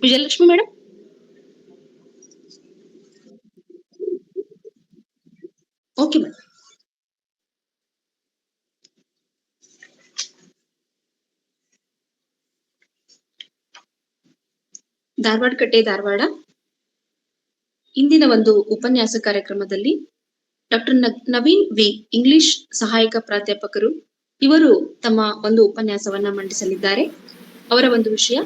Vijayalakshmi madam. Okay madam. Dharwad ಕಟ್ಟೆ ಧಾರವಾಡ ಇಂದಿನ ಒಂದು ಉಪನ್ಯಾಸ ಕಾರ್ಯಕ್ರಮದಲ್ಲಿ ಡಾಕ್ಟರ್ ನವೀನ್ ವಿ ಇಂಗ್ಲಿಷ್ ಸಹಾಯಕ ಪ್ರಾಧ್ಯಾಪಕರು ಇವರು ತಮ್ಮ ಒಂದು ಉಪನ್ಯಾಸವನ್ನ ಮಂಡಿಸಲಿದ್ದಾರೆ. ಅವರ ಒಂದು ವಿಷಯ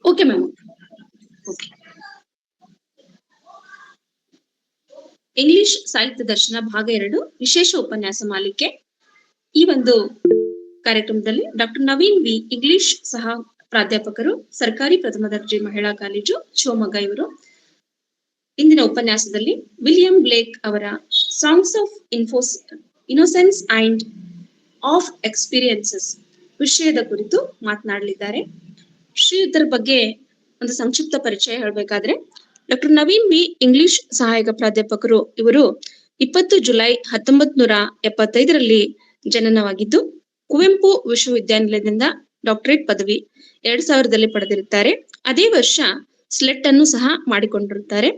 ಓಕೆ ಮ್ಯಾಮ್. ಓಕೆ. ಇಂಗ್ಲಿಷ್ ಸಾಹಿತ್ಯ ದರ್ಶನ ಭಾಗ 2 ವಿಶೇಷ ಉಪನ್ಯಾಸ ಮಾಲಿಕೆ. ಈ ಒಂದು ಕಾರ್ಯಕ್ರಮದಲ್ಲಿ ಡಾಕ್ಟರ್ ನವೀನ್ ವಿ ಇಂಗ್ಲಿಷ್ ಸಹ ಪ್ರಾಧ್ಯಾಪಕರು, ಸರ್ಕಾರಿ ಪ್ರಥಮ ದರ್ಜೆ ಮಹಿಳಾ ಕಾಲೇಜು ಶಿವಮೊಗ್ಗ ಇವರು ಇಂದಿನ ಉಪನ್ಯಾಸದಲ್ಲಿ ವಿಲಿಯಂ ಬ್ಲೇಕ್ ಅವರ songs of innocence and of experiences ವಿಷಯದ ಕುರಿತು ಮಾತನಾಡಲಿದ್ದಾರೆ. ಶ್ರೀಯುತರ ಬಗ್ಗೆ ಒಂದು ಸಂಕ್ಷಿಪ್ತ ಪರಿಚಯ ಹೇಳಬೇಕಾದ್ರೆ, ಡಾಕ್ಟರ್ ನವೀನ್ ವಿ ಇಂಗ್ಲಿಷ್ ಸಹಾಯಕ ಪ್ರಾಧ್ಯಾಪಕರು ಇವರು 20 ಜುಲೈ 1975ರಲ್ಲಿ ಜನನವಾಗಿದ್ದು, ಕುವೆಂಪು ವಿಶ್ವವಿದ್ಯಾನಿಲಯದಿಂದ ಡಾಕ್ಟರೇಟ್ ಪದವಿ 2000ದಲ್ಲಿ ಪಡೆದಿರುತ್ತಾರೆ. ಅದೇ ವರ್ಷ ಸ್ಲೆಟ್ ಅನ್ನು ಸಹ ಮಾಡಿಕೊಂಡಿರುತ್ತಾರೆ.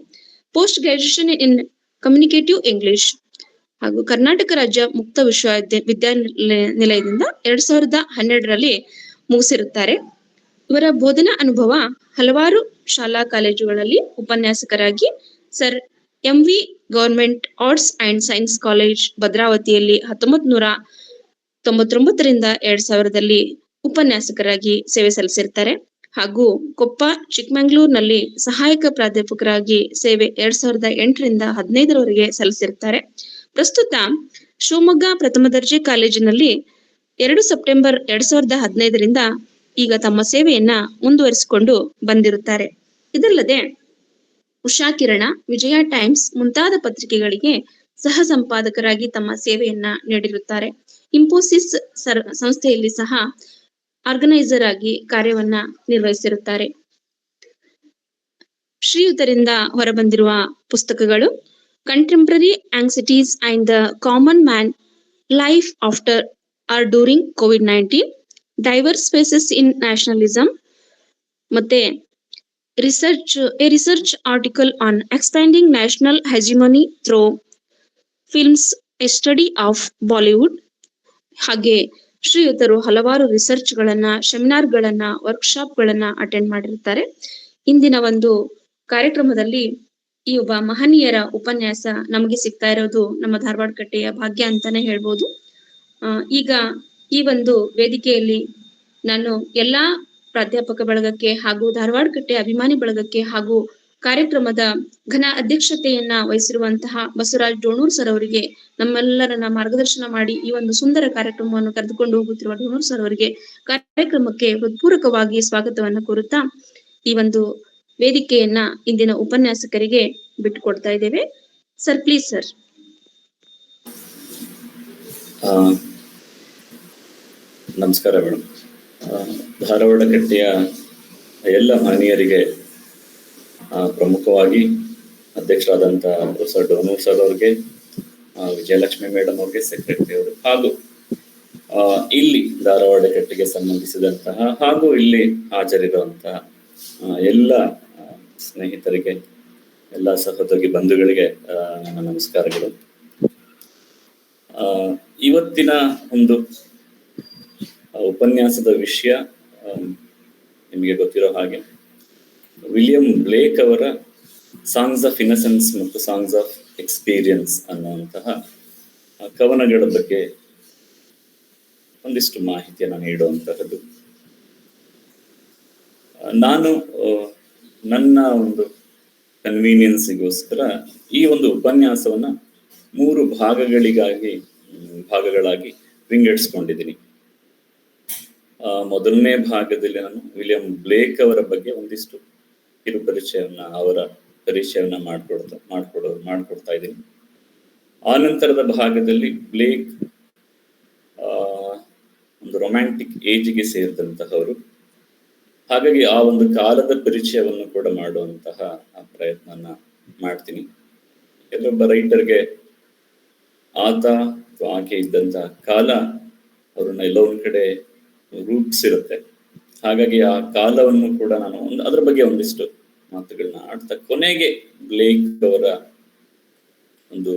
Post graduation in communicative English ಹಾಗೂ ಕರ್ನಾಟಕ ರಾಜ್ಯ ಮುಕ್ತ ವಿಶ್ವವಿದ್ಯಾನಿಲಯದಿಂದ 2012ರಲ್ಲಿ ಮುಗಿಸಿರುತ್ತಾರೆ. ಇವರ ಬೋಧನಾ ಅನುಭವ ಹಲವಾರು ಶಾಲಾ ಕಾಲೇಜುಗಳಲ್ಲಿ ಉಪನ್ಯಾಸಕರಾಗಿ sir MV government arts and science college ಭದ್ರಾವತಿಯಲ್ಲಿ 1999ರಿಂದ 2000ದಲ್ಲಿ ಉಪನ್ಯಾಸಕರಾಗಿ ಸೇವೆ ಸಲ್ಲಿಸಿರ್ತಾರೆ. ಹಾಗೂ ಕೊಪ್ಪ ಚಿಕ್ಕಮಂಗ್ಳೂರಿನಲ್ಲಿ ಸಹಾಯಕ ಪ್ರಾಧ್ಯಾಪಕರಾಗಿ ಸೇವೆ 2008ರಿಂದ 2015ರವರೆಗೆ ಸಲ್ಲಿಸಿರ್ತಾರೆ. ಪ್ರಸ್ತುತ ಶಿವಮೊಗ್ಗ ಪ್ರಥಮ ದರ್ಜೆ ಕಾಲೇಜಿನಲ್ಲಿ 2 ಸೆಪ್ಟೆಂಬರ್ 2015ರಿಂದ ಈಗ ತಮ್ಮ ಸೇವೆಯನ್ನ ಮುಂದುವರಿಸಿಕೊಂಡು ಬಂದಿರುತ್ತಾರೆ. ಇದಲ್ಲದೆ ಉಷಾ ಕಿರಣ, ವಿಜಯ ಟೈಮ್ಸ್ ಮುಂತಾದ ಪತ್ರಿಕೆಗಳಿಗೆ ಸಹ ಸಂಪಾದಕರಾಗಿ ತಮ್ಮ ಸೇವೆಯನ್ನ ನೀಡಿರುತ್ತಾರೆ. ಇಂಫೋಸಿಸ್ ಸಂಸ್ಥೆಯಲ್ಲಿ ಸಹ ಆರ್ಗನೈಸರ್ ಆಗಿ ಕಾರ್ಯವನ್ನ ನಿರ್ವಹಿಸಿರುತ್ತಾರೆ. ಶ್ರೀಯುತರಿಂದ ಹೊರಬಂದಿರುವ ಪುಸ್ತಕಗಳು contemporary anxieties and the common man life after or during COVID-19, diverse faces in nationalism, ಮತ್ತೆ research article on expanding national hegemony through films, a study of Bollywood. ಹಾಗೆ ಶ್ರೀಯುತರು ಹಲವಾರು ರಿಸರ್ಚ್ ಗಳನ್ನ, ಸೆಮಿನಾರ್ ಗಳನ್ನ, ವರ್ಕ್ಶಾಪ್ ಗಳನ್ನ ಅಟೆಂಡ್ ಮಾಡಿರುತ್ತಾರೆ. ಇಂದಿನ ಒಂದು ಕಾರ್ಯಕ್ರಮದಲ್ಲಿ ಈ ಒಬ್ಬ ಮಹನೀಯರ ಉಪನ್ಯಾಸ ನಮಗೆ ಸಿಗ್ತಾ ಇರೋದು ನಮ್ಮ ಧಾರವಾಡ ಕಟ್ಟೆಯ ಭಾಗ್ಯ ಅಂತಾನೆ ಹೇಳ್ಬೋದು. ಈಗ ಈ ಒಂದು ವೇದಿಕೆಯಲ್ಲಿ ನಾನು ಎಲ್ಲಾ ಪ್ರಾಧ್ಯಾಪಕ ಬಳಗಕ್ಕೆ ಹಾಗೂ ಧಾರವಾಡ ಕಟ್ಟೆ ಅಭಿಮಾನಿ ಬಳಗಕ್ಕೆ ಹಾಗೂ ಕಾರ್ಯಕ್ರಮದ ಘನ ಅಧ್ಯಕ್ಷತೆಯನ್ನ ವಹಿಸಿರುವಂತಹ ಬಸವರಾಜ್ ಡೋಣೂರ್ ಸರ್ ಅವರಿಗೆ, ನಮ್ಮೆಲ್ಲರನ್ನ ಮಾರ್ಗದರ್ಶನ ಮಾಡಿ ಈ ಒಂದು ಸುಂದರ ಕಾರ್ಯಕ್ರಮವನ್ನು ಕರೆದುಕೊಂಡು ಹೋಗುತ್ತಿರುವ ಡೋಣೂರ್ ಸರ್ ಅವರಿಗೆ ಕಾರ್ಯಕ್ರಮಕ್ಕೆ ಹೃತ್ಪೂರ್ವಕವಾಗಿ ಸ್ವಾಗತವನ್ನ ಕೋರುತ್ತಾ ಈ ಒಂದು ವೇದಿಕೆಯನ್ನ ಇಂದಿನ ಉಪನ್ಯಾಸಕರಿಗೆ ಬಿಟ್ಟುಕೊಡ್ತಾ ಇದ್ದೇವೆ. Sir, please sir. ನಮಸ್ಕಾರ ಮೇಡಮ್. ಧಾರವಾಡ ಕಟ್ಟೆಯ ಎಲ್ಲ ಮಹನೀಯರಿಗೆ, ಪ್ರಮುಖವಾಗಿ ಅಧ್ಯಕ್ಷರಾದಂಥ ಪ್ರೊಫೆಸರ್ ಡೋಣೂರ್ ಸರ್ ಅವ್ರಿಗೆ, ವಿಜಯಲಕ್ಷ್ಮಿ ಮೇಡಮ್ ಅವ್ರಿಗೆ, ಸೆಕ್ರೆಟರಿ ಅವರು, ಹಾಗೂ ಇಲ್ಲಿ ಧಾರವಾಡ ಕಟ್ಟೆಗೆ ಸಂಬಂಧಿಸಿದಂತಹ ಹಾಗೂ ಇಲ್ಲಿ ಹಾಜರಿರುವಂತಹ ಎಲ್ಲ ಸ್ನೇಹಿತರಿಗೆ, ಎಲ್ಲ ಸಹೋದ್ಯೋಗಿ ಬಂಧುಗಳಿಗೆ ನನ್ನ ನಮಸ್ಕಾರಗಳು. ಇವತ್ತಿನ ಒಂದು ಉಪನ್ಯಾಸದ ವಿಷಯ ನಿಮಗೆ ಗೊತ್ತಿರೋ ಹಾಗೆ ವಿಲಿಯಂ ಬ್ಲೇಕ್ ಅವರ ಸಾಂಗ್ಸ್ ಆಫ್ ಇನ್ನಸೆನ್ಸ್ ಮತ್ತು ಸಾಂಗ್ಸ್ ಆಫ್ ಎಕ್ಸ್ಪೀರಿಯನ್ಸ್ ಅನ್ನುವಂತಹ ಕವನಗಳ ಬಗ್ಗೆ ಒಂದಿಷ್ಟು ಮಾಹಿತಿಯನ್ನು ನೀಡುವಂತಹದ್ದು. ನಾನು ನನ್ನ ಒಂದು ಕನ್ವೀನಿಯನ್ಸಿಗೋಸ್ಕರ ಈ ಒಂದು ಉಪನ್ಯಾಸವನ್ನ 3 ಭಾಗಗಳಿಗಾಗಿ ಭಾಗಗಳಾಗಿ ವಿಂಗಡಿಸ್ಕೊಂಡಿದ್ದೀನಿ. ಮೊದಲನೇ ಭಾಗದಲ್ಲಿ ನಾನು ವಿಲಿಯಂ ಬ್ಲೇಕ್ ಅವರ ಬಗ್ಗೆ ಒಂದಿಷ್ಟು ಕಿರು ಪರಿಚಯವನ್ನ, ಅವರ ಪರಿಚಯವನ್ನ ಮಾಡ್ಕೊಡ್ತಾ ಇದ್ದೀನಿ. ಆ ನಂತರದ ಭಾಗದಲ್ಲಿ ಬ್ಲೇಕ್ ಒಂದು ರೊಮ್ಯಾಂಟಿಕ್ ಏಜ್ಗೆ ಸೇರಿದಂತಹವರು. ಹಾಗಾಗಿ ಆ ಒಂದು ಕಾಲದ ಪರಿಚಯವನ್ನು ಕೂಡ ಮಾಡುವಂತಹ ಪ್ರಯತ್ನನ ಮಾಡ್ತೀನಿ. ಕೆಲವೊಬ್ಬ ರೈಟರ್ಗೆ ಆತ ಅಥವಾ ಆಕೆ ಇದ್ದಂತಹ ಕಾಲ ಅವ್ರನ್ನ ಎಲ್ಲೋ ಒಂದ್ ಕಡೆ ರೂಪಿಸಿರುತ್ತೆ. ಹಾಗಾಗಿ ಆ ಕಾಲವನ್ನು ಕೂಡ ನಾನು ಅದ್ರ ಬಗ್ಗೆ ಒಂದಿಷ್ಟು ಮಾತುಗಳನ್ನ ಆಡ್ತಾ ಕೊನೆಗೆ ಬ್ಲೇಕ್ ಅವರ ಒಂದು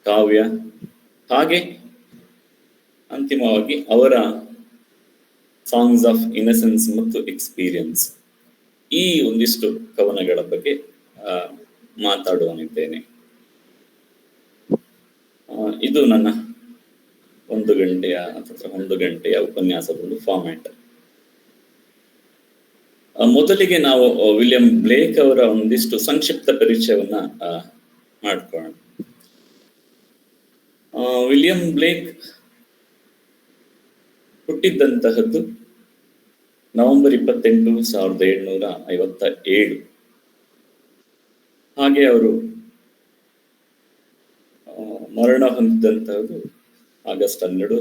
ಕಾವ್ಯ, ಹಾಗೆ ಅಂತಿಮವಾಗಿ ಅವರ ಸಾಂಗ್ಸ್ ಆಫ್ ಇನ್ನಸೆನ್ಸ್ ಮತ್ತು ಎಕ್ಸ್ಪೀರಿಯನ್ಸ್, ಈ ಒಂದಿಷ್ಟು ಕವನಗಳ ಬಗ್ಗೆ ಮಾತಾಡುವನಿದ್ದೇನೆ. ಇದು ನನ್ನ 1 ಗಂಟೆಯ ಅಥವಾ 1 ಗಂಟೆಯ ಉಪನ್ಯಾಸದ ಒಂದು ಫಾರ್ಮ್ಯಾಟ್. ಮೊದಲಿಗೆ ನಾವು ವಿಲಿಯಂ ಬ್ಲೇಕ್ ಅವರ ಒಂದಿಷ್ಟು ಸಂಕ್ಷಿಪ್ತ ಪರಿಚಯವನ್ನ ಮಾಡ್ಕೊಳ್ಳೋಣ. ವಿಲಿಯಂ ಬ್ಲೇಕ್ ಹುಟ್ಟಿದ್ದಂತಹದ್ದು ನವೆಂಬರ್ 28, 1757. ಹಾಗೆ ಅವರು ಮರಣ ಹೊಂದಿದಂತಹದ್ದು ಆಗಸ್ಟ್ 12,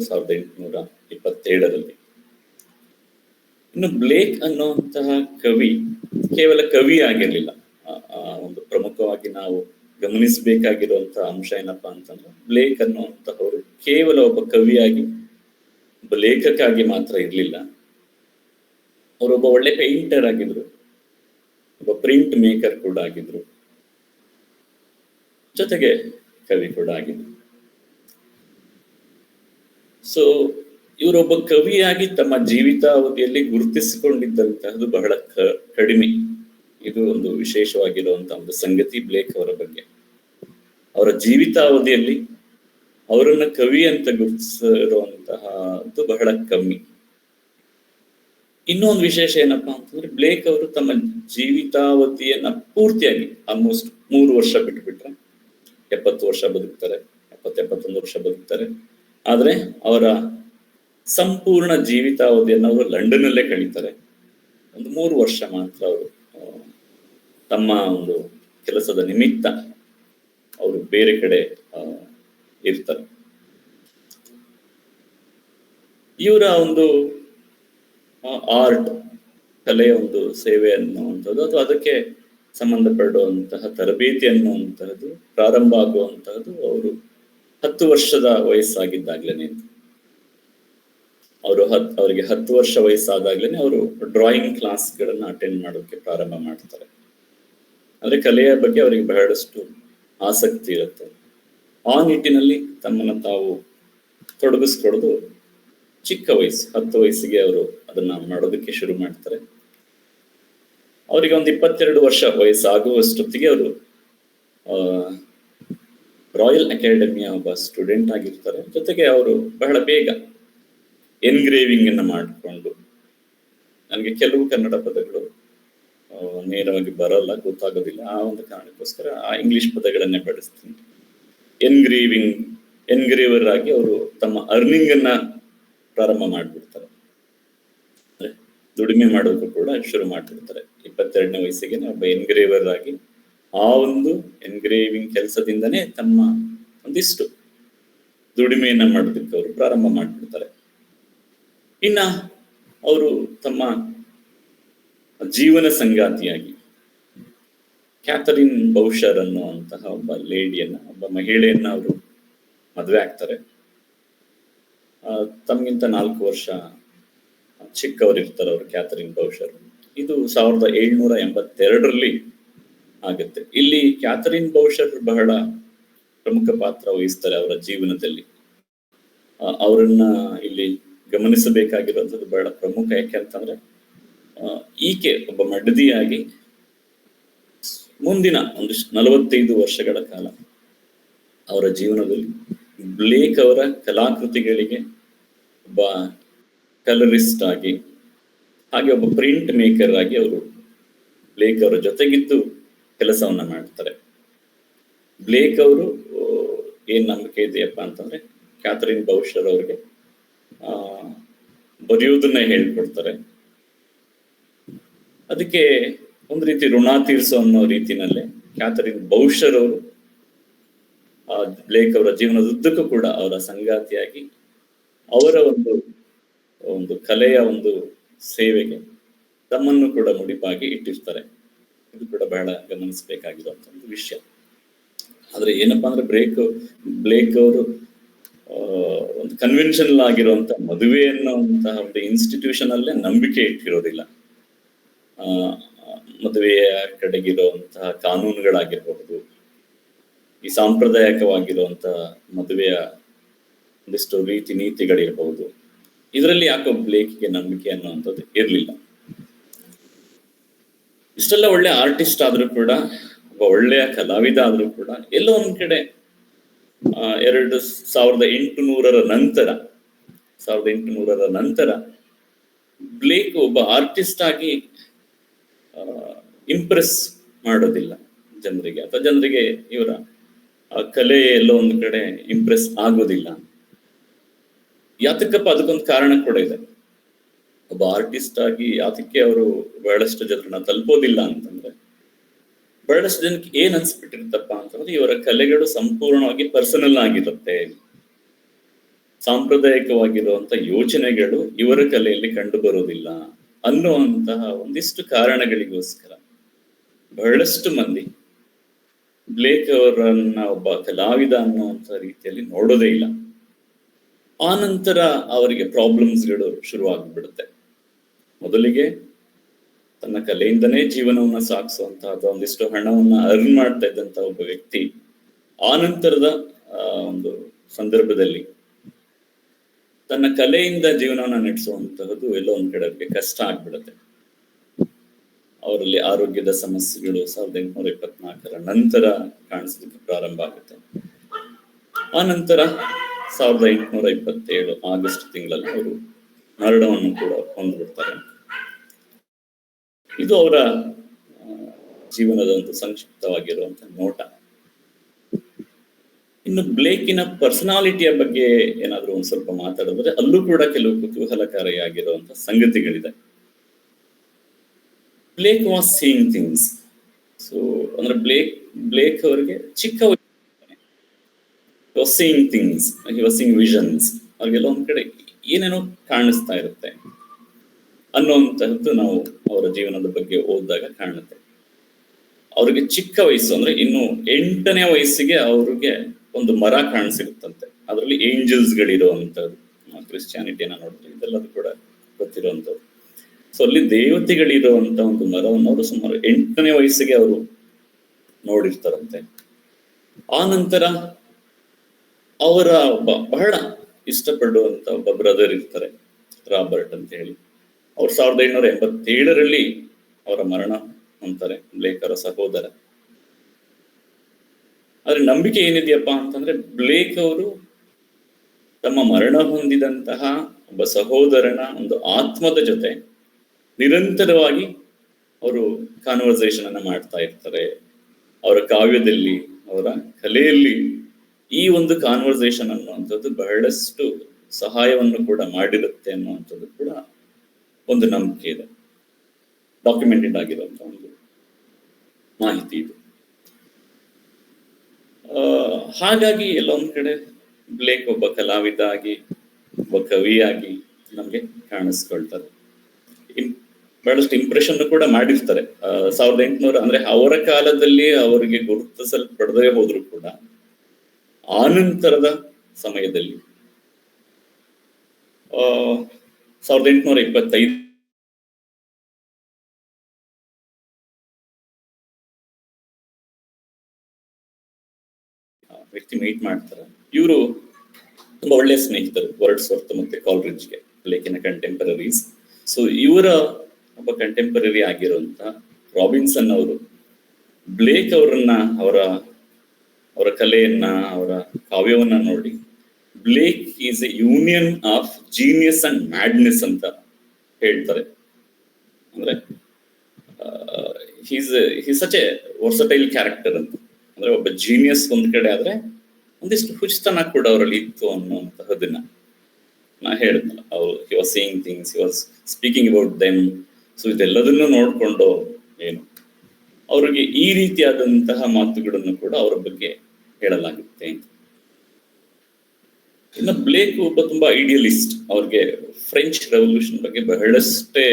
1827. ಇನ್ನು ಬ್ಲೇಕ್ ಅನ್ನುವಂತಹ ಕವಿ ಕೇವಲ ಕವಿ ಆಗಿರ್ಲಿಲ್ಲ. ಒಂದು ಪ್ರಮುಖವಾಗಿ ನಾವು ಗಮನಿಸಬೇಕಾಗಿರುವಂತಹ ಅಂಶ ಏನಪ್ಪಾ ಅಂತಂದ್ರೆ, ಬ್ಲೇಕ್ ಅನ್ನುವಂತಹವರು ಕೇವಲ ಒಬ್ಬ ಕವಿಯಾಗಿ, ಒಬ್ಬ ಲೇಖಕಾಗಿ ಮಾತ್ರ ಇರ್ಲಿಲ್ಲ. ಅವರೊಬ್ಬ ಒಳ್ಳೆ ಪೇಂಟರ್ ಆಗಿದ್ರು, ಒಬ್ಬ ಪ್ರಿಂಟ್ ಮೇಕರ್ ಕೂಡ ಆಗಿದ್ರು, ಜೊತೆಗೆ ಕವಿ ಕೂಡ ಆಗಿದ್ರು. ಸೊ ಇವರೊಬ್ಬ ಕವಿಯಾಗಿ ತಮ್ಮ ಜೀವಿತಾವಧಿಯಲ್ಲಿ ಗುರುತಿಸಿಕೊಂಡಿದ್ದಂತಹದ್ದು ಬಹಳ ಕಡಿಮೆ. ಇದು ಒಂದು ವಿಶೇಷವಾಗಿರುವಂತಹ ಒಂದು ಸಂಗತಿ ಬ್ಲೇಕ್ ಅವರ ಬಗ್ಗೆ. ಅವರ ಜೀವಿತಾವಧಿಯಲ್ಲಿ ಅವರನ್ನ ಕವಿ ಅಂತ ಗುರುತಿಸಿರುವಂತಹದ್ದು ಬಹಳ ಕಮ್ಮಿ. ಇನ್ನೊಂದು ವಿಶೇಷ ಏನಪ್ಪಾ ಅಂತಂದ್ರೆ, ಬ್ಲೇಕ್ ಅವರು ತಮ್ಮ ಜೀವಿತಾವಧಿಯನ್ನ ಪೂರ್ತಿಯಾಗಿ ಆಲ್ಮೋಸ್ಟ್ 3 ವರ್ಷ ಬಿಟ್ಬಿಟ್ರೆ 70 ವರ್ಷ ಬದುಕ್ತಾರೆ, 71 ವರ್ಷ ಬದುಕ್ತಾರೆ. ಆದ್ರೆ ಅವರ ಸಂಪೂರ್ಣ ಜೀವಿತಾವಧಿಯನ್ನು ಅವರು ಲಂಡನ್ನಲ್ಲೇ ಕಳೀತಾರೆ. ಒಂದು 3 ವರ್ಷ ಮಾತ್ರ ಅವರು ತಮ್ಮ ಒಂದು ಕೆಲಸದ ನಿಮಿತ್ತ ಅವರು ಬೇರೆ ಕಡೆ ಇರ್ತಾರೆ. ಇವರ ಒಂದು ಆರ್ಟ್, ಕಲೆಯ ಒಂದು ಸೇವೆ ಅನ್ನುವಂಥದ್ದು ಅಥವಾ ಅದಕ್ಕೆ ಸಂಬಂಧಪಡುವಂತಹ ತರಬೇತಿ ಅನ್ನುವಂತಹದ್ದು ಪ್ರಾರಂಭ ಆಗುವಂತಹದ್ದು ಅವರು 10 ವರ್ಷದ ವಯಸ್ಸಾಗಿದ್ದಾಗ್ಲೇನೆ. ಅವರಿಗೆ 10 ವರ್ಷ ವಯಸ್ಸಾದಾಗ್ಲೇನೆ ಅವರು ಡ್ರಾಯಿಂಗ್ ಕ್ಲಾಸ್ಗಳನ್ನ ಅಟೆಂಡ್ ಮಾಡೋಕೆ ಪ್ರಾರಂಭ ಮಾಡ್ತಾರೆ. ಅಂದ್ರೆ ಕಲೆಯ ಬಗ್ಗೆ ಅವರಿಗೆ ಬಹಳಷ್ಟು ಆಸಕ್ತಿ ಇರುತ್ತೆ. ಆ ನಿಟ್ಟಿನಲ್ಲಿ ತಮ್ಮನ್ನು ತಾವು ತೊಡಗಿಸ್ಕೊಳ್ಳೋದು ಚಿಕ್ಕ ವಯಸ್ಸು, 10 ವಯಸ್ಸಿಗೆ ಅವರು ಅದನ್ನ ಮಾಡೋದಕ್ಕೆ ಶುರು ಮಾಡ್ತಾರೆ. ಅವರಿಗೆ ಒಂದು 22 ವರ್ಷ ವಯಸ್ಸಾಗುವಷ್ಟೊತ್ತಿಗೆ ಅವರು ರಾಯಲ್ ಅಕಾಡೆಮಿಯ ಒಬ್ಬ ಸ್ಟೂಡೆಂಟ್ ಆಗಿರ್ತಾರೆ. ಜೊತೆಗೆ ಅವರು ಬಹಳ ಬೇಗ ಎನ್ಗ್ರೇವಿಂಗ್ ಅನ್ನ ಮಾಡಿಕೊಂಡು, ನನಗೆ ಕೆಲವು ಕನ್ನಡ ಪದಗಳು ನೇರವಾಗಿ ಬರಲ್ಲ, ಗೊತ್ತಾಗೋದಿಲ್ಲ, ಆ ಒಂದು ಕಾರಣಕ್ಕೋಸ್ಕರ ಆ ಇಂಗ್ಲಿಷ್ ಪದಗಳನ್ನೇ ಬಳಸ್ತೀನಿ. ಎನ್ಗ್ರೇವರ್ ಆಗಿ ಅವರು ತಮ್ಮ ಅರ್ನಿಂಗ್ ಅನ್ನ ಪ್ರಾರಂಭ ಮಾಡ್ಬಿಡ್ತಾರೆ. ಅಂದ್ರೆ ದುಡಿಮೆ ಮಾಡೋದಕ್ಕೂ ಕೂಡ ಶುರು ಮಾಡ್ಬಿಡ್ತಾರೆ. 22ನೇ ವಯಸ್ಸಿಗೆ ಒಬ್ಬ ಎನ್ಗ್ರೇವರ್ ಆಗಿ ಆ ಒಂದು ಎನ್ಗ್ರೇವಿಂಗ್ ಕೆಲಸದಿಂದನೇ ತಮ್ಮ ಒಂದಿಷ್ಟು ದುಡಿಮೆಯನ್ನ ಮಾಡೋದಕ್ಕೆ ಅವರು ಪ್ರಾರಂಭ ಮಾಡ್ಬಿಡ್ತಾರೆ. ಇನ್ನ ಅವರು ತಮ್ಮ ಜೀವನ ಸಂಗಾತಿಯಾಗಿ ಕ್ಯಾಥರಿನ್ ಬೌಷರ್ ಅನ್ನುವಂತಹ ಒಬ್ಬ ಮಹಿಳೆಯನ್ನ ಅವರು ಮದುವೆ ಆಗ್ತಾರೆ. ತಮ್ಗಿಂತ 4 ವರ್ಷ ಚಿಕ್ಕವರಿರ್ತಾರೆ ಅವರು, ಕ್ಯಾಥರಿನ್ ಬೌಷರ್. ಇದು 1782ರಲ್ಲಿ ಆಗುತ್ತೆ. ಇಲ್ಲಿ ಕ್ಯಾಥರಿನ್ ಬೌಷರ್ ಬಹಳ ಪ್ರಮುಖ ಪಾತ್ರ ವಹಿಸ್ತಾರೆ ಅವರ ಜೀವನದಲ್ಲಿ. ಅವರನ್ನ ಇಲ್ಲಿ ಗಮನಿಸಬೇಕಾಗಿರುವಂಥದ್ದು ಬಹಳ ಪ್ರಮುಖ. ಯಾಕೆಂತಂದ್ರೆ ಈಕೆ ಒಬ್ಬ ಮಡದಿಯಾಗಿ ಮುಂದಿನ ಒಂದು 45 ವರ್ಷಗಳ ಕಾಲ ಅವರ ಜೀವನದಲ್ಲಿ ಬ್ಲೇಕ್ ಅವರ ಕಲಾಕೃತಿಗಳಿಗೆ ಒಬ್ಬ ಕಲರಿಸ್ಟ್ ಆಗಿ, ಹಾಗೆ ಒಬ್ಬ ಪ್ರಿಂಟ್ ಮೇಕರ್ ಆಗಿ ಅವರು ಬ್ಲೇಕ್ ಅವರ ಜೊತೆಗಿದ್ದು ಕೆಲಸವನ್ನ ಮಾಡ್ತಾರೆ. ಬ್ಲೇಕ್ ಅವರು ಏನ್ ನಂಬಿಕೆ ಇದೆಯಪ್ಪ ಅಂತಂದ್ರೆ ಕ್ಯಾಥರಿನ್ ಬೌಷರ್ ಅವ್ರಿಗೆ ಬರೆಯುವುದನ್ನ ಹೇಳ್ಕೊಡ್ತಾರೆ. ಅದಕ್ಕೆ ಒಂದು ರೀತಿ ಋಣ ತೀರ್ಸೋ ಅನ್ನೋ ರೀತಿನಲ್ಲೇ ಕ್ಯಾಥರಿನ್ ಬೌಷರ್ ಅವರು ಬ್ಲೇಕ್ ಅವರ ಜೀವನದುದ್ದಕ್ಕೂ ಕೂಡ ಅವರ ಸಂಗಾತಿಯಾಗಿ ಅವರ ಒಂದು ಕಲೆಯ ಒಂದು ಸೇವೆಗೆ ತಮ್ಮನ್ನು ಕೂಡ ಮುಡಿಪಾಗಿ ಇಟ್ಟಿರ್ತಾರೆ. ಇದು ಕೂಡ ಬಹಳ ಗಮನಿಸಬೇಕಾಗಿರುವಂತ ಒಂದು ವಿಷಯ. ಆದ್ರೆ ಏನಪ್ಪಾ ಅಂದ್ರೆ ಬ್ಲೇಕ್ ಅವರು ಒಂದು ಕನ್ವೆನ್ಷನಲ್ ಆಗಿರುವಂತ ಮದುವೆ ಅನ್ನುವಂತಹ ಒಂದು ಇನ್ಸ್ಟಿಟ್ಯೂಷನ್ ಅಲ್ಲೇ ನಂಬಿಕೆ ಇಟ್ಟಿರೋದಿಲ್ಲ. ಮದುವೆಯ ಕಡೆಗಿರುವಂತಹ ಕಾನೂನುಗಳಾಗಿರಬಹುದು, ಈ ಸಾಂಪ್ರದಾಯಿಕವಾಗಿರುವಂತಹ ಮದುವೆಯ ಒಂದಿಷ್ಟು ರೀತಿ ನೀತಿಗಳಿರಬಹುದು, ಇದರಲ್ಲಿ ಯಾಕೋ ಬ್ಲೇಕ್ಗೆ ನಂಬಿಕೆ ಅನ್ನುವಂಥದ್ದು ಇರಲಿಲ್ಲ. ಇಷ್ಟೆಲ್ಲ ಒಳ್ಳೆ ಆರ್ಟಿಸ್ಟ್ ಆದ್ರೂ ಕೂಡ, ಒಬ್ಬ ಒಳ್ಳೆಯ ಕಲಾವಿದ ಆದ್ರೂ ಕೂಡ, ಎಲ್ಲೋ ಒಂದ್ ಕಡೆ 1800 ನಂತರ ಬ್ಲೇಕ್ ಒಬ್ಬ ಆರ್ಟಿಸ್ಟ್ ಆಗಿ ಇಂಪ್ರೆಸ್ ಮಾಡೋದಿಲ್ಲ ಜನರಿಗೆ, ಅಥವಾ ಜನರಿಗೆ ಇವರ ಕಲೆ ಎಲ್ಲೋ ಒಂದು ಕಡೆ ಇಂಪ್ರೆಸ್ ಆಗೋದಿಲ್ಲ. ಯಾತಕ್ಕಪ್ಪ? ಅದಕ್ಕೊಂದು ಕಾರಣ ಕೂಡ ಇದೆ. ಒಬ್ಬ ಆರ್ಟಿಸ್ಟ್ ಆಗಿ ಯಾತಕ್ಕೆ ಅವರು ಬಹಳಷ್ಟು ಜನರನ್ನ ತಲುಪೋದಿಲ್ಲ ಅಂತಂದ್ರೆ, ಬಹಳಷ್ಟು ಜನಕ್ಕೆ ಏನ್ ಅನ್ಸ್ಬಿಟ್ಟಿರುತ್ತಪ್ಪ ಅಂತಂದ್ರೆ, ಇವರ ಕಲೆಗಳು ಸಂಪೂರ್ಣವಾಗಿ ಪರ್ಸನಲ್ ಆಗಿರುತ್ತೆ, ಸಾಂಪ್ರದಾಯಿಕವಾಗಿರುವಂತ ಯೋಚನೆಗಳು ಇವರ ಕಲೆಯಲ್ಲಿ ಕಂಡು ಬರೋದಿಲ್ಲ ಅನ್ನುವಂತಹ ಒಂದಿಷ್ಟು ಕಾರಣಗಳಿಗೋಸ್ಕರ ಬಹಳಷ್ಟು ಮಂದಿ ಬ್ಲೇಕ್ ಅವರನ್ನ ಒಬ್ಬ ಕಲಾವಿದ ಅನ್ನುವಂತ ರೀತಿಯಲ್ಲಿ ನೋಡೋದೇ ಇಲ್ಲ. ಆ ನಂತರ ಅವರಿಗೆ ಪ್ರಾಬ್ಲಮ್ಸ್ಗಳು ಶುರುವಾಗ್ಬಿಡುತ್ತೆ. ಮೊದಲಿಗೆ ತನ್ನ ಕಲೆಯಿಂದನೇ ಜೀವನವನ್ನ ಸಾಗಿಸುವಂತಹ ಅಥವಾ ಒಂದಿಷ್ಟು ಹಣವನ್ನ ಅರ್ನ್ ಮಾಡ್ತಾ ಇದ್ದಂತ ಒಬ್ಬ ವ್ಯಕ್ತಿ ಆ ನಂತರದ ಒಂದು ಸಂದರ್ಭದಲ್ಲಿ ತನ್ನ ಕಲೆಯಿಂದ ಜೀವನವನ್ನ ನಡೆಸುವಂತಹದ್ದು ಎಲ್ಲೋ ಒಂದ್ ಕಡೆ ಅವ್ರಿಗೆ ಕಷ್ಟ ಆಗ್ಬಿಡುತ್ತೆ. ಅವರಲ್ಲಿ ಆರೋಗ್ಯದ ಸಮಸ್ಯೆಗಳು 1824 ನಂತರ ಕಾಣಿಸೋದಕ್ಕೆ ಪ್ರಾರಂಭ ಆಗುತ್ತೆ. ಆ ನಂತರ 1827 ಆಗಸ್ಟ್ ತಿಂಗಳಲ್ಲಿ ಅವರು ಮರಣವನ್ನು ಕೂಡ ಹೊಂದ್ಬಿಡ್ತಾರೆ. ಇದು ಅವರ ಜೀವನದ ಒಂದು ಸಂಕ್ಷಿಪ್ತವಾಗಿರುವಂತ ನೋಟ. ಇನ್ನು ಬ್ಲೇಕಿನ ಪರ್ಸನಾಲಿಟಿಯ ಬಗ್ಗೆ ಏನಾದ್ರೂ ಒಂದ್ ಸ್ವಲ್ಪ ಮಾತಾಡಿದ್ರೆ ಅಲ್ಲೂ ಕೂಡ ಕೆಲವು ಕುತೂಹಲಕಾರಿಯಾಗಿರುವಂತ ಸಂಗತಿಗಳಿದೆ. Blake was seeing things. So ಅಂದ್ರೆ ಬ್ಲೇಕ್ ಅವರಿಗೆ ಚಿಕ್ಕ ಸೀಯಿಂಗ್ ಥಿಂಗ್ಸ್, ಸೀಯಿಂಗ್ ವಿಷನ್ಸ್, ಅವ್ರಿಗೆಲ್ಲ ಒಂದ್ ಕಡೆ ಏನೇನೋ ಕಾಣಿಸ್ತಾ ಇರುತ್ತೆ ಅನ್ನುವಂತಹದ್ದು ನಾವು ಅವರ ಜೀವನದ ಬಗ್ಗೆ ಓದಿದಾಗ ಕಾಣುತ್ತೆ. ಅವ್ರಿಗೆ ಚಿಕ್ಕ ವಯಸ್ಸು ಅಂದ್ರೆ ಇನ್ನು 8ನೇ ವಯಸ್ಸಿಗೆ ಅವ್ರಿಗೆ ಒಂದು ಮರ ಕಾಣಿಸಿರುತ್ತಂತೆ. ಅದರಲ್ಲಿ ಏಂಜಲ್ಸ್ ಗಳಿರುವಂತದ್ದು. ಕ್ರಿಶ್ಚಿಯಾನಿಟಿಯನ್ನ ನೋಡಿದ್ರೆ ಇದೆಲ್ಲದು ಕೂಡ ಗೊತ್ತಿರುವಂತದ್ದು. ಸೊ ಅಲ್ಲಿ ದೇವತೆಗಳಿರುವಂತ ಒಂದು ಮರವನ್ನು ಅವರು ಸುಮಾರು 8ನೇ ವಯಸ್ಸಿಗೆ ಅವರು ನೋಡಿರ್ತಾರಂತೆ. ಆ ನಂತರ ಅವರ ಒಬ್ಬ ಬಹಳ ಇಷ್ಟಪಡುವಂತ ಒಬ್ಬ ಬ್ರದರ್ ಇರ್ತಾರೆ, ರಾಬರ್ಟ್ ಅಂತ ಹೇಳಿ. ಅವ್ರು 1887 ಅವರ ಮರಣ ಹೊಂತಾರೆ, ಬ್ಲೇಕ್ ಅವರ ಸಹೋದರ. ಆದ್ರೆ ನಂಬಿಕೆ ಏನಿದೆಯಪ್ಪ ಅಂತಂದ್ರೆ, ಬ್ಲೇಕ್ ಅವರು ತಮ್ಮ ಮರಣ ಹೊಂದಿದಂತಹ ಒಬ್ಬ ಸಹೋದರನ ಒಂದು ಆತ್ಮದ ಜೊತೆ ನಿರಂತರವಾಗಿ ಅವರು ಕಾನ್ವರ್ಸೇಷನ್ ಅನ್ನ ಮಾಡ್ತಾ ಇರ್ತಾರೆ. ಅವರ ಕಾವ್ಯದಲ್ಲಿ, ಅವರ ಕಲೆಯಲ್ಲಿ ಈ ಒಂದು ಕಾನ್ವರ್ಸೇಷನ್ ಅನ್ನುವಂಥದ್ದು ಬಹಳಷ್ಟು ಸಹಾಯವನ್ನು ಕೂಡ ಮಾಡಿರುತ್ತೆ ಅನ್ನುವಂಥದ್ದು ಕೂಡ ಒಂದು ನಂಬಿಕೆ ಇದೆ. ಡಾಕ್ಯುಮೆಂಟೆಡ್ ಆಗಿರುವಂತಹ ಒಂದು ಮಾಹಿತಿ ಇದು. ಹಾಗಾಗಿ ಎಲ್ಲ ಒಂದ್ ಕಡೆ ಬ್ಲೇಕ್ ಒಬ್ಬ ಕಲಾವಿದ ಆಗಿ, ಒಬ್ಬ ಕವಿಯಾಗಿ ನಮ್ಗೆ ಕಾಣಿಸ್ಕೊಳ್ತಾರೆ. ಬಹಳಷ್ಟು ಇಂಪ್ರೆಷನ್ ಕೂಡ ಮಾಡಿರ್ತಾರೆ. 1800 ಅಂದ್ರೆ ಅವರ ಕಾಲದಲ್ಲಿ ಅವರಿಗೆ ಗುರುತಿಸಲ್ಪಡದೇ ಹೋದ್ರು ಕೂಡ ಆನಂತರದ ಸಮಯದಲ್ಲಿ 1825 ವ್ಯಕ್ತಿ ಮೀಟ್ ಮಾಡ್ತಾರೆ. ಇವರು ತುಂಬಾ ಒಳ್ಳೆಯ ಸ್ನೇಹಿತರು, ವರ್ಡ್ಸ್ವರ್ತ್ ಮತ್ತೆ ಕಾಲ್ರಿಡ್ಜ್ಗೆ, ಬ್ಲೇಕಿನ ಕಂಟೆಂಪರರೀಸ್. ಸೊ ಇವರ ಒಬ್ಬ ಕಂಟೆಂಪರರಿ ಆಗಿರುವಂತಹ ರಾಬಿನ್ಸನ್ ಅವರು ಬ್ಲೇಕ್ ಅವರನ್ನ, ಅವರ ಕಲೆಯನ್ನ, ಅವರ ಕಾವ್ಯವನ್ನ ನೋಡಿ Blake is a union of genius and madness ಅಂತ ಹೇಳ್ತಾರೆ. ಅಂದ್ರೆ he's such a versatile character ಅಂತ. ಅಂದ್ರೆ ಒಬ್ಬ ಜೀನಿಯಸ್ ಒಂದ್ ಕಡೆ ಆದ್ರೆ ಒಂದಿಷ್ಟು ಹುಚ್ಚುತನ ಕೂಡ ಅವರಲ್ಲಿ ಇತ್ತು ಅನ್ನುವಂತಹದನ್ನ ನಾ ಹೇಳಿದ್ನಲ್ಲ. ಅವರು he was seeing things, he was speaking about them. So ಇದೆಲ್ಲದನ್ನು ನೋಡ್ಕೊಂಡು ಏನು ಅವ್ರಿಗೆ ಈ ರೀತಿಯಾದಂತಹ ಮಾತುಗಳನ್ನು ಕೂಡ ಅವರ ಬಗ್ಗೆ ಹೇಳಲಾಗುತ್ತೆ. ಇನ್ನು ಬ್ಲೇಕ್ ಒಬ್ಬ ತುಂಬಾ ಐಡಿಯಲಿಸ್ಟ್. ಅವ್ರಿಗೆ ಫ್ರೆಂಚ್ ರೆವಲ್ಯೂಷನ್ ಬಗ್ಗೆ ಬಹಳಷ್ಟೇ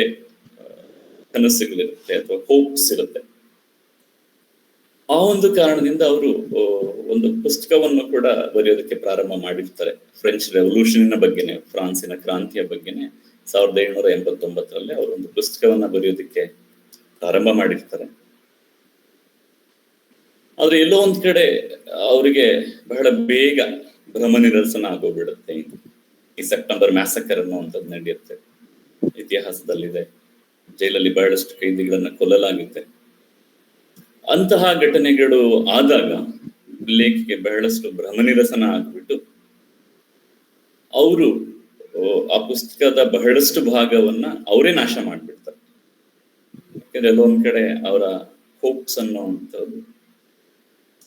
ಕನಸುಗಳಿರುತ್ತೆ ಅಥವಾ ಹೋಪ್ಸ್ ಇರುತ್ತೆ. ಆ ಒಂದು ಕಾರಣದಿಂದ ಅವರು ಒಂದು ಪುಸ್ತಕವನ್ನು ಕೂಡ ಬರೆಯೋದಕ್ಕೆ ಪ್ರಾರಂಭ ಮಾಡಿರ್ತಾರೆ. ಫ್ರೆಂಚ್ ರೆವಲ್ಯೂಷನ್ನ ಬಗ್ಗೆನೆ, ಫ್ರಾನ್ಸಿನ ಕ್ರಾಂತಿಯ ಬಗ್ಗೆನೆ 1789 ಅವರು ಒಂದು ಪುಸ್ತಕವನ್ನ ಬರೆಯೋದಕ್ಕೆ ಪ್ರಾರಂಭ ಮಾಡಿರ್ತಾರೆ. ಆದ್ರೆ ಎಲ್ಲೋ ಒಂದ್ ಕಡೆ ಅವರಿಗೆ ಬಹಳ ಬೇಗ ಭ್ರಮ ನಿರಸನ ಆಗೋಗ್ಬಿಡುತ್ತೆ. ಈ ಸೆಪ್ಟೆಂಬರ್ ಮ್ಯಾಸಕರ್ ಅನ್ನುವಂಥದ್ದು ನಡೆಯುತ್ತೆ, ಇತಿಹಾಸದಲ್ಲಿದೆ. ಜೈಲಲ್ಲಿ ಬಹಳಷ್ಟು ಕೈದಿಗಳನ್ನ ಕೊಲ್ಲಲಾಗುತ್ತೆ. ಅಂತಹ ಘಟನೆಗಳು ಆದಾಗ ಬ್ಲೇಕ್ಗೆ ಬಹಳಷ್ಟು ಭ್ರಮನಿರಸನ ಆಗ್ಬಿಟ್ಟು ಅವರು ಆ ಪುಸ್ತಕದ ಬಹಳಷ್ಟು ಭಾಗವನ್ನ ಅವರೇ ನಾಶ ಮಾಡ್ಬಿಡ್ತಾರೆ. ಯಾಕಂದ್ರೆ ಎಲ್ಲೊಂದ್ ಕಡೆ ಅವರ ಹೋಪ್ಸ್ ಅನ್ನುವಂಥದ್ದು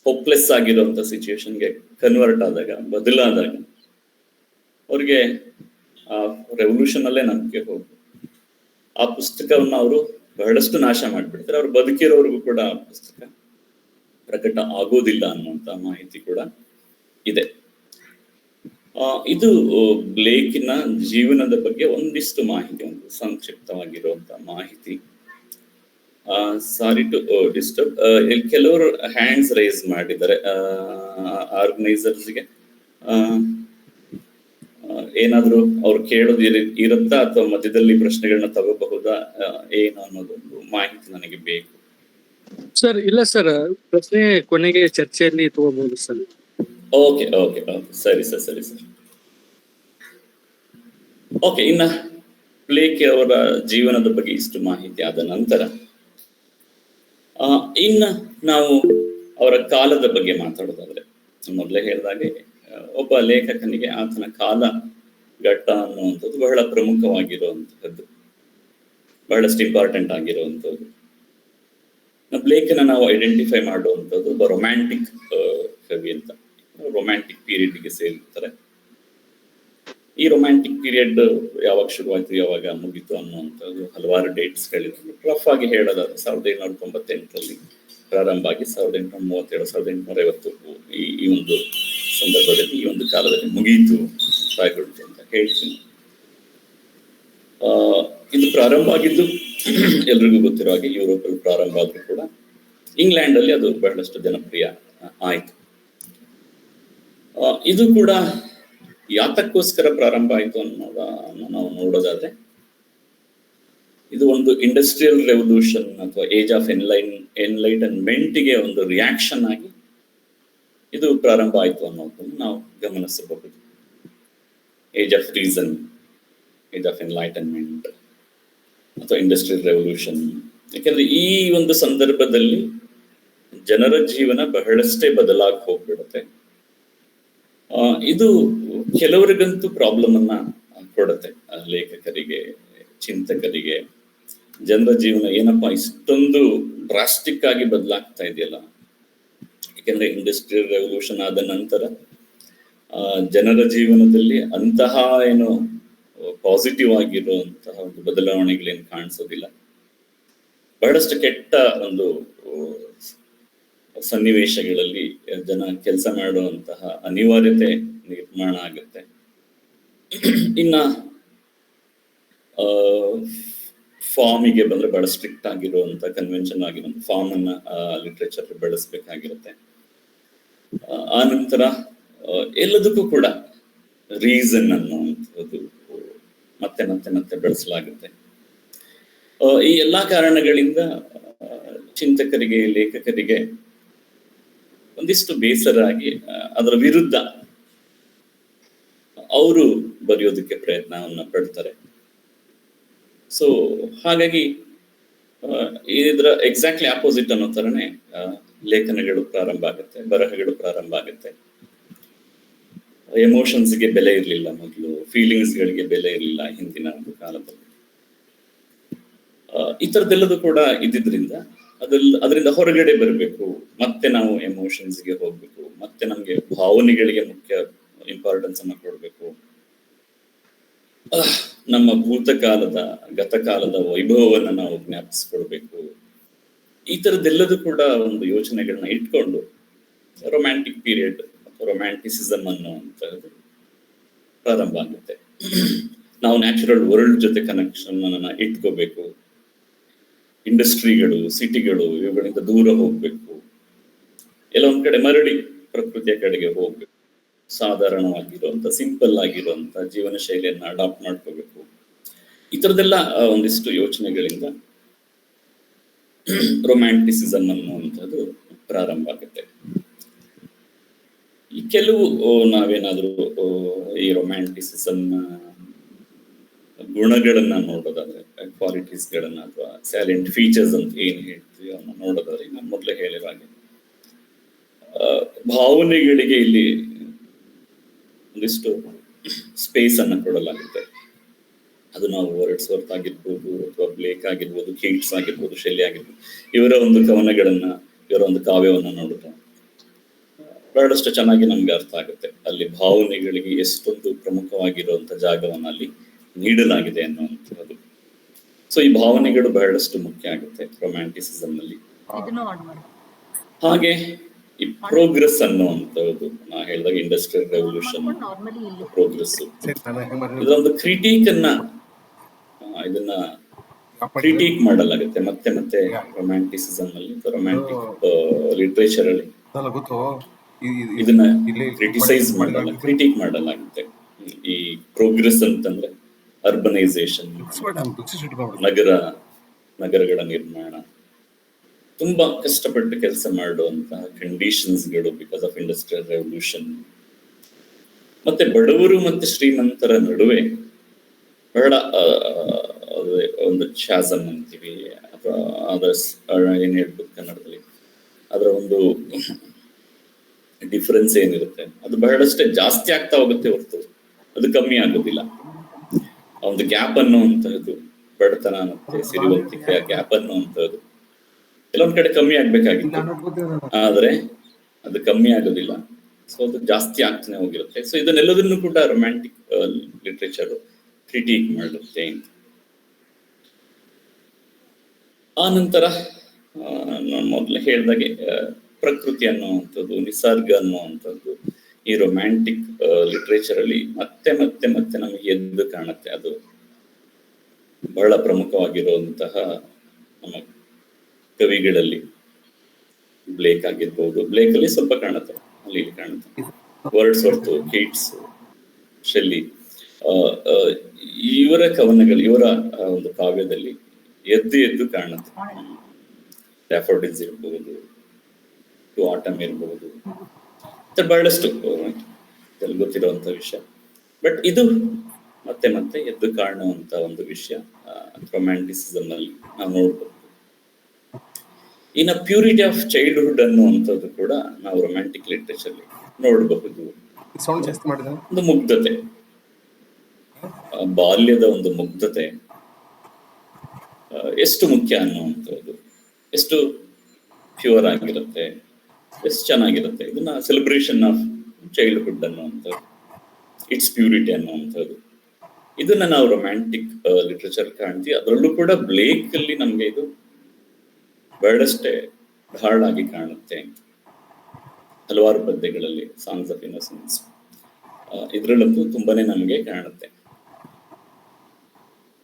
ಹೋಪ್ಲೆಸ್ ಆಗಿರುವಂತ ಸಿಚುಯೇಷನ್ಗೆ ಕನ್ವರ್ಟ್ ಆದಾಗ, ಬದಲಾದಾಗ ಅವ್ರಿಗೆ ಆ ರೆವಲ್ಯೂಷನ್ ಅಲ್ಲೇ ನಂಬಿಕೆ ಹೋಗಿ ಆ ಪುಸ್ತಕವನ್ನ ಅವರು ಬಹಳಷ್ಟು ನಾಶ ಮಾಡ್ಬಿಡ್ತಾರೆ. ಅವ್ರು ಬದುಕಿರೋರ್ಗೂ ಕೂಡ ಆ ಪುಸ್ತಕ ಪ್ರಕಟ ಆಗೋದಿಲ್ಲ ಅನ್ನುವಂತ ಮಾಹಿತಿ ಕೂಡ ಇದೆ. ಇದು ಬ್ಲೇಕಿನ ಜೀವನದ ಬಗ್ಗೆ ಒಂದಿಷ್ಟು ಮಾಹಿತಿ, ಒಂದು ಸಂಕ್ಷಿಪ್ತವಾಗಿರುವಂತ ಮಾಹಿತಿ. Sorry to disturb. ಕೆಲವರು ಹ್ಯಾಂಡ್ಸ್ ರೈಸ್ ಮಾಡಿದ್ದಾರೆ ಆರ್ಗನೈಸರ್ಸ್ಗೆ. ಏನಾದ್ರು ಅವ್ರು ಕೇಳೋದು ಇರುತ್ತಾ ಅಥವಾ ಮಧ್ಯದಲ್ಲಿ ಪ್ರಶ್ನೆಗಳನ್ನ ತಗೋಬಹುದಾ ಏನು ಅನ್ನೋದೊಂದು ಮಾಹಿತಿ ನನಗೆ ಬೇಕು. ಸರ್ ಇಲ್ಲ ಸರ್, ಪ್ರಶ್ನೆ ಕೊನೆಗೆ ಚರ್ಚೆಯಲ್ಲಿ ತಗೋಬಹುದು ಸರ್. ಓಕೆ ಓಕೆ ಓಕೆ, ಸರಿ ಸರ್, ಸರಿ ಸರ್. ಓಕೆ, ಇನ್ನ ಬ್ಲೇಕ್ ಅವರ ಜೀವನದ ಬಗ್ಗೆ ಇಷ್ಟು ಮಾಹಿತಿ ಆದ ನಂತರ ಇನ್ನ ನಾವು ಅವರ ಕಾಲದ ಬಗ್ಗೆ ಮಾತಾಡೋದಾದ್ರೆ, ಮೊದಲೇ ಹೇಳಿದಾಗೆ ಒಬ್ಬ ಲೇಖಕನಿಗೆ ಆತನ ಕಾಲ ಘಟ್ಟ ಅನ್ನುವಂಥದ್ದು ಬಹಳ ಪ್ರಮುಖವಾಗಿರುವಂತಹದ್ದು, ಬಹಳಷ್ಟು ಇಂಪಾರ್ಟೆಂಟ್ ಆಗಿರುವಂಥದ್ದು. ಬ್ಲೇಕ್ನ ನಾವು ಐಡೆಂಟಿಫೈ ಮಾಡುವಂಥದ್ದು ಒಬ್ಬ ರೊಮ್ಯಾಂಟಿಕ್ ಕವಿ ಅಂತ. ರೊಮ್ಯಾಂಟಿಕ್ ಪೀರಿಯಡ್ಗೆ ಸೇರಿರ್ತಾರೆ. ಈ ರೊಮ್ಯಾಂಟಿಕ್ ಪೀರಿಯಡ್ ಯಾವಾಗ ಶುರುವಾಯ್ತು, ಯಾವಾಗ ಮುಗಿತು ಅನ್ನುವಂಥದ್ದು ಹಲವಾರು ಡೇಟ್ಸ್ಗಳಿವೆ. ರಫ್ ಆಗಿ ಹೇಳೋದಾದ್ರೆ 1798 ಪ್ರಾರಂಭ ಆಗಿ 1837, 1850 ಈ ಒಂದು ಸಂದರ್ಭದಲ್ಲಿ, ಈ ಒಂದು ಕಾಲದಲ್ಲಿ ಮುಗಿಯಿತು ರಾಯ್ಗೊಳ್ತು ಅಂತ ಹೇಳ್ತೀನಿ. ಇದು ಪ್ರಾರಂಭ ಆಗಿದ್ದು ಎಲ್ರಿಗೂ ಗೊತ್ತಿರೋ ಹಾಗೆ ಯುರೋಪ್ ಅಲ್ಲಿ ಪ್ರಾರಂಭ ಆದ್ರೂ ಕೂಡ ಇಂಗ್ಲೆಂಡ್ ಅಲ್ಲಿ ಅದು ಬಹಳಷ್ಟು ಜನಪ್ರಿಯ ಆಯ್ತು. ಇದು ಕೂಡ ಯಾತಕ್ಕೋಸ್ಕರ ಪ್ರಾರಂಭ ಆಯ್ತು ಅನ್ನೋದನ್ನ ನಾವು ನೋಡೋದಾದ್ರೆ, ಇದು ಒಂದು ಇಂಡಸ್ಟ್ರಿಯಲ್ ರೆವಲ್ಯೂಷನ್ ಅಥವಾ ಏಜ್ ಆಫ್ ಎನ್ಲೈಟನ್ಮೆಂಟ್ಗೆ ಒಂದು ರಿಯಾಕ್ಷನ್ ಆಗಿ ಇದು ಪ್ರಾರಂಭ ಆಯ್ತು ಅನ್ನೋದನ್ನು ನಾವು ಗಮನಿಸಬಹುದು. Age of reason, age of enlightenment ಅಥವಾ ಇಂಡಸ್ಟ್ರಿಯಲ್ ರೆವಲ್ಯೂಷನ್. ಯಾಕಂದ್ರೆ ಈ ಒಂದು ಸಂದರ್ಭದಲ್ಲಿ ಜನರ ಜೀವನ ಬಹಳಷ್ಟೇ ಬದಲಾಗಿ ಹೋಗ್ಬಿಡುತ್ತೆ. ಇದು ಕೆಲವರಿಗಂತೂ ಪ್ರಾಬ್ಲಮ್ ಅನ್ನ ಕೊಡುತ್ತೆ, ಲೇಖಕರಿಗೆ, ಚಿಂತಕರಿಗೆ. ಜನರ ಜೀವನ ಏನಪ್ಪಾ ಇಷ್ಟೊಂದು ಡ್ರಾಸ್ಟಿಕ್ ಆಗಿ ಬದಲಾಗ್ತಾ ಇದೆಯಲ್ಲ. ಯಾಕೆಂದ್ರೆ ಇಂಡಸ್ಟ್ರಿಯಲ್ ರೆವಲ್ಯೂಷನ್ ಆದ ನಂತರ ಜನರ ಜೀವನದಲ್ಲಿ ಅಂತಹ ಏನು ಪಾಸಿಟಿವ್ ಆಗಿರುವಂತಹ ಒಂದು ಬದಲಾವಣೆಗಳೇನು ಕಾಣಿಸೋದಿಲ್ಲ. ಬಹಳಷ್ಟು ಕೆಟ್ಟ ಒಂದು ಸನ್ನಿವೇಶಗಳಲ್ಲಿ ಜನ ಕೆಲಸ ಮಾಡುವಂತಹ ಅನಿವಾರ್ಯತೆ ನಿರ್ಮಾಣ ಆಗುತ್ತೆ. ಇನ್ನ ಫಾರ್ಮಿಗೆ ಬಂದ್ರೆ ಬಹಳ ಸ್ಟ್ರಿಕ್ಟ್ ಆಗಿರುವಂತ ಕನ್ವೆನ್ಷನ್ ಆಗಿರುವಂತ ಫಾರ್ಮ್ ಅನ್ನ ಲಿಟ್ರೇಚರ್ ಬೆಳೆಸ್ಬೇಕಾಗಿರುತ್ತೆ. ಆ ನಂತರ ಎಲ್ಲದಕ್ಕೂ ಕೂಡ ರೀಸನ್ ಅನ್ನುವಂಥದ್ದು ಮತ್ತೆ ಮತ್ತೆ ಮತ್ತೆ ಬೆಳೆಸಲಾಗುತ್ತೆ. ಈ ಎಲ್ಲಾ ಕಾರಣಗಳಿಂದ ಚಿಂತಕರಿಗೆ, ಲೇಖಕರಿಗೆ ಒಂದಿಷ್ಟು ಬೇಸರ ಆಗಿ ಅದರ ವಿರುದ್ಧ ಅವರು ಬರೆಯೋದಕ್ಕೆ ಪ್ರಯತ್ನವನ್ನ ಪಡ್ತಾರೆ. ಸೊ ಹಾಗಾಗಿ ಇದರ ಎಕ್ಸಾಕ್ಟ್ಲಿ ಆಪೋಸಿಟ್ ಅನ್ನೋ ತರನೇ ಲೇಖನಗಳು ಪ್ರಾರಂಭ ಆಗುತ್ತೆ, ಬರಹಗಳು ಪ್ರಾರಂಭ ಆಗುತ್ತೆ. ಎಮೋಷನ್ಸ್ಗೆ ಬೆಲೆ ಇರಲಿಲ್ಲ ಮೊದಲು, ಫೀಲಿಂಗ್ಸ್ಗಳಿಗೆ ಬೆಲೆ ಇರಲಿಲ್ಲ ಹಿಂದಿನ ಒಂದು ಕಾಲದಲ್ಲಿ. ಈ ಥರದ್ದೆಲ್ಲದೂ ಕೂಡ ಇದ್ದಿದ್ರಿಂದ ಅದರಿಂದ ಹೊರಗಡೆ ಬರಬೇಕು, ಮತ್ತೆ ನಾವು ಎಮೋಷನ್ಸ್ಗೆ ಹೋಗ್ಬೇಕು, ಮತ್ತೆ ನಮ್ಗೆ ಭಾವನೆಗಳಿಗೆ ಮುಖ್ಯ ಇಂಪಾರ್ಟೆನ್ಸ್ ಅನ್ನ ಕೊಡ್ಬೇಕು. ನಮ್ಮ ಭೂತಕಾಲದ ಗತಕಾಲದ ವೈಭವವನ್ನ ನಾವು ಜ್ಞಾಪಿಸ್ಕೊಳ್ಬೇಕು. ಈ ತರದ್ದೆಲ್ಲದೂ ಕೂಡ ಒಂದು ಯೋಚನೆಗಳನ್ನ ಇಟ್ಕೊಂಡು ರೊಮ್ಯಾಂಟಿಕ್ ಪೀರಿಯಡ್ ಅಥವಾ ರೊಮ್ಯಾಂಟಿಸಿಸಮ್ ಅನ್ನುವಂಥದ್ದು ಪ್ರಾರಂಭ ಆಗುತ್ತೆ. ನಾವು ನ್ಯಾಚುರಲ್ ವರ್ಲ್ಡ್ ಜೊತೆ ಕನೆಕ್ಷನ್ ಅನ್ನ ಇಟ್ಕೋಬೇಕು. ಇಂಡಸ್ಟ್ರಿಗಳು, ಸಿಟಿಗಳು ಇವುಗಳಿಂದ ದೂರ ಹೋಗ್ಬೇಕು. ಎಲ್ಲ ಒಂದ್ ಕಡೆ ಮರಳಿ ಪ್ರಕೃತಿಯ ಕಡೆಗೆ ಹೋಗ್ಬೇಕು. ಸಾಧಾರಣವಾಗಿರುವಂತ ಸಿಂಪಲ್ ಆಗಿರುವಂತ ಜೀವನ ಶೈಲಿಯನ್ನ ಅಡಾಪ್ಟ್ ಮಾಡ್ಕೋಬೇಕು. ಈ ತರದೆಲ್ಲ ಒಂದಿಷ್ಟು ಯೋಚನೆಗಳಿಂದ ರೊಮ್ಯಾಂಟಿಸಿಸಮ್ ಅನ್ನುವಂಥದ್ದು ಪ್ರಾರಂಭ ಆಗುತ್ತೆ. ಈ ಕೆಲವು ನಾವೇನಾದ್ರೂ ಈ ರೊಮ್ಯಾಂಟಿಸಿಸಮ್ ಗುಣಗಳನ್ನ ನೋಡೋದಾದ್ರೆ, ಕ್ವಾಲಿಟೀಸ್ ಗಳನ್ನ ಅಥವಾ ಸ್ಯಾಲೆಂಟ್ ಫೀಚರ್ಸ್ ಅಂತ ಏನ್ ಹೇಳ್ತೀವಿ ಅವನ್ನ ನೋಡೋದಾದ್ರೆ, ನಾನು ಮೊದಲೇ ಹೇಳಿರೋ ಹಾಗೆ ಭಾವನೆಗಳಿಗೆ ಇಲ್ಲಿ ಒಂದಿಷ್ಟು ಸ್ಪೇಸ್ ಅನ್ನ ಕೊಡಲಾಗುತ್ತೆ. ಅದು ನಾವು ವರ್ಡ್ಸ್ವರ್ತ್ ಆಗಿರ್ಬೋದು ಅಥವಾ ಬ್ಲೇಕ್ ಆಗಿರ್ಬೋದು, ಕೀಟ್ಸ್ ಆಗಿರ್ಬೋದು, ಶೆಲ್ಲಿ ಆಗಿರ್ಬೋದು, ಇವರ ಒಂದು ಕವನಗಳನ್ನ, ಇವರ ಒಂದು ಕಾವ್ಯವನ್ನ ನೋಡಿದ್ರೆ ಬಹಳಷ್ಟು ಚೆನ್ನಾಗಿ ನಮ್ಗೆ ಅರ್ಥ ಆಗುತ್ತೆ. ಅಲ್ಲಿ ಭಾವನೆಗಳಿಗೆ ಎಷ್ಟೊಂದು ಪ್ರಮುಖವಾಗಿರುವಂತ ಜಾಗವನ್ನ ಅಲ್ಲಿ ನೀಡಲಾಗಿದೆ ಅನ್ನುವಂಥದ್ದು. ಸೊ ಈ ಭಾವನೆಗಳು ಬಹಳಷ್ಟು ಮುಖ್ಯ ಆಗುತ್ತೆ ರೊಮ್ಯಾಂಟಿಸಿಸಮ್ ನಲ್ಲಿ. ಹಾಗೆ ಈ ಪ್ರೋಗ್ರೆಸ್ ಅನ್ನುವಂಥದ್ದು, ನಾ ಹೇಳಿದಾಗ ಇಂಡಸ್ಟ್ರಿಯಲ್ ರೆವಲ್ಯೂಷನ್, ಪ್ರೋಗ್ರೆಸ್, ಇದೊಂದು ಇದನ್ನ ಕ್ರಿಟಿಕ್ ಮಾಡಲಾಗುತ್ತೆ ಮತ್ತೆ ಮತ್ತೆ ರೊಮ್ಯಾಂಟಿಸಿಸಮ್ ಅಲ್ಲಿ, ರೊಮ್ಯಾಂಟಿಕ್ ಲಿಟ್ರೇಚರ್ ಅಲ್ಲಿ ಇದನ್ನ ಕ್ರಿಟಿಸೈಸ್ ಕ್ರಿಟಿಕ್ ಮಾಡಲಾಗುತ್ತೆ. ಈ ಪ್ರೋಗ್ರೆಸ್ ಅಂತಂದ್ರೆ ಅರ್ಬನೈಸೇಷನ್, ನಗರಗಳ ನಿರ್ಮಾಣ, ತುಂಬಾ ಕಷ್ಟಪಟ್ಟು ಕೆಲಸ ಮಾಡುವಂತಹ ಕಂಡೀಷನ್ಸ್ಗಳು ಬಿಕಾಸ್ ಆಫ್ ಇಂಡಸ್ಟ್ರಿಯಲ್ ರೆವಲ್ಯೂಷನ್. ಮತ್ತೆ ಬಡವರು ಮತ್ತೆ ಶ್ರೀಮಂತರ ನಡುವೆ ಬಹಳ ಒಂದು ಚಾಸಮ್ ಅಂತೀವಿ ಅಥವಾ ಏನ್ ಹೇಳ್ಬೇಕು ಕನ್ನಡದಲ್ಲಿ, ಅದರ ಒಂದು ಡಿಫರೆನ್ಸ್ ಏನಿರುತ್ತೆ ಅದು ಬಹಳಷ್ಟೇ ಜಾಸ್ತಿ ಆಗ್ತಾ ಹೋಗುತ್ತೆ ಹೊರತು ಅದು ಕಮ್ಮಿ ಆಗೋದಿಲ್ಲ. ಆ ಒಂದು ಗ್ಯಾಪ್ ಅನ್ನುವಂತಹದ್ದು, ಬಡತನ ಮತ್ತೆ ಸಿರಿವಂತಿಕೆಯ ಗ್ಯಾಪ್ ಅನ್ನುವಂಥದ್ದು ಕೆಲವೊಂದ್ ಕಡೆ ಕಮ್ಮಿ ಆಗ್ಬೇಕಾಗಿತ್ತು, ಆದ್ರೆ ಅದು ಕಮ್ಮಿ ಆಗೋದಿಲ್ಲ. ಸೊ ಅದು ಜಾಸ್ತಿ ಆಗ್ತಾನೆ ಹೋಗಿರುತ್ತೆ. ಸೊ ಇದನ್ನೆಲ್ಲದನ್ನು ಕೂಡ ರೊಮ್ಯಾಂಟಿಕ್ ಲಿಟ್ರೇಚರ್ ಕ್ರಿಟಿಕ್ ಮಾಡುತ್ತೆ. ಆ ನಂತರ ನಾನು ಮೊದಲೇ ಹೇಳ್ದಾಗೆ ಪ್ರಕೃತಿ ಅನ್ನುವಂಥದ್ದು, ನಿಸರ್ಗ ಅನ್ನುವಂಥದ್ದು ಈ ರೊಮ್ಯಾಂಟಿಕ್ ಲಿಟ್ರೇಚರ್ ಅಲ್ಲಿ ಮತ್ತೆ ಮತ್ತೆ ಮತ್ತೆ ನಮಗೆ ಎದ್ದು ಕಾಣುತ್ತೆ. ಅದು ಬಹಳ ಪ್ರಮುಖವಾಗಿರುವಂತಹ ನಮ್ಮ ಕವಿಗಳಲ್ಲಿ ಬ್ಲೇಕ್ ಆಗಿರ್ಬೋದು, ಬ್ಲೇಕ್ ಅಲ್ಲಿ ಸ್ವಲ್ಪ ಕಾಣುತ್ತೆ, ಅಲ್ಲಿ ಕಾಣುತ್ತೆ, ವರ್ಡ್ಸ್ವರ್ತ್, ಕೀಟ್ಸ್, ಶೆಲ್ಲಿ, ಇವರ ಕವನಗಳು, ಇವರ ಒಂದು ಕಾವ್ಯದಲ್ಲಿ ಎದ್ದು ಕಾಣುತ್ತೆ. ಡ್ಯಾಫೋಡಿಲ್ಸ್ ಇರ್ಬೋದು, ಟು ಆಟಮ್ ಇರ್ಬೋದು, ಬಹಳಷ್ಟು ಗೊತ್ತಿರುವಂತ ವಿಷಯ. ಬಟ್ ಇದು ಮತ್ತೆ ಮತ್ತೆ ಎದ್ದು ಕಾಣುವಂತ ಒಂದು ವಿಷಯ ರೊಮ್ಯಾಂಟಿಸಿಸಮ್ ನಲ್ಲಿ ನಾವು ನೋಡ್ಬೋದು. ಇನ್ನು ಪ್ಯೂರಿಟಿ ಆಫ್ ಚೈಲ್ಡ್ಹುಡ್ ಅನ್ನುವಂಥದ್ದು ಕೂಡ ನಾವು ರೊಮ್ಯಾಂಟಿಕ್ ಲಿಟ್ರೇಚರ್ ನೋಡಬಹುದು. ಒಂದು ಮುಗ್ಧತೆ, ಬಾಲ್ಯದ ಒಂದು ಮುಗ್ಧತೆ ಎಷ್ಟು ಮುಖ್ಯ ಅನ್ನುವಂಥದ್ದು, ಎಷ್ಟು ಪ್ಯೂರ್ ಆಗಿರುತ್ತೆ, ಎಷ್ಟು ಚೆನ್ನಾಗಿರುತ್ತೆ. ಇದನ್ನ ಸೆಲೆಬ್ರೇಷನ್ ಆಫ್ ಚೈಲ್ಡ್ಹುಡ್ ಅನ್ನುವಂಥದ್ದು, ಇಟ್ಸ್ ಪ್ಯೂರಿಟಿ ಅನ್ನುವಂಥದ್ದು, ಇದನ್ನ ನಾವು ರೊಮ್ಯಾಂಟಿಕ್ ಲಿಟ್ರೇಚರ್ ಕಾಣ್ತೀವಿ. ಅದರಲ್ಲೂ ಕೂಡ ಬ್ಲೇಕ್ ಅಲ್ಲಿ ನಮ್ಗೆ ಇದು ಬಹಳಷ್ಟೇ ಢಾಳಾಗಿ ಕಾಣುತ್ತೆ. ಹಲವಾರು ಪದ್ಯಗಳಲ್ಲಿ ಸಾಂಗ್ಸ್ ಆಫ್ ಇನ್ನೋಸೆನ್ಸ್ ಇದ್ರಲ್ಲಂತೂ ತುಂಬಾನೇ ನಮಗೆ ಕಾಣುತ್ತೆ.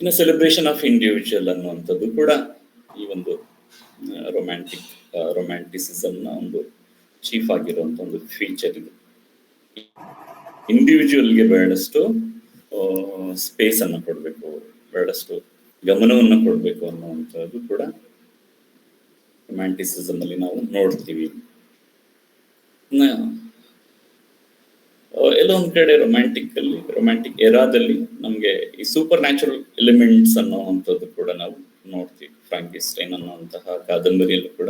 ಇನ್ನು ಸೆಲೆಬ್ರೇಷನ್ ಆಫ್ ಇಂಡಿವಿಜುವಲ್ ಅನ್ನುವಂಥದ್ದು ಕೂಡ ಈ ಒಂದು ರೊಮ್ಯಾಂಟಿಸಿಸಮ್ ನ ಒಂದು ಚೀಫ್ ಆಗಿರುವಂತ ಒಂದು ಫೀಚರ್ ಇದು. ಇಂಡಿವಿಜುವಲ್ಗೆ ಬಹಳಷ್ಟು ಸ್ಪೇಸ್ ಅನ್ನು ಕೊಡ್ಬೇಕು, ಬಹಳಷ್ಟು ಗಮನವನ್ನು ಕೊಡ್ಬೇಕು ಅನ್ನುವಂಥದ್ದು ಕೂಡ ರೊಮ್ಯಾಂಟಿಸಿಸಮ್ ಅಲ್ಲಿ ನಾವು ನೋಡ್ತೀವಿ. ಎಲ್ಲ ಒಂದ್ ಕಡೆ ರೊಮ್ಯಾಂಟಿಕ್ ಎರಾದಲ್ಲಿ ನಮ್ಗೆ ಈ ಸೂಪರ್ ನ್ಯಾಚುರಲ್ ಎಲಿಮೆಂಟ್ಸ್ ಅನ್ನುವಂಥದ್ದು ಕೂಡ ನಾವು ನೋಡ್ತೀವಿ. ಫ್ರಾಂಕಿಸ್ಟೈನ್ ಅನ್ನುವಂತಹ ಕಾದಂಬರಿಯಲ್ಲೂ ಕೂಡ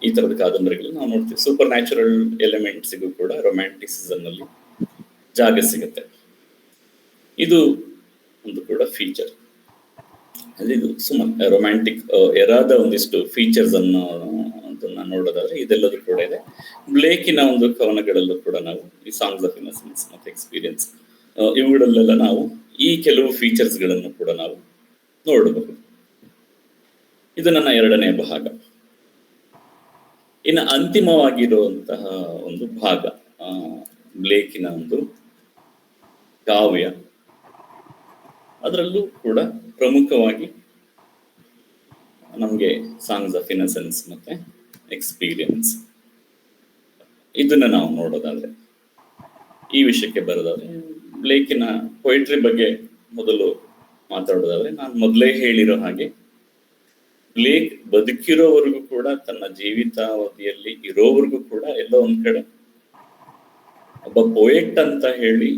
ಈ ತರದ ಕಾದಂಬರಿಗಳು ನಾವು ನೋಡ್ತೀವಿ. ಸೂಪರ್ ನ್ಯಾಚುರಲ್ ಎಲಿಮೆಂಟ್ಸ್ಗೂ ಕೂಡ ರೊಮ್ಯಾಂಟಿಸಿಸಮ್ ಅಲ್ಲಿ ಜಾಗ ಸಿಗುತ್ತೆ. ಇದು ಒಂದು ಕೂಡ ಫೀಚರ್. ಅಲ್ಲಿ ಇದು ಸುಮಾರು ರೊಮ್ಯಾಂಟಿಕ್ ಎರಾದ ಒಂದಿಷ್ಟು ಫೀಚರ್ಸ್ ಅನ್ನು ಅದನ್ನ ನೋಡೋದಾದ್ರೆ ಇದೆಲ್ಲದೂ ಕೂಡ ಇದೆ. ಬ್ಲೇಕಿನ ಒಂದು ಕವನಗಳಲ್ಲೂ ಕೂಡ ನಾವು ಈ ಸಾಂಗ್ಸ್ ಆಫ್ ಇನ್ನಸೆನ್ಸ್ ಮತ್ತೆ ಎಕ್ಸ್ಪೀರಿಯನ್ಸ್ ಇವುಗಳಲ್ಲೆಲ್ಲ ನಾವು ಈ ಕೆಲವು ಫೀಚರ್ಸ್ ಗಳನ್ನು ಕೂಡ ನಾವು ನೋಡಬಹುದು. ಇದು ನನ್ನ 2ನೇ ಭಾಗ. ಇನ್ನು ಅಂತಿಮವಾಗಿರುವಂತಹ ಒಂದು ಭಾಗ ಬ್ಲೇಕಿನ ಒಂದು ಕಾವ್ಯ. ಅದರಲ್ಲೂ ಕೂಡ ಪ್ರಮುಖವಾಗಿ ನಮಗೆ ಸಾಂಗ್ಸ್ ಆಫ್ ಇನ್ನಸೆನ್ಸ್ ಮತ್ತೆ ಎಕ್ಸ್ಪೀರಿಯನ್ಸ್ ಇದನ್ನ ನಾವು ನೋಡೋದಾದ್ರೆ, ಈ ವಿಷಯಕ್ಕೆ ಬರೋದಾದ್ರೆ, ಬ್ಲೇಕಿನ ಪೊಯಿಟ್ರಿ ಬಗ್ಗೆ ಮೊದಲು ಮಾತಾಡೋದಾದ್ರೆ, ನಾನು ಮೊದಲೇ ಹೇಳಿರೋ ಹಾಗೆ ಬ್ಲೇಕ್ ಬದುಕಿರೋವರೆಗೂ ಕೂಡ, ತನ್ನ ಜೀವಿತಾವಧಿಯಲ್ಲಿ ಇರೋವರೆಗೂ ಕೂಡ ಎಲ್ಲೋ ಒಂದ್ ಕಡೆ ಒಬ್ಬ ಪೊಯೆಟ್ ಅಂತ ಹೇಳಿ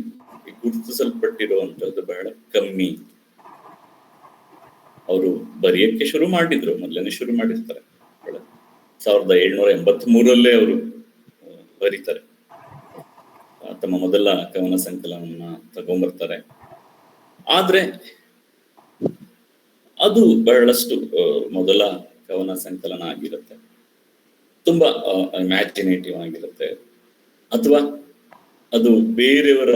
ಗುರುತಿಸಲ್ಪಟ್ಟಿರುವಂತದ್ದು ಬಹಳ ಕಮ್ಮಿ. ಅವರು ಬರೆಯಕ್ಕೆ ಶುರು ಮಾಡಿದ್ರು, ಮೊದಲನೇ ಶುರು ಮಾಡಿರ್ತಾರೆ 1783 ಅವರು ಬರೀತಾರೆ. ತಮ್ಮ ಮೊದಲ ಕವನ ಸಂಕಲನವನ್ನ ತಗೊಂಡ್ಬರ್ತಾರೆ. ಆದ್ರೆ ಅದು ಬಹಳಷ್ಟು ಮೊದಲ ಕವನ ಸಂಕಲನ ಆಗಿರುತ್ತೆ, ತುಂಬಾ ಇಮ್ಯಾಜಿನೇಟಿವ್ ಆಗಿರುತ್ತೆ. ಅಥವಾ ಅದು ಬೇರೆಯವರ,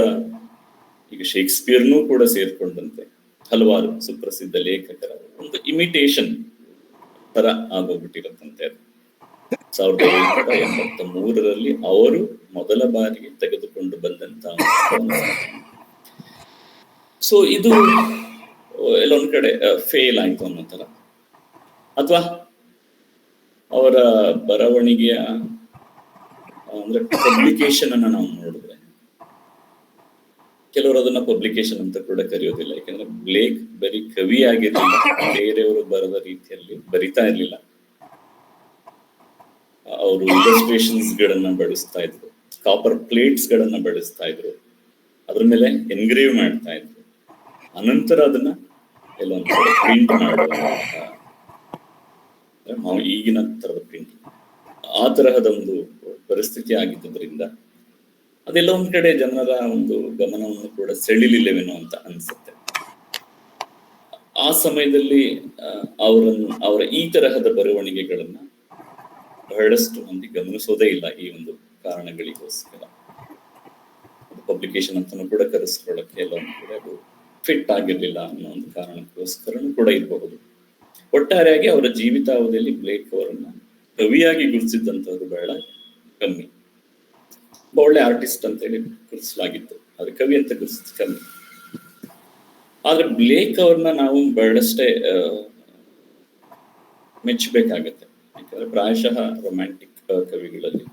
ಈಗ ಶೇಕ್ಸ್ಪಿಯರ್ನೂ ಕೂಡ ಸೇರ್ಕೊಂಡಂತೆ ಹಲವಾರು ಸುಪ್ರಸಿದ್ಧ ಲೇಖಕರ ಒಂದು ಇಮಿಟೇಷನ್ ತರ ಆಗೋಗ್ಬಿಟ್ಟಿರುತ್ತಂತೆ. 1783 ಅವರು ಮೊದಲ ಬಾರಿಗೆ ತೆಗೆದುಕೊಂಡು ಬಂದಂತ. ಸೊ ಇದು ಎಲ್ಲೊಂದ್ ಕಡೆ ಫೇಲ್ ಆಯ್ತು ಅನ್ನೋ ತರ. ಅಥವಾ ಅವರ ಬರವಣಿಗೆಯ ಅಂದ್ರೆ ಪಬ್ಲಿಕೇಶನ್ ಅನ್ನ ನಾವು ನೋಡಿದ್ರೆ, ಕೆಲವರು ಅದನ್ನ ಪಬ್ಲಿಕೇಶನ್ ಅಂತ ಕೂಡ ಕರೆಯೋದಿಲ್ಲ. ಯಾಕಂದ್ರೆ ಬ್ಲೇಕ್ ಬರೀ ಕವಿ ಆಗಿರ್ಲಿಲ್ಲ, ಬೇರೆಯವರು ಬರದ ರೀತಿಯಲ್ಲಿ ಬರಿತಾ ಇರ್ಲಿಲ್ಲ. ಅವರು ಇಲಸ್ಟ್ರೇಷನ್ಸ್ ಗಳನ್ನ ಬಳಸ್ತಾ ಇದ್ರು, ಕಾಪರ್ ಪ್ಲೇಟ್ಸ್ ಗಳನ್ನ ಬಳಸ್ತಾ ಇದ್ರು, ಅದ್ರ ಮೇಲೆ ಎನ್ಗ್ರೇವ್ ಮಾಡ್ತಾ ಇದ್ರು. ಅನಂತರ ಅದನ್ನ ಎಲ್ಲೊಂದು ಪ್ರಿಂಟ್ ಮಾಡುವಂತಹ, ಈಗಿನ ತರದ ಪ್ರಿಂಟ್, ಆ ತರಹದ ಒಂದು ಪರಿಸ್ಥಿತಿ ಆಗಿದ್ದರಿಂದ ಅದೆಲ್ಲ ಒಂದ್ ಕಡೆ ಜನರ ಒಂದು ಗಮನವನ್ನು ಕೂಡ ಸೆಳಿಲಿಲ್ಲವೇನೋ ಅಂತ ಅನ್ಸುತ್ತೆ. ಆ ಸಮಯದಲ್ಲಿ ಅವರ ಈ ತರಹದ ಬರವಣಿಗೆಗಳನ್ನ ಬಹಳಷ್ಟು ಮಂದಿ ಗಮನಿಸೋದೇ ಇಲ್ಲ, ಈ ಒಂದು ಕಾರಣಗಳಿಗೋಸ್ಕರ. ಪಬ್ಲಿಕೇಶನ್ ಅಂತಾನು ಕೂಡ ಕರೆಸ್ಕೊಳ್ಳಕ್ಕೆ ಎಲ್ಲ ಒಂದು ಕಡೆ ಅದು ಫಿಟ್ ಆಗಿರ್ಲಿಲ್ಲ ಅನ್ನೋ ಒಂದು ಕಾರಣಕ್ಕೋಸ್ಕರನೂ ಕೂಡ ಇರಬಹುದು. ಒಟ್ಟಾರೆಯಾಗಿ ಅವರ ಜೀವಿತಾವಧಿಯಲ್ಲಿ ಬ್ಲೇಕ್ ಅವರನ್ನ ಕವಿಯಾಗಿ ಗುರುತಿಸಿದಂತದ್ದು ಬಹಳ ಕಮ್ಮಿ. ಒಳ್ಳೆ ಆರ್ಟಿಸ್ಟ್ ಅಂತ ಹೇಳಿ ಗುರುತಿಸಲಾಗಿತ್ತು, ಆದ್ರೆ ಕವಿ ಅಂತ ಗುರುತಿಸಿದ ಕಮ್ಮಿ. ಆದ್ರೆ ಬ್ಲೇಕ್ ಅವ್ರನ್ನ ನಾವು ಬಹಳಷ್ಟೇ ಮೆಚ್ಚಬೇಕಾಗತ್ತೆ. ಯಾಕಂದ್ರೆ ಪ್ರಾಯಶಃ ರೊಮ್ಯಾಂಟಿಕ್ ಕವಿಗಳಲ್ಲಿ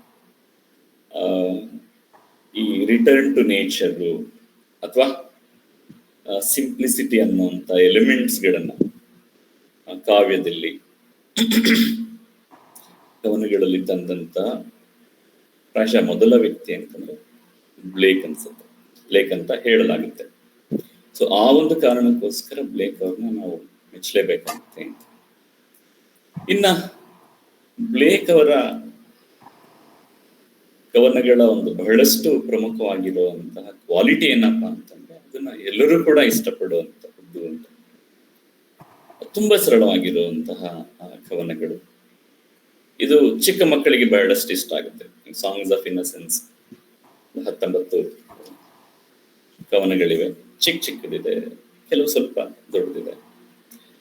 ಈ ರಿಟರ್ನ್ ಟು ನೇಚರ್ ಅಥವಾ ಸಿಂಪ್ಲಿಸಿಟಿ ಅನ್ನುವಂತ ಎಲಿಮೆಂಟ್ಸ್ ಗಳನ್ನ ಕಾವ್ಯದಲ್ಲಿ ಕವನಗಳಲ್ಲಿ ತಂದಂತ ಪ್ರಾಯಶಃ ಮೊದಲ ವ್ಯಕ್ತಿ ಅಂತಂದ್ರೆ ಬ್ಲೇಕ್ ಅನ್ಸುತ್ತೆ, ಬ್ಲೇಕ್ ಅಂತ ಹೇಳಲಾಗುತ್ತೆ. ಸೊ ಆ ಒಂದು ಕಾರಣಕ್ಕೋಸ್ಕರ ಬ್ಲೇಕ್ ಅವ್ರನ್ನ ನಾವು ಮೆಚ್ಚಲೇಬೇಕಾಗುತ್ತೆ. ಇನ್ನ ಬ್ಲೇಕ್ ಅವರ ಕವನಗಳ ಒಂದು ಬಹಳಷ್ಟು ಪ್ರಮುಖವಾಗಿರುವಂತಹ ಕ್ವಾಲಿಟಿ ಏನಪ್ಪಾ ಅಂತಂದ್ರೆ, ಅದನ್ನ ಎಲ್ಲರೂ ಕೂಡ ಇಷ್ಟಪಡುವಂತಹದ್ದು ಅಂತ. ತುಂಬಾ ಸರಳವಾಗಿರುವಂತಹ ಕವನಗಳು. ಇದು ಚಿಕ್ಕ ಮಕ್ಕಳಿಗೆ ಬಹಳಷ್ಟು ಇಷ್ಟ ಆಗುತ್ತೆ. ಸಾಂಗ್ಸ್ ಆಫ್ ಇನ್ನಸೆನ್ಸ್ 19 ಕವನಗಳಿವೆ, ಚಿಕ್ಕದಿದೆ, ಕೆಲವು ಸ್ವಲ್ಪ ದೊಡ್ಡದಿದೆ.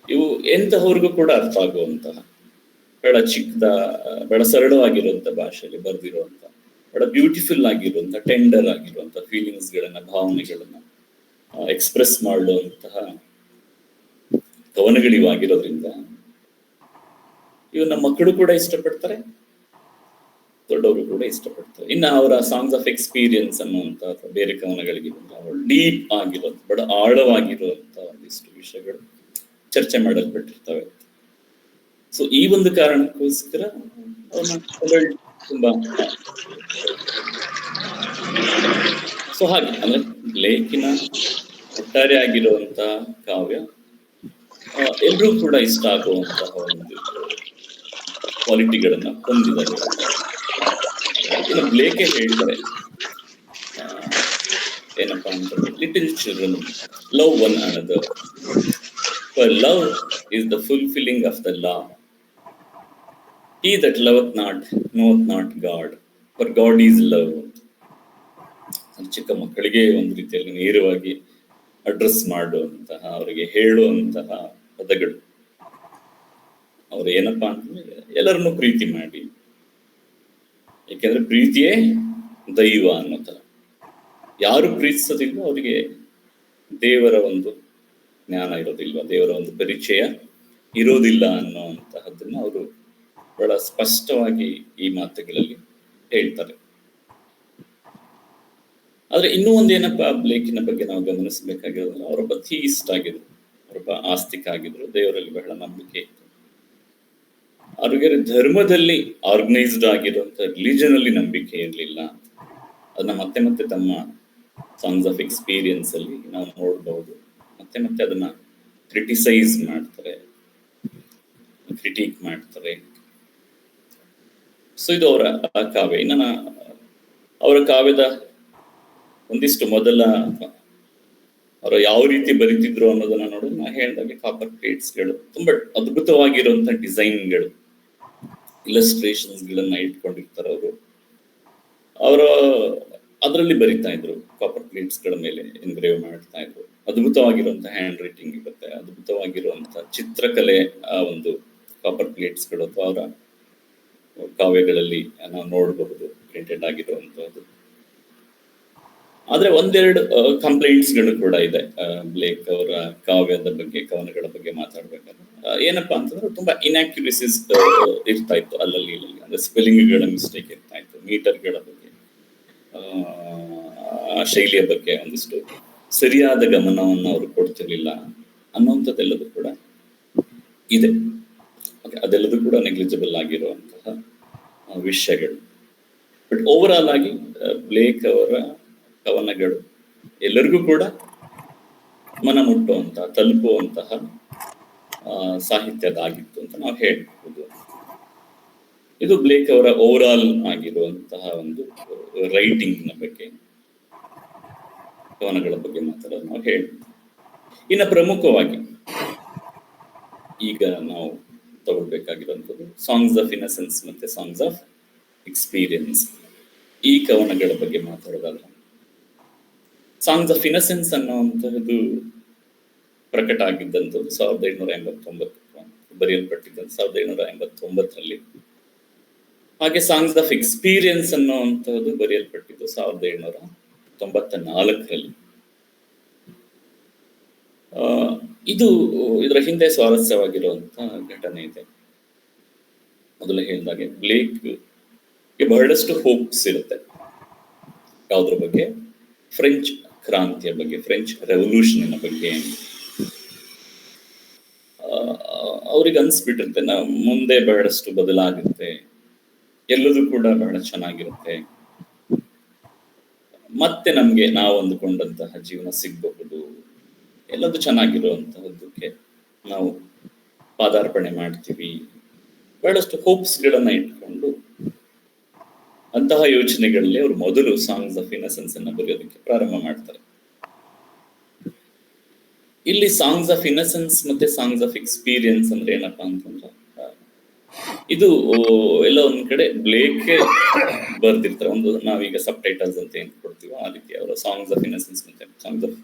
ಇವು ಎಂತಹವ್ರಿಗೂ ಕೂಡ ಅರ್ಥ ಆಗುವಂತಹ, ಬಹಳ ಬಹಳ ಸರಳವಾಗಿರುವಂತ ಭಾಷೆಯಲ್ಲಿ ಬರೆದಿರುವಂತ, ಬಹಳ ಬ್ಯೂಟಿಫುಲ್ ಆಗಿರುವಂತ, ಟೆಂಡರ್ ಆಗಿರುವಂತ ಫೀಲಿಂಗ್ಸ್ ಗಳನ್ನ, ಭಾವನೆಗಳನ್ನ ಎಕ್ಸ್ಪ್ರೆಸ್ ಮಾಡುವಂತಹ ಕವನಗಳಿವಾಗಿರೋದ್ರಿಂದ ಇವನ್ನ ಮಕ್ಕಳು ಕೂಡ ಇಷ್ಟಪಡ್ತಾರೆ, ದೊಡ್ಡವರು ಕೂಡ ಇಷ್ಟಪಡ್ತಾರೆ. ಇನ್ನು ಅವರ ಸಾಂಗ್ಸ್ ಆಫ್ ಎಕ್ಸ್ಪೀರಿಯನ್ಸ್ ಅನ್ನುವಂತ ಅಥವಾ ಬೇರೆ ಕವನಗಳಿಗೆ ಬಂದ್ರೆ ಡೀಪ್ ಆಗಿರುವಂತ, ಬಹಳ ಆಳವಾಗಿರುವಂತ ಒಂದಿಷ್ಟು ವಿಷಯಗಳು ಚರ್ಚೆ ಮಾಡಲ್ಪಟ್ಟಿರ್ತವೆ. ಸೊ ಈ ಒಂದು ಕಾರಣಕ್ಕೋಸ್ಕರ ತುಂಬಾ ಸೊ ಹಾಗೆ ಅಂದ್ರೆ ಬ್ಲೇಕಿನ ಒಟ್ಟಾರೆ ಆಗಿರುವಂತಹ ಕಾವ್ಯ ಎಲ್ರೂ ಕೂಡ ಇಷ್ಟ ಆಗುವಂತಹ ಒಂದು ಕ್ವಾಲಿಟಿಗಳನ್ನ ಹೊಂದಿದ್ದಾರೆ. ಇನ್ನು ಬ್ಲೇಕೆ ಹೇಳ್ತಾರೆ ಏನಪ್ಪಾ ಅಂತಂದ್ರೆ, little children love one another, For love is the fulfilling of the law. He that loveth not knoweth not God, for God is love. ಚಿಕ್ಕ ಮಕ್ಕಳಿಗೆ ಒಂದು ರೀತಿಯಲ್ಲಿ ನೇರವಾಗಿ ಅಡ್ರೆಸ್ ಮಾಡುವಂತಹ, ಅವರಿಗೆ ಹೇಳುವಂತಹ ಪದಗಳು. ಅವ್ರು ಏನಪ್ಪಾ ಅಂತಂದ್ರೆ, ಎಲ್ಲರನ್ನೂ ಪ್ರೀತಿ ಮಾಡಿ, ಏಕೆಂದ್ರೆ ಪ್ರೀತಿಯೇ ದೈವ ಅನ್ನೋ ತರ. ಯಾರು ಪ್ರೀತಿಸೋದಿಲ್ವೋ ಅವರಿಗೆ ದೇವರ ಒಂದು ಜ್ಞಾನ ಇರೋದಿಲ್ವ, ದೇವರ ಒಂದು ಪರಿಚಯ ಇರೋದಿಲ್ಲ ಅನ್ನುವಂತಹದ್ದನ್ನ ಅವರು ಬಹಳ ಸ್ಪಷ್ಟವಾಗಿ ಈ ಮಾತುಗಳಲ್ಲಿ ಹೇಳ್ತಾರೆ. ಆದ್ರೆ ಇನ್ನೂ ಒಂದೇನಪ್ಪ ಬ್ಲೇಕಿನ ಬಗ್ಗೆ ನಾವು ಗಮನಿಸಬೇಕಾಗಿರೋದ್ರೆ, ಅವರೊಬ್ಬ ಥೀಯಿಸ್ಟ್ ಆಗಿದ್ರು, ಅವರೊಬ್ಬ ಆಸ್ತಿಕ ಆಗಿದ್ರು, ದೇವರಲ್ಲಿ ಬಹಳ ನಂಬಿಕೆ ಇತ್ತು. ಅವ್ರಿಗೆ ಧರ್ಮದಲ್ಲಿ ಆರ್ಗನೈಸ್ಡ್ ಆಗಿರುವಂತ ರಿಲಿಜನ್ ಅಲ್ಲಿ ನಂಬಿಕೆ ಇರಲಿಲ್ಲ. ಅದನ್ನ ಮತ್ತೆ ಮತ್ತೆ ತಮ್ಮ ಸಾಂಗ್ಸ್ ಆಫ್ ಎಕ್ಸ್ಪೀರಿಯನ್ಸ್ ಅಲ್ಲಿ ನಾವು ನೋಡಬಹುದು. ಮತ್ತೆ ಮತ್ತೆ ಅದನ್ನ ಕ್ರಿಟಿಸೈಸ್ ಮಾಡ್ತಾರೆ, ಕ್ರಿಟಿಕ್ ಮಾಡ್ತಾರೆ. ಸೊ ಇದು ಅವರ ಕಾವ್ಯ. ಇನ್ನ ಅವರ ಕಾವ್ಯದ ಒಂದಿಷ್ಟು ಮೊದಲ ಅವರು ಯಾವ ರೀತಿ ಬರೀತಿದ್ರು ಅನ್ನೋದನ್ನ ನೋಡಿದ್ರೆ, ನಾ ಹೇಳಿದಾಗೆ ಕಾಪರ್ ಪ್ಲೇಟ್ಸ್ಗಳು, ತುಂಬಾ ಅದ್ಭುತವಾಗಿರುವಂತಹ ಡಿಸೈನ್ಗಳು, ಇಲಸ್ಟ್ರೇಷನ್ಸ್ ಗಳನ್ನ ಇಟ್ಕೊಂಡಿರ್ತಾರೆ ಅವರು. ಅವರ ಅದರಲ್ಲಿ ಬರಿತಾ ಇದ್ರು, ಕಾಪರ್ ಪ್ಲೇಟ್ಸ್ ಗಳ ಮೇಲೆ ಎನ್ಗ್ರೇವ್ ಮಾಡ್ತಾ ಇದ್ರು. ಅದ್ಭುತವಾಗಿರುವಂತಹ ಹ್ಯಾಂಡ್ ರೈಟಿಂಗ್ ಇರುತ್ತೆ, ಅದ್ಭುತವಾಗಿರುವಂತಹ ಚಿತ್ರಕಲೆ ಆ ಒಂದು ಕಾಪರ್ ಪ್ಲೇಟ್ಸ್ ಗಳು ಅಥವಾ ಅವರ ಕಾವ್ಯಗಳಲ್ಲಿ ನಾವು ನೋಡಬಹುದು ಪ್ರಿಂಟೆಡ್ ಆಗಿರುವಂತಹದ್ದು. ಆದ್ರೆ ಒಂದೆರಡು ಕಂಪ್ಲೇಂಟ್ಸ್ ಗಳು ಕೂಡ ಇದೆ ಬ್ಲೇಕ್ ಅವರ ಕಾವ್ಯದ ಬಗ್ಗೆ, ಕವನಗಳ ಬಗ್ಗೆ ಮಾತಾಡ್ಬೇಕಾದ್ರೆ. ಏನಪ್ಪಾ ಅಂತಂದ್ರೆ, ತುಂಬಾ ಇನ್ಆಕ್ಯುರೇಸಿಸ್ ಇರ್ತಾ ಇತ್ತು ಅಲ್ಲಲ್ಲಿ ಇಲ್ಲಲ್ಲಿ. ಅಂದ್ರೆ ಸ್ಪೆಲ್ಲಿಂಗ್ಗಳ ಮಿಸ್ಟೇಕ್ ಇರ್ತಾ ಇತ್ತು, ಮೀಟರ್ಗಳ ಬಗ್ಗೆ, ಶೈಲಿಯ ಬಗ್ಗೆ ಒಂದಿಷ್ಟು ಸರಿಯಾದ ಗಮನವನ್ನು ಅವರು ಕೊಡ್ತಿರ್ಲಿಲ್ಲ ಅನ್ನುವಂಥದ್ದೆಲ್ಲದೂ ಕೂಡ ಇದೆ. ಅದೆಲ್ಲದೂ ಕೂಡ ನೆಗ್ಲಿಜಿಬಲ್ ಆಗಿರುವಂತಹ ವಿಷಯಗಳು. ಬಟ್ ಓವರ್ ಆಲ್ ಆಗಿ ಬ್ಲೇಕ್ ಅವರ ಕವನಗಳು ಎಲ್ಲರಿಗೂ ಕೂಡ ಮನ ಮುಟ್ಟುವಂತಹ, ತಲುಪುವಂತಹ ಸಾಹಿತ್ಯದಾಗಿತ್ತು ಅಂತ ನಾವು ಹೇಳ್ಬಹುದು. ಇದು ಬ್ಲೇಕ್ ಅವರ ಓವರ್ ಆಲ್ ಆಗಿರುವಂತಹ ಒಂದು ರೈಟಿಂಗ್ ನ ಬಗ್ಗೆ, ಕವನಗಳ ಬಗ್ಗೆ ಮಾತಾಡೋದು ನಾವು ಹೇಳ್ಬೋದು. ಇನ್ನು ಪ್ರಮುಖವಾಗಿ ಈಗ ನಾವು ತಗೊಳ್ಬೇಕಾಗಿರುವಂಥದ್ದು ಸಾಂಗ್ಸ್ ಆಫ್ ಇನ್ನಸೆನ್ಸ್ ಮತ್ತೆ ಸಾಂಗ್ಸ್ ಆಫ್ ಎಕ್ಸ್ಪೀರಿಯನ್ಸ್. ಈ ಕವನಗಳ ಬಗ್ಗೆ ಮಾತಾಡೋದಾದ್ರೆ, ಸಾಂಗ್ಸ್ ಆಫ್ ಇನ್ನಸೆನ್ಸ್ ಅನ್ನುವಂಥದ್ದು ಪ್ರಕಟ ಆಗಿದ್ದಂಥದ್ದು 1789, ಬರೆಯಲ್ಪಟ್ಟಿದ್ದಂಥ 1789ರಲ್ಲಿ. ಹಾಗೆ ಸಾಂಗ್ಸ್ ಆಫ್ ಎಕ್ಸ್ಪೀರಿಯನ್ಸ್ ಅನ್ನುವಂಥದ್ದು ಬರೆಯಲ್ಪಟ್ಟಿದ್ದು 1794ರಲ್ಲಿ. ಇದರ ಹಿಂದೆ ಸ್ವಾರಸ್ಯವಾಗಿರುವಂತಹ ಘಟನೆ ಇದೆ. ಮೊದಲು ಹೇಳಿದಾಗೆ ಬ್ಲೇಕ್ಗೆ ಬಹಳಷ್ಟು ಹೋಪ್ಸ್ ಇರುತ್ತೆ. ಯಾವುದ್ರ ಬಗ್ಗೆ? ಫ್ರೆಂಚ್ ಕ್ರಾಂತಿಯ ಬಗ್ಗೆ, ಫ್ರೆಂಚ್ ರೆವಲ್ಯೂಷನ್ ಬಗ್ಗೆ. ಅವ್ರಿಗೆ ಅನ್ಸ್ಬಿಟ್ಟಿರುತ್ತೆ, ನಾವು ಮುಂದೆ ಬಹಳಷ್ಟು ಬದಲಾಗುತ್ತೆ, ಎಲ್ಲದೂ ಕೂಡ ಬಹಳ ಚೆನ್ನಾಗಿರುತ್ತೆ, ಮತ್ತೆ ನಮ್ಗೆ ನಾವು ಅಂದುಕೊಂಡಂತಹ ಜೀವನ ಸಿಗಬಹುದು, ಎಲ್ಲದೂ ಚೆನ್ನಾಗಿರುವಂತಹದ್ದಕ್ಕೆ ನಾವು ಪಾದಾರ್ಪಣೆ ಮಾಡ್ತೀವಿ. ಬಹಳಷ್ಟು ಹೋಪ್ಸ್ ಗಳನ್ನ ಇಟ್ಕೊಂಡು ಅಂತಹ ಯೋಚನೆಗಳಲ್ಲಿ ಅವರು ಮೊದಲು ಸಾಂಗ್ಸ್ ಆಫ್ ಇನ್ನಸೆನ್ಸ್ ಅನ್ನ ಬರೆಯೋದಕ್ಕೆ ಪ್ರಾರಂಭ ಮಾಡ್ತಾರೆ. ಇಲ್ಲಿ ಸಾಂಗ್ಸ್ ಆಫ್ ಇನ್ನಸೆನ್ಸ್ ಮತ್ತೆ ಸಾಂಗ್ಸ್ ಆಫ್ ಎಕ್ಸ್ಪೀರಿಯನ್ಸ್ ಅಂದ್ರೆ ಏನಪ್ಪಾ ಅಂತಂದ್ರೆ, ಇದು ಎಲ್ಲ ಒಂದ್ ಕಡೆ ಬ್ಲೇಕ್ ಬರ್ದಿರ್ತಾರೆ. ಒಂದು ನಾವೀಗ ಸಬ್ ಟೈಟಲ್ಸ್ ಅಂತ ಏನ್ ಕೊಡ್ತೀವೋ ಆ ರೀತಿ ಅವರ ಸಾಂಗ್ಸ್ ಆಫ್ ಇನ್ನಸೆನ್ಸ್ ಮತ್ತೆ ಸಾಂಗ್ಸ್ ಆಫ್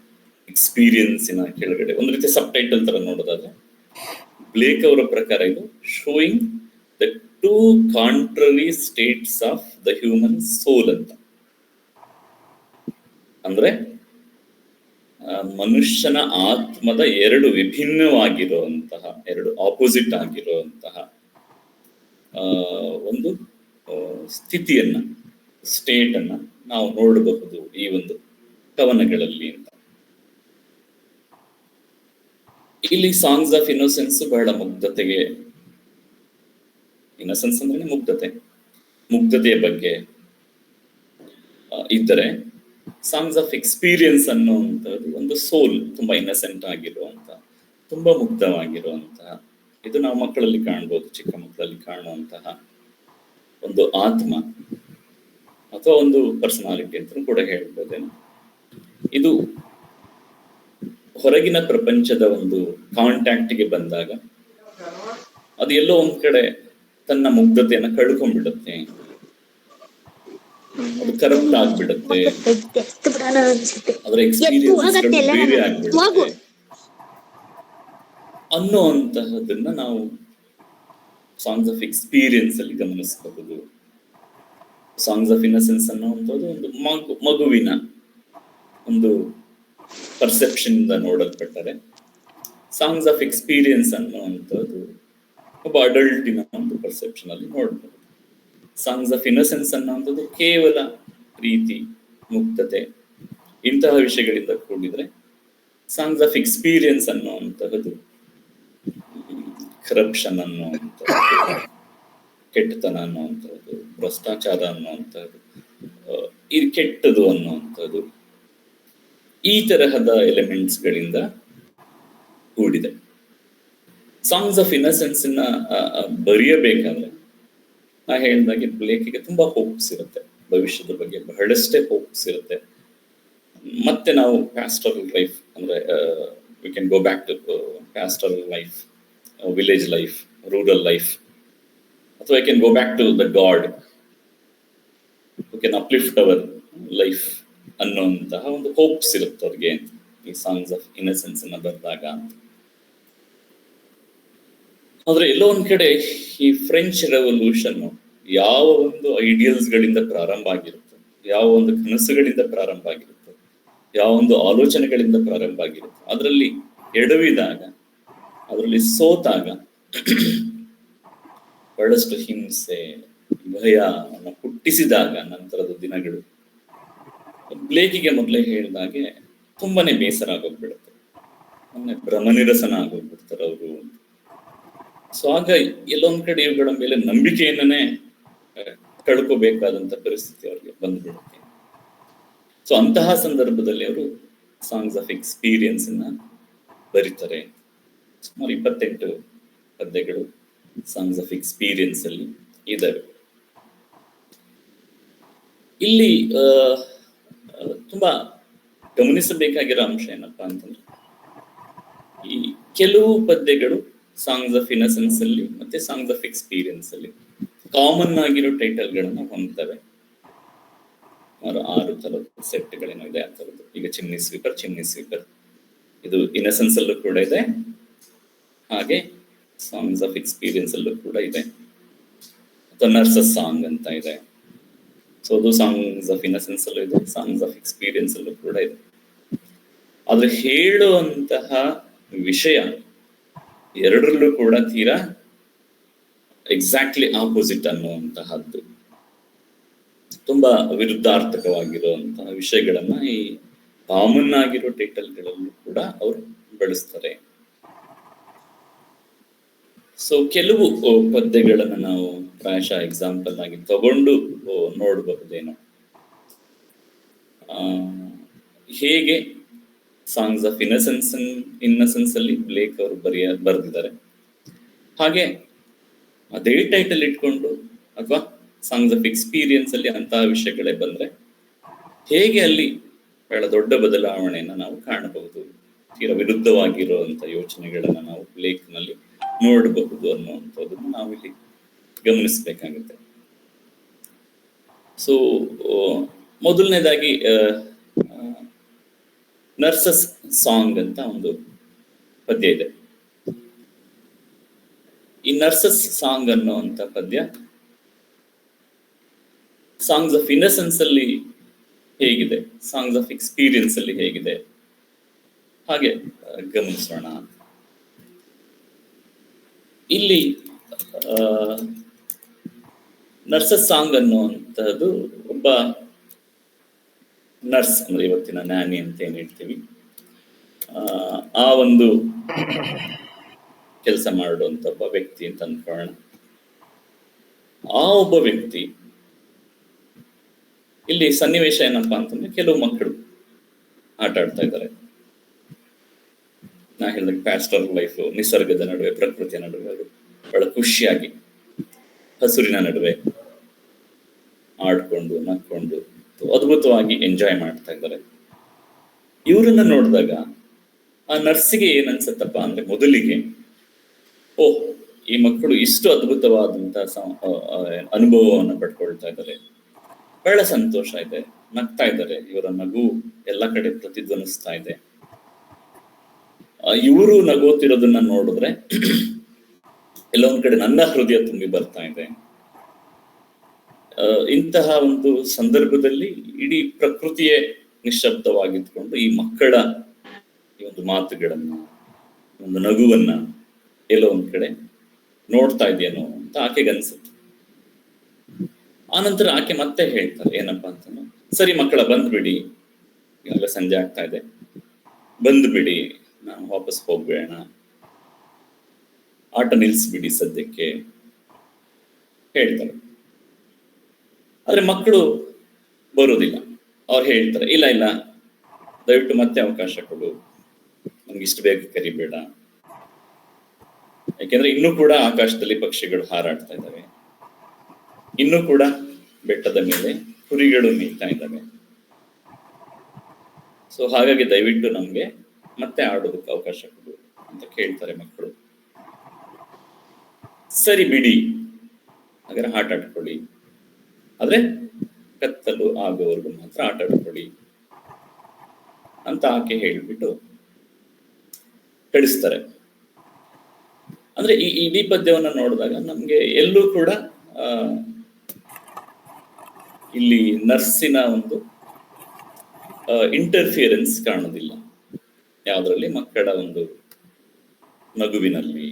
ಎಕ್ಸ್ಪೀರಿಯನ್ಸಿನ ಕೆಳಗಡೆ ಒಂದು ರೀತಿ ಸಬ್ ಟೈಟಲ್ ತರ ನೋಡೋದಾದ್ರೆ, ಬ್ಲೇಕ್ ಅವರ ಪ್ರಕಾರ ಇದು showing the two contrary states of the human soul ಅಂತ. ಅಂದ್ರೆ ಮನುಷ್ಯನ ಆತ್ಮದ ಎರಡು ವಿಭಿನ್ನವಾಗಿರುವಂತಹ, ಎರಡು ಆಪೋಸಿಟ್ ಆಗಿರುವಂತಹ ಒಂದು ಸ್ಥಿತಿಯನ್ನ, ಸ್ಟೇಟ್ ಅನ್ನ ನಾವು ನೋಡಬಹುದು ಈ ಒಂದು ಕವನಗಳಲ್ಲಿ ಅಂತ. ಇಲ್ಲಿ ಸಾಂಗ್ಸ್ ಆಫ್ ಇನ್ನೋಸೆನ್ಸ್ ಬಹಳ ಮುಗ್ಧತೆಗೆ, ಇನ್ನೋಸೆನ್ಸ್ ಅಂದ್ರೆ ಮುಗ್ಧತೆ, ಮುಗ್ಧತೆಯ ಬಗ್ಗೆ ಇದ್ದರೆ, ಸಾಂಗ್ಸ್ ಆಫ್ ಎಕ್ಸ್ಪೀರಿಯನ್ಸ್ ಅನ್ನುವಂಥದ್ದು ಒಂದು ಸೋಲ್, ತುಂಬಾ ಇನ್ನಸೆಂಟ್ ಆಗಿರುವಂತಹ, ತುಂಬಾ ಮುಗ್ಧವಾಗಿರುವಂತಹ, ಇದು ನಾವು ಮಕ್ಕಳಲ್ಲಿ ಕಾಣ್ಬೋದು, ಚಿಕ್ಕ ಮಕ್ಕಳಲ್ಲಿ ಕಾಣುವಂತಹ ಒಂದು ಆತ್ಮ ಅಥವಾ ಒಂದು ಪರ್ಸನಾಲಿಟಿ ಅಂತ ಕೂಡ ಹೇಳ್ಬೋದೇನು. ಇದು ಹೊರಗಿನ ಪ್ರಪಂಚದ ಒಂದು ಕಾಂಟ್ಯಾಕ್ಟ್ಗೆ ಬಂದಾಗ ಅದು ಎಲ್ಲೋ ಒಂದ್ ಕಡೆ ತನ್ನ ಮುಗ್ಧತೆಯನ್ನ ಕಳ್ಕೊಂಡ್ಬಿಡುತ್ತೆ, ಅದು ಕರಪ್ಟ್ ಆಗ್ಬಿಡುತ್ತೆ, ಅದರ ಎಕ್ಸ್ಪೀರಿಯನ್ಸ್ ಬೇರೆ ಆಗ್ಬಿಡುತ್ತೆ ಅನ್ನುವಂತಹದನ್ನ ನಾವು ಸಾಂಗ್ಸ್ ಆಫ್ ಎಕ್ಸ್ಪೀರಿಯನ್ಸ್ ಅಲ್ಲಿ ಗಮನಿಸಬಹುದು. ಸಾಂಗ್ಸ್ ಆಫ್ ಇನ್ನಸೆನ್ಸ್ ಅನ್ನುವಂಥದ್ದು ಒಂದು ಮಗುವಿನ ಒಂದು ಪರ್ಸೆಪ್ಷನ್ ಇಂದ ನೋಡಲ್ಪಟ್ಟರೆ, ಸಾಂಗ್ಸ್ ಆಫ್ ಎಕ್ಸ್ಪೀರಿಯನ್ಸ್ ಅನ್ನುವಂಥದ್ದು ಒಬ್ಬ ಅಡಲ್ಟಿನ ಒಂದು ಪರ್ಸೆಪ್ಷನ್ ಅಲ್ಲಿ ನೋಡಬಹುದು. ಸಾಂಗ್ಸ್ ಆಫ್ ಇನ್ನಸೆನ್ಸ್ ಅನ್ನುವಂಥದ್ದು ಕೇವಲ ಪ್ರೀತಿ, ಮುಕ್ತತೆ ಇಂತಹ ವಿಷಯಗಳಿಂದ ಕೂಡಿದ್ರೆ, ಸಾಂಗ್ಸ್ ಆಫ್ ಎಕ್ಸ್ಪೀರಿಯನ್ಸ್ ಅನ್ನುವಂತಹದ್ದು ಕರಪ್ಷನ್ ಅನ್ನುವಂಥದ್ದು, ಕೆಟ್ಟತನ ಅನ್ನುವಂಥದ್ದು, ಭ್ರಷ್ಟಾಚಾರ ಅನ್ನುವಂಥದ್ದು, ಇದು ಕೆಟ್ಟದು ಅನ್ನುವಂಥದ್ದು, ಈ ತರಹದ ಎಲಿಮೆಂಟ್ಸ್ ಗಳಿಂದ ಕೂಡಿದೆ. ಸಾಂಗ್ಸ್ ಆಫ್ ಇನ್ನಸೆನ್ಸ್ ಬರೆಯಬೇಕಾದ್ರೆ ನಾ ಹೇಳಿದಾಗೆ ಬ್ಲೇಕಿಗೆ ತುಂಬಾ ಹೋಪ್ಸ್ ಇರುತ್ತೆ, ಭವಿಷ್ಯದ ಬಗ್ಗೆ ಬಹಳಷ್ಟೇ ಹೋಪ್ಸ್ ಇರುತ್ತೆ. ಮತ್ತೆ ನಾವು ಪ್ಯಾಸ್ಟರಲ್ ಲೈಫ್ ಅಂದ್ರೆ we can go back to pastoral life, village life, rural life, ಅಥವಾ I can go back to the god who can uplift our life ಅನ್ನುವಂತಹ ಒಂದು ಹೋಪ್ಸ್ ಇರುತ್ತೆ ಅವ್ರಿಗೆ ಈ ಸಾಂಗ್ಸ್ ಆಫ್ ಇನ್ನಸೆನ್ಸ್ ಅನ್ನ ಬರೆದಾಗ. ಆದ್ರೆ ಎಲ್ಲೋ ಒಂದ್ ಕಡೆ ಈ ಫ್ರೆಂಚ್ ರೆವಲ್ಯೂಷನ್ ಯಾವ ಒಂದು ಐಡಿಯಲ್ಸ್ ಗಳಿಂದ ಪ್ರಾರಂಭ ಆಗಿರುತ್ತೆ, ಯಾವ ಒಂದು ಕನಸುಗಳಿಂದ ಪ್ರಾರಂಭ ಆಗಿರುತ್ತೆ, ಯಾವ ಒಂದು ಆಲೋಚನೆಗಳಿಂದ ಪ್ರಾರಂಭ ಆಗಿರುತ್ತೆ, ಅದರಲ್ಲಿ ಎಡವಿದಾಗ, ಅದರಲ್ಲಿ ಸೋತಾಗ ಬಹಳಷ್ಟು ಹಿಂಸೆ, ಭಯವನ್ನು ಹುಟ್ಟಿಸಿದಾಗ ನಂತರದ ದಿನಗಳು ಬ್ಲೇಕಿಗೆ ಮೊದಲೇ ಹೇಳಿದಾಗೆ ತುಂಬಾನೇ ಬೇಸರ ಆಗೋಗ್ಬಿಡುತ್ತೆ, ಭ್ರಮನಿರಸನ ಆಗೋಗ್ಬಿಡ್ತಾರೆ ಅವರು. ಸೊ ಆಗ ಎಲ್ಲೊಂದ್ ಕಡೆ ಇವುಗಳ ಮೇಲೆ ನಂಬಿಕೆಯನ್ನೇ ಕಳ್ಕೋಬೇಕಾದಂತ ಪರಿಸ್ಥಿತಿ ಅವ್ರಿಗೆ ಬಂದ್ಬಿಡುತ್ತೆ. ಸೊ ಅಂತಹ ಸಂದರ್ಭದಲ್ಲಿ ಅವರು ಸಾಂಗ್ಸ್ ಆಫ್ ಎಕ್ಸ್ಪೀರಿಯನ್ಸ್ ಅನ್ನ ಬರೀತಾರೆ. ಸುಮಾರು 28 ಪದ್ಯಗಳು ಸಾಂಗ್ಸ್ ಆಫ್ ಎಕ್ಸ್ಪೀರಿಯನ್ಸ್ ಅಲ್ಲಿ ಇದಾವೆ. ಇಲ್ಲಿ ತುಂಬಾ ಗಮನಿಸಬೇಕಾಗಿರೋ ಅಂಶ ಏನಪ್ಪಾ ಅಂತಂದ್ರೆ, ಈ ಕೆಲವು ಪದ್ಯಗಳು ಸಾಂಗ್ಸ್ ಆಫ್ ಇನ್ನಸೆನ್ಸ್ ಅಲ್ಲಿ ಮತ್ತೆ ಸಾಂಗ್ಸ್ ಆಫ್ ಎಕ್ಸ್ಪೀರಿಯನ್ಸ್ ಅಲ್ಲಿ ಕಾಮನ್ ಆಗಿರೋ ಟೈಟಲ್ ಗಳನ್ನ ಹೊಂದ್ತವೆ. 6 ತರದ ಸೆಟ್ ಗಳೇನೋ ಇದೆ ಆ ತರದ್ದು. ಈಗ ಚಿಮ್ನಿ ಸ್ವೀಪರ್ ಇದು ಇನ್ನಸೆನ್ಸ್ ಅಲ್ಲೂ ಕೂಡ ಇದೆ, ಹಾಗೆ ಸಾಂಗ್ಸ್ ಆಫ್ ಎಕ್ಸ್ಪೀರಿಯನ್ಸ್ ಅಲ್ಲೂ ಕೂಡ ಇದೆ. ಅಥವಾ ನರ್ಸಸ್ ಸಾಂಗ್ ಅಂತ ಇದೆ. ಸೊ ಅದು ಸಾಂಗ್ಸ್ ಆಫ್ ಇನ್ನಸೆನ್ಸ್ ಅಲ್ಲೂ ಇದೆ, ಸಾಂಗ್ಸ್ ಆಫ್ ಎಕ್ಸ್ಪೀರಿಯನ್ಸ್ ಅಲ್ಲೂ ಕೂಡ ಇದೆ. ಆದ್ರೆ ಹೇಳುವಂತಹ ವಿಷಯ ಎರಡರಲ್ಲೂ ಕೂಡ ತೀರಾ ಎಕ್ಸಾಕ್ಟ್ಲಿ ಆಪೋಸಿಟ್ ಅನ್ನುವಂತಹದ್ದು, ತುಂಬಾ ವಿರುದ್ಧಾರ್ಥಕವಾಗಿರುವಂತಹ ವಿಷಯಗಳನ್ನ ಈ ಕಾಮನ್ ಆಗಿರೋ ಟೈಟಲ್ಗಳಲ್ಲೂ ಕೂಡ ಅವರು ಬಳಸ್ತಾರೆ. ಸೊ ಕೆಲವು ಪದ್ಯಗಳನ್ನ ನಾವು ಪ್ರಾಯಶಃ ಎಕ್ಸಾಂಪಲ್ ಆಗಿ ತಗೊಂಡು ನೋಡಬಹುದೇನೋ. ಹೇಗೆ ಸಾಂಗ್ಸ್ ಆಫ್ ಇನ್ನಸೆನ್ಸ್ ಅಲ್ಲಿ ಬ್ಲೇಕ್ ಅವರು ಬರೆದಿದ್ದಾರೆ, ಹಾಗೆ ಅದೇ ಟೈಟಲ್ ಇಟ್ಕೊಂಡು ಅಥವಾ ಸಾಂಗ್ಸ್ ಆಫ್ ಎಕ್ಸ್ಪೀರಿಯನ್ಸ್ ಅಲ್ಲಿ ಅಂತಹ ವಿಷಯಗಳೇ ಬಂದ್ರೆ ಹೇಗೆ ಅಲ್ಲಿ ಬಹಳ ದೊಡ್ಡ ಬದಲಾವಣೆಯನ್ನ ನಾವು ಕಾಣಬಹುದು, ತೀರಾ ವಿರುದ್ಧವಾಗಿರುವಂತ ಯೋಚನೆಗಳನ್ನ ನಾವು ಬ್ಲೇಕ್ ನಲ್ಲಿ ನೋಡಬಹುದು ಅನ್ನುವಂಥದ್ದನ್ನು ನಾವಿಲ್ಲಿ ಗಮನಿಸಬೇಕಾಗುತ್ತೆ. ಸೊ ಮೊದಲನೇದಾಗಿ ನರ್ಸಸ್ ಸಾಂಗ್ ಅಂತ ಒಂದು ಪದ್ಯ ಇದೆ. ಈ ನರ್ಸಸ್ ಸಾಂಗ್ ಅನ್ನುವಂಥ ಪದ್ಯ ಸಾಂಗ್ಸ್ ಆಫ್ ಇನ್ನಸೆನ್ಸ್ ಅಲ್ಲಿ ಹೇಗಿದೆ, ಸಾಂಗ್ಸ್ ಆಫ್ ಎಕ್ಸ್ಪೀರಿಯನ್ಸ್ ಅಲ್ಲಿ ಹೇಗಿದೆ ಹಾಗೆ ಗಮನಿಸೋಣ. ಇಲ್ಲಿ ನರ್ಸಸ್ ಸಾಂಗ್ ಅನ್ನುವಂಥದ್ದು ಒಬ್ಬ ನರ್ಸ್ ಅಂದ್ರೆ ಇವತ್ತಿನ ನ್ಯಾನಿ ಅಂತ ಏನ್ ಹೇಳ್ತೀವಿ, ಆ ಒಂದು ಕೆಲಸ ಮಾಡುವಂತ ಒಬ್ಬ ವ್ಯಕ್ತಿ ಅಂತ ಅನ್ಕೊಳ್ಳೋಣ. ಆ ಒಬ್ಬ ವ್ಯಕ್ತಿ ಇಲ್ಲಿ ಸನ್ನಿವೇಶ ಏನಪ್ಪಾ ಅಂತಂದ್ರೆ, ಕೆಲವು ಮಕ್ಕಳು ಆಟ ಆಡ್ತಾ ಇದ್ದಾರೆ. ನಾ ಹೇಳಿದಾಗ ಪ್ಯಾಸ್ಟರಲ್ ಲೈಫ್, ನಿಸರ್ಗದ ನಡುವೆ, ಪ್ರಕೃತಿಯ ನಡುವೆ ಅವರು ಬಹಳ ಖುಷಿಯಾಗಿ ಹಸುರಿನ ನಡುವೆ ಆಡ್ಕೊಂಡು ನಕ್ಕೊಂಡು ಅದ್ಭುತವಾಗಿ ಎಂಜಾಯ್ ಮಾಡ್ತಾ ಇದ್ದಾರೆ. ಇವರನ್ನ ನೋಡಿದಾಗ ಆ ನರ್ಸಿಗೆ ಏನ್ ಅನ್ಸತ್ತಪ್ಪ ಅಂದ್ರೆ ಮೊದಲಿಗೆ, ಓಹ್ ಈ ಮಕ್ಕಳು ಇಷ್ಟು ಅದ್ಭುತವಾದಂತ ಅನುಭವವನ್ನು ಪಡ್ಕೊಳ್ತಾ ಇದ್ದಾರೆ, ಬಹಳ ಸಂತೋಷ ಇದೆ, ನಗ್ತಾ ಇದ್ದಾರೆ, ಇವರ ನಗು ಎಲ್ಲ ಕಡೆ ಪ್ರತಿಧ್ವನಿಸ್ತಾ ಇದೆ, ಇವರು ನಗೋತಿರೋದನ್ನ ನೋಡಿದ್ರೆ ಎಲ್ಲೊಂದ್ ಕಡೆ ನನ್ನ ಹೃದಯ ತುಂಬಿ ಬರ್ತಾ ಇದೆ. ಇಂತಹ ಒಂದು ಸಂದರ್ಭದಲ್ಲಿ ಇಡೀ ಪ್ರಕೃತಿಯೇ ನಿಶ್ಶಬ್ದವಾಗಿದ್ಕೊಂಡು ಈ ಮಕ್ಕಳ ಈ ಒಂದು ಮಾತುಗಳನ್ನ, ಒಂದು ನಗುವನ್ನ ಎಲ್ಲೋ ಒಂದ್ ಕಡೆ ನೋಡ್ತಾ ಇದೆಯೇನೋ ಅಂತ ಆಕೆಗೆ ಅನ್ಸುತ್ತೆ. ಆನಂತರ ಆಕೆ ಮತ್ತೆ ಹೇಳ್ತಾರೆ ಏನಪ್ಪಾ ಅಂತಂದ್ರೆ, ಸರಿ ಮಕ್ಕಳ ಬಂದ್ಬಿಡಿ, ಈಗಾಗಲೇ ಸಂಜೆ ಆಗ್ತಾ ಇದೆ, ಬಂದ್ಬಿಡಿ, ನಾನು ವಾಪಸ್ ಹೋಗ್ಬೇಡ, ಆಟ ನಿಲ್ಸ್ಬಿಡಿ ಸದ್ಯಕ್ಕೆ ಹೇಳ್ತಾರೆ. ಆದ್ರೆ ಮಕ್ಕಳು ಬರೋದಿಲ್ಲ. ಅವ್ರು ಹೇಳ್ತಾರೆ, ಇಲ್ಲ ಇಲ್ಲ, ದಯವಿಟ್ಟು ಮತ್ತೆ ಅವಕಾಶ ಕೊಡು, ನಮ್ಗೆ ಇಷ್ಟು ಬೇಗ ಕರಿಬೇಡ, ಯಾಕೆಂದ್ರೆ ಇನ್ನೂ ಕೂಡ ಆಕಾಶದಲ್ಲಿ ಪಕ್ಷಿಗಳು ಹಾರಾಡ್ತಾ ಇದ್ದಾವೆ, ಇನ್ನೂ ಕೂಡ ಬೆಟ್ಟದ ಮೇಲೆ ಕುರಿಗಳು ಮೇಯ್ತಾ ಇದ್ದಾವೆ. ಸೊ ಹಾಗಾಗಿ ದಯವಿಟ್ಟು ನಮ್ಗೆ ಮತ್ತೆ ಆಡೋದಕ್ಕೆ ಅವಕಾಶ ಕೊಡು ಅಂತ ಕೇಳ್ತಾರೆ ಮಕ್ಕಳು. ಸರಿ ಬಿಡಿ, ಹಾಗಾದ್ರೆ ಆಟ ಆಡ್ಕೊಳ್ಳಿ, ಆದ್ರೆ ಕತ್ತಲು ಆಗೋವರೆಗೂ ಮಾತ್ರ ಆಟ ಆಡ್ಕೊಳ್ಳಿ ಅಂತ ಆಕೆ ಹೇಳ್ಬಿಟ್ಟು ಕಳಿಸ್ತಾರೆ. ಅಂದ್ರೆ ಈ ಇಡೀ ಪದ್ಯವನ್ನ ನೋಡಿದಾಗ ನಮ್ಗೆ ಎಲ್ಲೂ ಕೂಡ ಇಲ್ಲಿ ನರ್ಸಿನ ಒಂದು ಇಂಟರ್ಫಿಯರೆನ್ಸ್ ಕಾಣೋದಿಲ್ಲ. ಯಾವ್ದ್ರಲ್ಲಿ? ಮಕ್ಕಳ ಒಂದು ನಗುವಿನಲ್ಲಿ,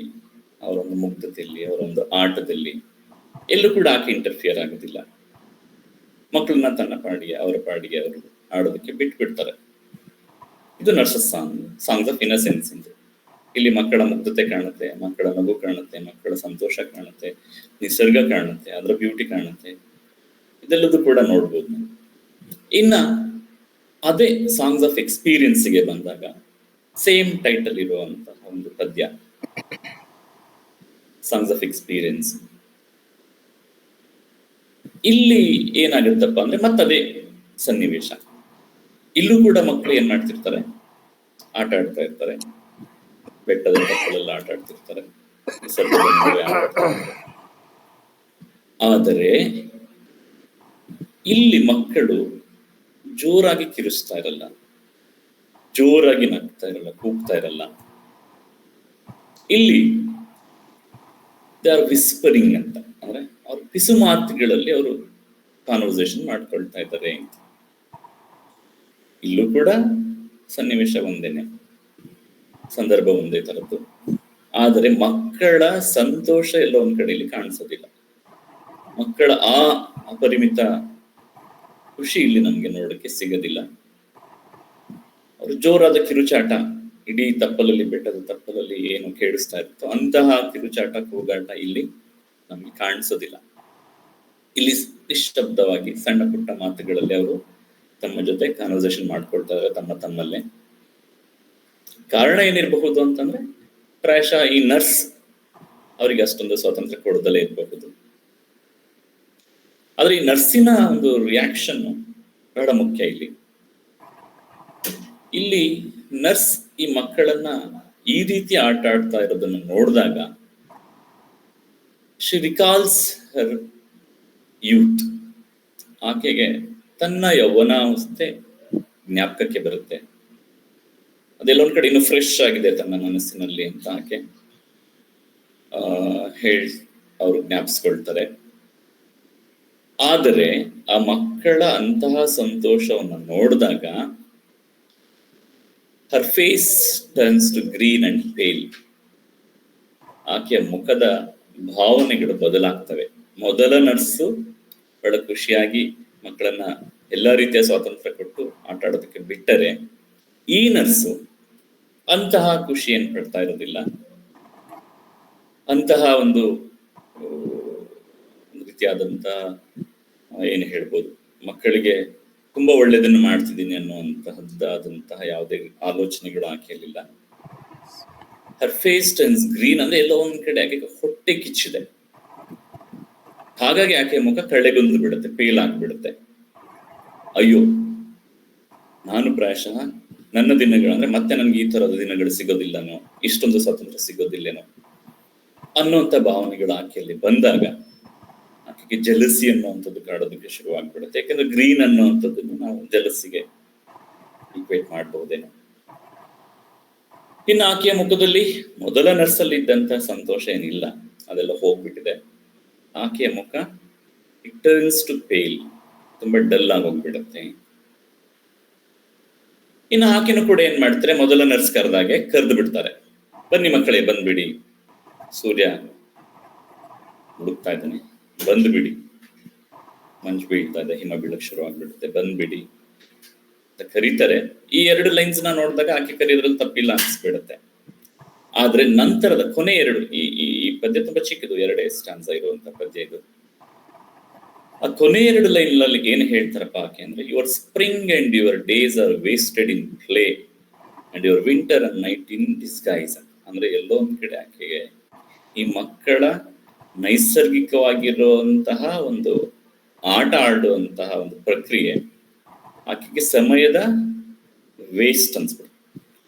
ಅವರೊಂದು ಮುಗ್ಧತೆಯಲ್ಲಿ, ಅವರೊಂದು ಆಟದಲ್ಲಿ ಎಲ್ಲೂ ಕೂಡ ಆಕೆ ಇಂಟರ್ಫಿಯರ್ ಆಗೋದಿಲ್ಲ. ಮಕ್ಕಳನ್ನ ತನ್ನ ಪಾಡಿಗೆ ಅವರ ಪಾಡಿಗೆ ಅವರು ಆಡೋದಕ್ಕೆ ಬಿಟ್ಬಿಡ್ತಾರೆ. ಇದು ನರ್ಸಸ್ ಸಾಂಗ್ಸ್ ಆಫ್ ಇನ್ನಸೆನ್ಸ್. ಇಲ್ಲಿ ಮಕ್ಕಳ ಮುಗ್ಧತೆ ಕಾಣುತ್ತೆ, ಮಕ್ಕಳ ನಗು ಕಾಣುತ್ತೆ, ಮಕ್ಕಳ ಸಂತೋಷ ಕಾಣುತ್ತೆ, ನಿಸರ್ಗ ಕಾಣುತ್ತೆ, ಅದರ ಬ್ಯೂಟಿ ಕಾಣುತ್ತೆ, ಇದೆಲ್ಲದೂ ಕೂಡ ನೋಡ್ಬೋದು. ಇನ್ನ ಅದೇ ಸಾಂಗ್ಸ್ ಆಫ್ ಎಕ್ಸ್ಪೀರಿಯನ್ಸ್ಗೆ ಬಂದಾಗ ಸೇಮ್ ಟೈಟಲ್ ಇರುವಂತಹ ಒಂದು ಪದ್ಯ ಸಾಂಗ್ಸ್ ಆಫ್ ಎಕ್ಸ್ಪೀರಿಯನ್ಸ್. ಇಲ್ಲಿ ಏನಾಗುತ್ತಪ್ಪ ಅಂದ್ರೆ ಮತ್ತದೇ ಸನ್ನಿವೇಶ. ಇಲ್ಲೂ ಕೂಡ ಮಕ್ಕಳು ಏನ್ ಮಾಡ್ತಿರ್ತಾರೆ? ಆಟ ಆಡ್ತಾ ಇರ್ತಾರೆ, ಬೆಟ್ಟದ ತಪ್ಪಲೆಲ್ಲ ಆಟ ಆಡ್ತಿರ್ತಾರೆ, ಆದರೆ ಇಲ್ಲಿ ಮಕ್ಕಳು ಜೋರಾಗಿ ಕಿರಿಸ್ತಾ ಇರಲ್ಲ, ಜೋರಾಗಿ ನಗ್ತಾ ಇರಲ್ಲ, ಕೂಗ್ತಾ ಇರಲ್ಲ. ಇಲ್ಲಿ ದೇ ಆರ್ ವಿಸ್ಪರಿಂಗ್ ಅಂತ, ಅಂದ್ರೆ ಅವ್ರ ಪಿಸು ಮಾತುಗಳಲ್ಲಿ ಅವರು ಕಾನ್ವರ್ಸೇಷನ್ ಮಾಡ್ಕೊಳ್ತಾ ಇದ್ದಾರೆ ಅಂತ. ಇಲ್ಲೂ ಕೂಡ ಸನ್ನಿವೇಶ ಒಂದೇನೆ, ಸಂದರ್ಭ ಒಂದೇ ತರದ್ದು, ಆದರೆ ಮಕ್ಕಳ ಸಂತೋಷ ಎಲ್ಲ ಒಂದ್ ಕಡೆಯಲ್ಲಿ ಕಾಣಿಸೋದಿಲ್ಲ. ಮಕ್ಕಳ ಆ ಅಪರಿಮಿತ ಖುಷಿ ಇಲ್ಲಿ ನಮ್ಗೆ ನೋಡಕ್ಕೆ ಸಿಗೋದಿಲ್ಲ. ಅವರು ಜೋರಾದ ಕಿರುಚಾಟ, ಇಡೀ ತಪ್ಪಲಲ್ಲಿ, ಬೆಟ್ಟದ ತಪ್ಪಲಲ್ಲಿ ಏನು ಕೇಳಿಸ್ತಾ ಇರುತ್ತೋ ಅಂತಹ ಕಿರುಚಾಟ, ಕೂಗಾಟ ಇಲ್ಲಿ ನಮ್ಗೆ ಕಾಣಿಸೋದಿಲ್ಲ. ಇಲ್ಲಿ ನಿಶ್ಶಬ್ದವಾಗಿ ಸಣ್ಣ ಪುಟ್ಟ ಮಾತುಗಳಲ್ಲಿ ಅವರು ತಮ್ಮ ಜೊತೆ ಕಾನ್ವರ್ಸೇಷನ್ ಮಾಡ್ಕೊಳ್ತಾರೆ ತಮ್ಮಲ್ಲೇ. ಕಾರಣ ಏನಿರಬಹುದು ಅಂತಂದ್ರೆ ಪ್ರಾಯಶಃ ಈ ನರ್ಸ್ ಅವರಿಗೆ ಅಷ್ಟೊಂದು ಸ್ವಾತಂತ್ರ್ಯ ಕೊಡದಲೇ ಇರಬಹುದು. ಆದ್ರೆ ಈ ನರ್ಸಿನ ಒಂದು ರಿಯಾಕ್ಷನ್ ಬಹಳ ಮುಖ್ಯ ಇಲ್ಲಿ. ಇಲ್ಲಿ ನರ್ಸ್ ಈ ಮಕ್ಕಳನ್ನ ಈ ರೀತಿ ಆಟ ಆಡ್ತಾ ಇರೋದನ್ನು ನೋಡಿದಾಗ ಶಿ ರಿಕಾಲ್ಸ್ ಹರ್ ಯೂತ್. ಆಕೆಗೆ ತನ್ನ ಯೌವನಾವಸ್ಥೆ ಜ್ಞಾಪಕಕ್ಕೆ ಬರುತ್ತೆ. ಅದೆಲ್ಲೊಂದ್ ಕಡೆ ಇನ್ನು ಫ್ರೆಶ್ ಆಗಿದೆ ತನ್ನ ಮನಸ್ಸಿನಲ್ಲಿ ಅಂತ ಆಕೆ ಅವರು ಜ್ಞಾಪಿಸ್ಕೊಳ್ತಾರೆ. ಆದರೆ ಆ ಮಕ್ಕಳ ಅಂತಹ ಸಂತೋಷವನ್ನು ನೋಡಿದಾಗ her face turns to green and pale. ಆಕೆಯ ಮುಖದ ಭಾವನೆಗಳು ಬದಲಾಗ್ತವೆ. ಮೊದಲ ನರ್ಸು ಬಹಳ ಖುಷಿಯಾಗಿ ಮಕ್ಕಳನ್ನ ಎಲ್ಲಾ ರೀತಿಯ ಸ್ವಾತಂತ್ರ್ಯ ಕೊಟ್ಟು ಆಟ ಆಡೋದಕ್ಕೆ ಬಿಟ್ಟರೆ, ಈ ನರ್ಸು ಅಂತಹ ಖುಷಿಯನ್ನು ಪಡ್ತಾ ಇರೋದಿಲ್ಲ. ಅಂತಹ ಒಂದು ರೀತಿಯಾದಂತಹ ಏನು ಹೇಳ್ಬೋದು, ಮಕ್ಕಳಿಗೆ ತುಂಬಾ ಒಳ್ಳೇದನ್ನು ಮಾಡ್ತಿದ್ದೀನಿ ಅನ್ನುವಂತಹದ್ದಾದಂತಹ ಯಾವುದೇ ಆಲೋಚನೆಗಳು ಆಕೆಯಲ್ಲಿಲ್ಲ. ಹರ್ ಫೇಸ್ ಟರ್ನ್ಸ್ ಗ್ರೀನ್ ಅಂದ್ರೆ ಎಲ್ಲೋ ಒಂದ್ ಕಡೆ ಆಕೆ ಹೊಟ್ಟೆ ಕಿಚ್ಚಿದೆ. ಹಾಗಾಗಿ ಆಕೆಯ ಮುಖ ಕಳೆಗುಂದು ಬಿಡುತ್ತೆ, ಪೇಲ್ ಆಗ್ಬಿಡುತ್ತೆ. ಅಯ್ಯೋ, ನಾನು ಪ್ರಾಯಶಃ ನನ್ನ ದಿನಗಳು ಅಂದ್ರೆ ಮತ್ತೆ ನನ್ಗೆ ಈ ತರದ ದಿನಗಳು ಸಿಗೋದಿಲ್ಲನೋ, ಇಷ್ಟೊಂದು ಸ್ವಾತಂತ್ರ್ಯ ಸಿಗೋದಿಲ್ಲೇನೋ ಅನ್ನುವಂಥ ಭಾವನೆಗಳು ಆಕೆಯಲ್ಲಿ ಬಂದಾಗ ಆಕೆಗೆ ಜಲಸಿ ಅನ್ನುವಂಥದ್ದು ಕಾಡೋದಕ್ಕೆ ಶುರುವಾಗ್ಬಿಡುತ್ತೆ. ಯಾಕಂದ್ರೆ ಗ್ರೀನ್ ಅನ್ನುವಂಥದ್ದನ್ನು ನಾವು ಜಲಸಿಗೆ ಈಕ್ವೇಟ್ ಮಾಡಬಹುದೇನೋ. ಇನ್ನು ಆಕೆಯ ಮುಖದಲ್ಲಿ ಮೊದಲ ನರ್ಸಲ್ಲಿ ಇದ್ದಂತ ಸಂತೋಷ ಏನಿಲ್ಲ, ಅದೆಲ್ಲ ಹೋಗ್ಬಿಟ್ಟಿದೆ. ಆಕೆಯ ಮುಖ ಇಟ್ ಟರ್ನ್ಸ್ ಟು ಪೇಲ್, ತುಂಬಾ ಡಲ್ ಆಗೋಗ್ಬಿಡುತ್ತೆ. ಇನ್ನು ಆಕೆನೂ ಕೂಡ ಏನ್ ಮಾಡ್ತಾರೆ, ಮೊದಲ ನರ್ಸ್ ಕರೆದಾಗೆ ಕರೆದು ಬಿಡ್ತಾರೆ, ಬನ್ನಿ ಮಕ್ಕಳೇ ಬಂದ್ಬಿಡಿ, ಸೂರ್ಯ ಹುಡುಕ್ತಾ ಇದ್ದಾನೆ, ಬಂದ್ಬಿಡಿ, ಮಂಜು ಬೀಳ್ತಾ ಇದೆ, ಹಿಮ ಬೀಳಕ್ ಶುರು ಆಗ್ಬಿಡುತ್ತೆ, ಬಂದ್ಬಿಡಿ ಅಂತ ಕರೀತಾರೆ. ಈ 2 ಲೈನ್ಸ್ ನ ನೋಡಿದಾಗ ಆಕೆ ಕರೆಯೋದ್ರಲ್ಲಿ ತಪ್ಪಿಲ್ಲ ಅನ್ಸ್ಬಿಡುತ್ತೆ. ಆದ್ರೆ ನಂತರದ ಕೊನೆ 2 ಈ ಪದ್ಯ ತುಂಬಾ ಚಿಕ್ಕದು, 2 ಸ್ಟಾನ್ಸ ಇರುವಂತ ಪದ್ಯ ಇದು. ಆ ಕೊನೆ 2 ಲೈನ್ ನಲ್ಲಿ ಏನ್ ಹೇಳ್ತಾರಪ್ಪ ಆಕೆ ಅಂದ್ರೆ, your spring and your days are wasted in play and your winter and night in disguise. ಅಂದ್ರೆ ಎಲ್ಲೋ ಒಂದ್ ಕಡೆ ಆಕೆಗೆ ಈ ಮಕ್ಕಳ ನೈಸರ್ಗಿಕವಾಗಿರುವಂತಹ ಒಂದು ಆಟ ಆಡುವಂತಹ ಒಂದು ಪ್ರಕ್ರಿಯೆ ಆಕೆಗೆ ಸಮಯದ ವೇಸ್ಟ್ ಅನ್ಸ್ಬಿಡುತ್ತೆ.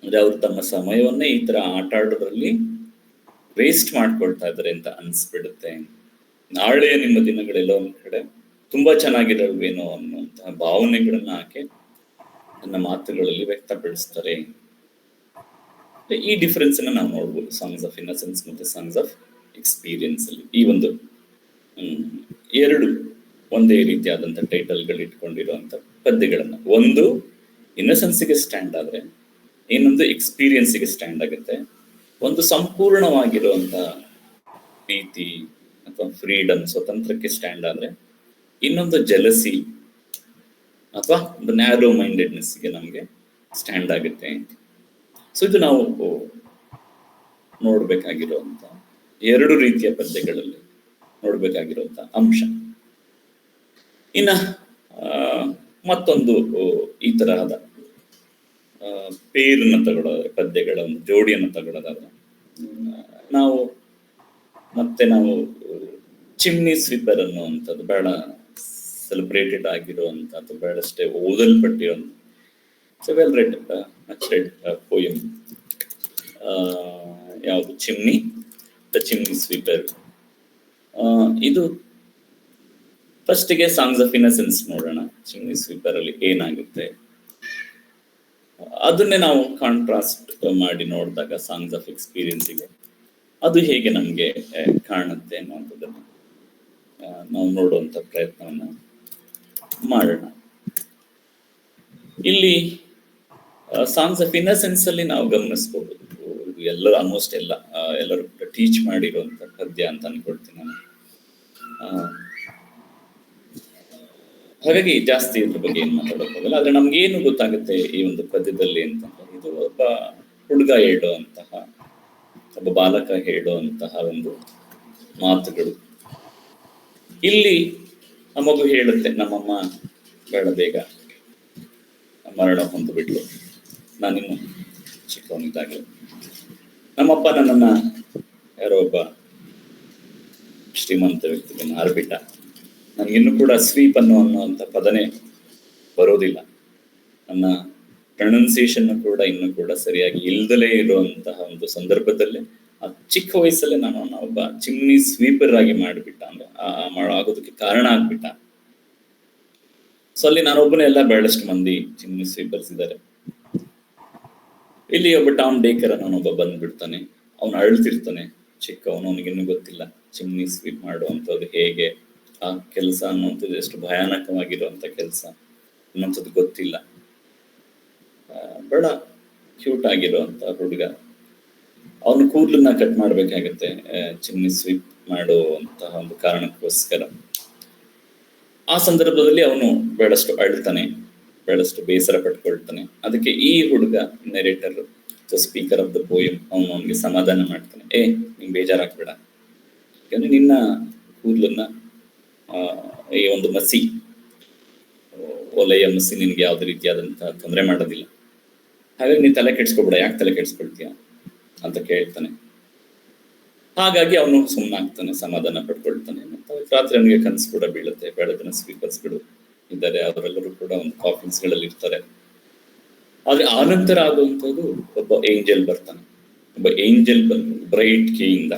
ಅಂದ್ರೆ ಅವ್ರು ತಮ್ಮ ಸಮಯವನ್ನೇ ಈ ತರ ಆಟ ಆಡೋದ್ರಲ್ಲಿ ವೇಸ್ಟ್ ಮಾಡ್ಕೊಳ್ತಾ ಇದ್ದಾರೆ ಅಂತ ಅನ್ಸ್ಬಿಡುತ್ತೆ. ನಾಳೆ ನಿಮ್ಮ ದಿನಗಳೆಲ್ಲ ಒಂದ್ ಕಡೆ ತುಂಬಾ ಚೆನ್ನಾಗಿರಲ್ವೇನೋ ಅನ್ನುವಂತಹ ಭಾವನೆಗಳನ್ನ ಆಕೆ ನನ್ನ ಮಾತುಗಳಲ್ಲಿ ವ್ಯಕ್ತಪಡಿಸ್ತಾರೆ. ಈ ಡಿಫರೆನ್ಸ್ ಅನ್ನ ನಾವು ನೋಡ್ಬೋದು ಸಾಂಗ್ಸ್ ಆಫ್ ಇನ್ನಸೆನ್ಸ್ ಮತ್ತೆ ಸಾಂಗ್ಸ್ ಆಫ್ ಎಕ್ಸ್ಪೀರಿಯನ್ಸ್ ಅಲ್ಲಿ. ಈ ಒಂದು 2 ಒಂದೇ ರೀತಿಯಾದಂತಹ ಟೈಟಲ್ಗಳು ಇಟ್ಕೊಂಡಿರುವಂತ ಪದ್ಯಗಳನ್ನ, ಒಂದು ಇನ್ನಸೆನ್ಸ್ಗೆ ಸ್ಟ್ಯಾಂಡ್ ಆದ್ರೆ ಇನ್ನೊಂದು ಎಕ್ಸ್ಪೀರಿಯನ್ಸ್ಗೆ ಸ್ಟ್ಯಾಂಡ್ ಆಗುತ್ತೆ. ಒಂದು ಸಂಪೂರ್ಣವಾಗಿರುವಂತ ಪ್ರೀತಿ ಅಥವಾ ಫ್ರೀಡಮ್, ಸ್ವತಂತ್ರಕ್ಕೆ ಸ್ಟ್ಯಾಂಡ್ ಆದ್ರೆ ಇನ್ನೊಂದು ಜಲಸಿ ಅಥವಾ ಒಂದು ನ್ಯಾರೋ ಮೈಂಡೆಡ್ನೆಸ್ಗೆ ನಮ್ಗೆ ಸ್ಟ್ಯಾಂಡ್ ಆಗುತ್ತೆ. ಸೊ ಇದು ನಾವು ನೋಡ್ಬೇಕಾಗಿರುವಂತ 2 ರೀತಿಯ ಪದ್ಯಗಳಲ್ಲಿ ನೋಡ್ಬೇಕಾಗಿರುವಂತ ಅಂಶ. ಇನ್ನ ಮತ್ತೊಂದು ಈ ತರಹದ ಪೇರನ್ನ ತಗೊಳ್ಳೋದಾದ್ರೆ, ಪದ್ಯಗಳ ಒಂದು ಜೋಡಿಯನ್ನು ತಗೊಳ್ಳೋದಾದ್ರೆ, ನಾವು ಚಿಮ್ನಿ ಸ್ವೀಪರ್ ಅನ್ನುವಂಥದ್ದು ಬಹಳ ಸೆಲೆಬ್ರೇಟೆಡ್ ಆಗಿರುವಂತದ್ದು, ಬಹಳಷ್ಟೇ ಓದಲ್ಪಟ್ಟಿರುವಂತ well read much read poem ಯಾವುದು, ದ ಚಿಮ್ನಿ ಸ್ವೀಪರ್. ಇದು ಫಸ್ಟಿಗೆ ಸಾಂಗ್ಸ್ ಆಫ್ ಇನ್ನಸೆನ್ಸ್ ನೋಡೋಣ. ಚಿಮ್ನಿ ಸ್ವೀಪರ್ ಅಲ್ಲಿ ಏನಾಗುತ್ತೆ ಅದನ್ನೇ ನಾವು ಕಾಂಟ್ರಾಸ್ಟ್ ಮಾಡಿ ನೋಡಿದಾಗ ಸಾಂಗ್ಸ್ ಆಫ್ ಎಕ್ಸ್ಪೀರಿಯನ್ಸ್ಗೆ ಅದು ಹೇಗೆ ನಮ್ಗೆ ಕಾಣುತ್ತೆ ಅನ್ನುವಂಥದ್ದನ್ನು ನಾವು ನೋಡುವಂತ ಪ್ರಯತ್ನವನ್ನ ಮಾಡೋಣ. ಇಲ್ಲಿ ಸಾಂಗ್ಸ್ ಆಫ್ ಇನ್ನಸೆನ್ಸ್ ಅಲ್ಲಿ ನಾವು ಗಮನಿಸಬಹುದು, ಎಲ್ಲರೂ ಆಲ್ಮೋಸ್ಟ್ ಎಲ್ಲರೂ ಟೀಚ್ ಮಾಡಿರುವಂತ ಪದ್ಯ ಅಂತ ಅನ್ಕೊಳ್ತೀನಿ ನಾನು. ಹಾಗಾಗಿ ಜಾಸ್ತಿ ಇದ್ರ ಬಗ್ಗೆ ಏನ್ ಮಾತಾಡೋಕ್ ಹೋಗಲ್ಲ. ಆದ್ರೆ ನಮ್ಗೇನು ಗೊತ್ತಾಗುತ್ತೆ ಈ ಒಂದು ಪದ್ಯದಲ್ಲಿ ಅಂತಂದ್ರೆ, ಇದು ಒಬ್ಬ ಹುಡುಗ ಹೇಳುವಂತಹ, ಒಬ್ಬ ಬಾಲಕ ಹೇಳುವಂತಹ ಒಂದು ಮಾತುಗಳು. ಇಲ್ಲಿ ಆ ಮಗು ಹೇಳುತ್ತೆ, ನಮ್ಮಮ್ಮ ಬೇಡ ಬೇಗ ಮರಣ ಹೊಂದ್ಬಿಟ್ಲು, ನಾನಿನ್ನು ಚಿಕ್ಕವನಿದ್ದಾಗಲೇ. ನಮ್ಮಪ್ಪ ನನ್ನನ್ನ ಯಾರೋ ಒಬ್ಬ ಶ್ರೀಮಂತ ವ್ಯಕ್ತಿಗೆ ಮಾರ್ಬಿಟ್ಟ, ನನಗಿನ್ನೂ ಕೂಡ ಸ್ವೀಪ್ ಅನ್ನುವಂಥ ಪದನೇ ಬರೋದಿಲ್ಲ, ನನ್ನ ಪ್ರೊನೌನ್ಸಿಯೇಷನ್ ಕೂಡ ಇನ್ನೂ ಕೂಡ ಸರಿಯಾಗಿ ಇಲ್ದಲೇ ಇರುವಂತಹ ಒಂದು ಸಂದರ್ಭದಲ್ಲಿ ಆ ಚಿಕ್ಕ ವಯಸ್ಸಲ್ಲೇ ನಾನು ಒಬ್ಬ ಚಿಮ್ನಿ ಸ್ವೀಪರ್ ಆಗಿ ಮಾಡಿಬಿಟ್ಟ, ಅಂದ್ರೆ ಆಗೋದಕ್ಕೆ ಕಾರಣ ಆಗ್ಬಿಟ್ಟ. ಸೊ ಅಲ್ಲಿ ನಾನೊಬ್ಬನೇ ಎಲ್ಲ ಬಹಳಷ್ಟು ಮಂದಿ ಚಿಮ್ನಿ ಸ್ವೀಪರ್ಸ್ ಇದ್ದಾರೆ. ಇಲ್ಲಿ ಒಬ್ಬ ಟಾಮ್ ಡೇಕರ್ ಅನ್ನೋನೊಬ್ಬ ಬಂದ್ಬಿಡ್ತಾನೆ, ಅವನು ಅಳ್ತಿರ್ತಾನೆ, ಚಿಕ್ಕವನು, ಅವನಿಗಿನ್ನೂ ಗೊತ್ತಿಲ್ಲ ಚಿಮ್ನಿ ಸ್ವೀಪ್ ಮಾಡುವಂಥದ್ದು ಹೇಗೆ, ಆ ಕೆಲಸ ಅನ್ನುವಂಥದ್ದು ಎಷ್ಟು ಭಯಾನಕವಾಗಿರುವಂತ ಕೆಲಸ ಅನ್ನುವಂಥದ್ದು ಗೊತ್ತಿಲ್ಲ. ಬಹಳ ಕ್ಯೂಟ್ ಆಗಿರುವಂತ ಹುಡುಗ, ಅವನು ಕೂದಲನ್ನ ಕಟ್ ಮಾಡ್ಬೇಕಾಗತ್ತೆ ಚಿಮ್ನಿ ಸ್ವೀಪ್ ಮಾಡುವಂತಹ ಒಂದು ಕಾರಣಕ್ಕೋಸ್ಕರ. ಆ ಸಂದರ್ಭದಲ್ಲಿ ಅವನು ಬಹಳಷ್ಟು ಅಳ್ತಾನೆ, ಬಹಳಷ್ಟು ಬೇಸರ ಪಟ್ಕೊಳ್ತಾನೆ. ಅದಕ್ಕೆ ಈ ಹುಡುಗ narrator, speaker of the poem, ಅವನಿಗೆ ಸಮಾಧಾನ ಮಾಡ್ತಾನೆ, ನಿಂಗೆ ಬೇಜಾರಾಗ್ಬೇಡ, ಯಾಕಂದ್ರೆ ನಿನ್ನ ಕೂದಲನ್ನ ಈ ಒಂದು ಮಸಿ, ಒಲೆಯ ಮಸಿ ನಿನ್ಗೆ ಯಾವುದೇ ರೀತಿಯಾದಂತಹ ತೊಂದರೆ ಮಾಡೋದಿಲ್ಲ, ಹಾಗಾಗಿ ನೀನ್ ತಲೆ ಕೆಡ್ಸ್ಕೊಬೇಡ, ಯಾಕೆ ತಲೆ ಕೆಡ್ಸ್ಕೊಳ್ತೀಯ ಅಂತ ಕೇಳ್ತಾನೆ. ಹಾಗಾಗಿ ಅವನು ಸುಮ್ಮನಾಗ್ತಾನೆ, ಸಮಾಧಾನ ಪಡ್ಕೊಳ್ತಾನೆ. ಮತ್ತೆ ರಾತ್ರಿ ಅವನಿಗೆ ಕನಸು ಕೂಡ ಬೀಳುತ್ತೆ, ಬಹಳ ಜನ ಸ್ವೀಪರ್ಸ್ಗಳು ಇದ್ದಾರೆ, ಅವರೆಲ್ಲರೂ ಕೂಡ ಒಂದು ಕಾಫಿನ್ಸ್ಗಳಲ್ಲಿ ಇರ್ತಾರೆ. ಆದ್ರೆ ಆನಂತರ ಆಗುವಂಥದ್ದು ಒಬ್ಬ ಏಂಜಲ್ ಬರ್ತಾನೆ. ಒಬ್ಬ ಏಂಜಲ್ ಬಂದು ಬ್ರೈಟ್ ಕೀಯಿಂದ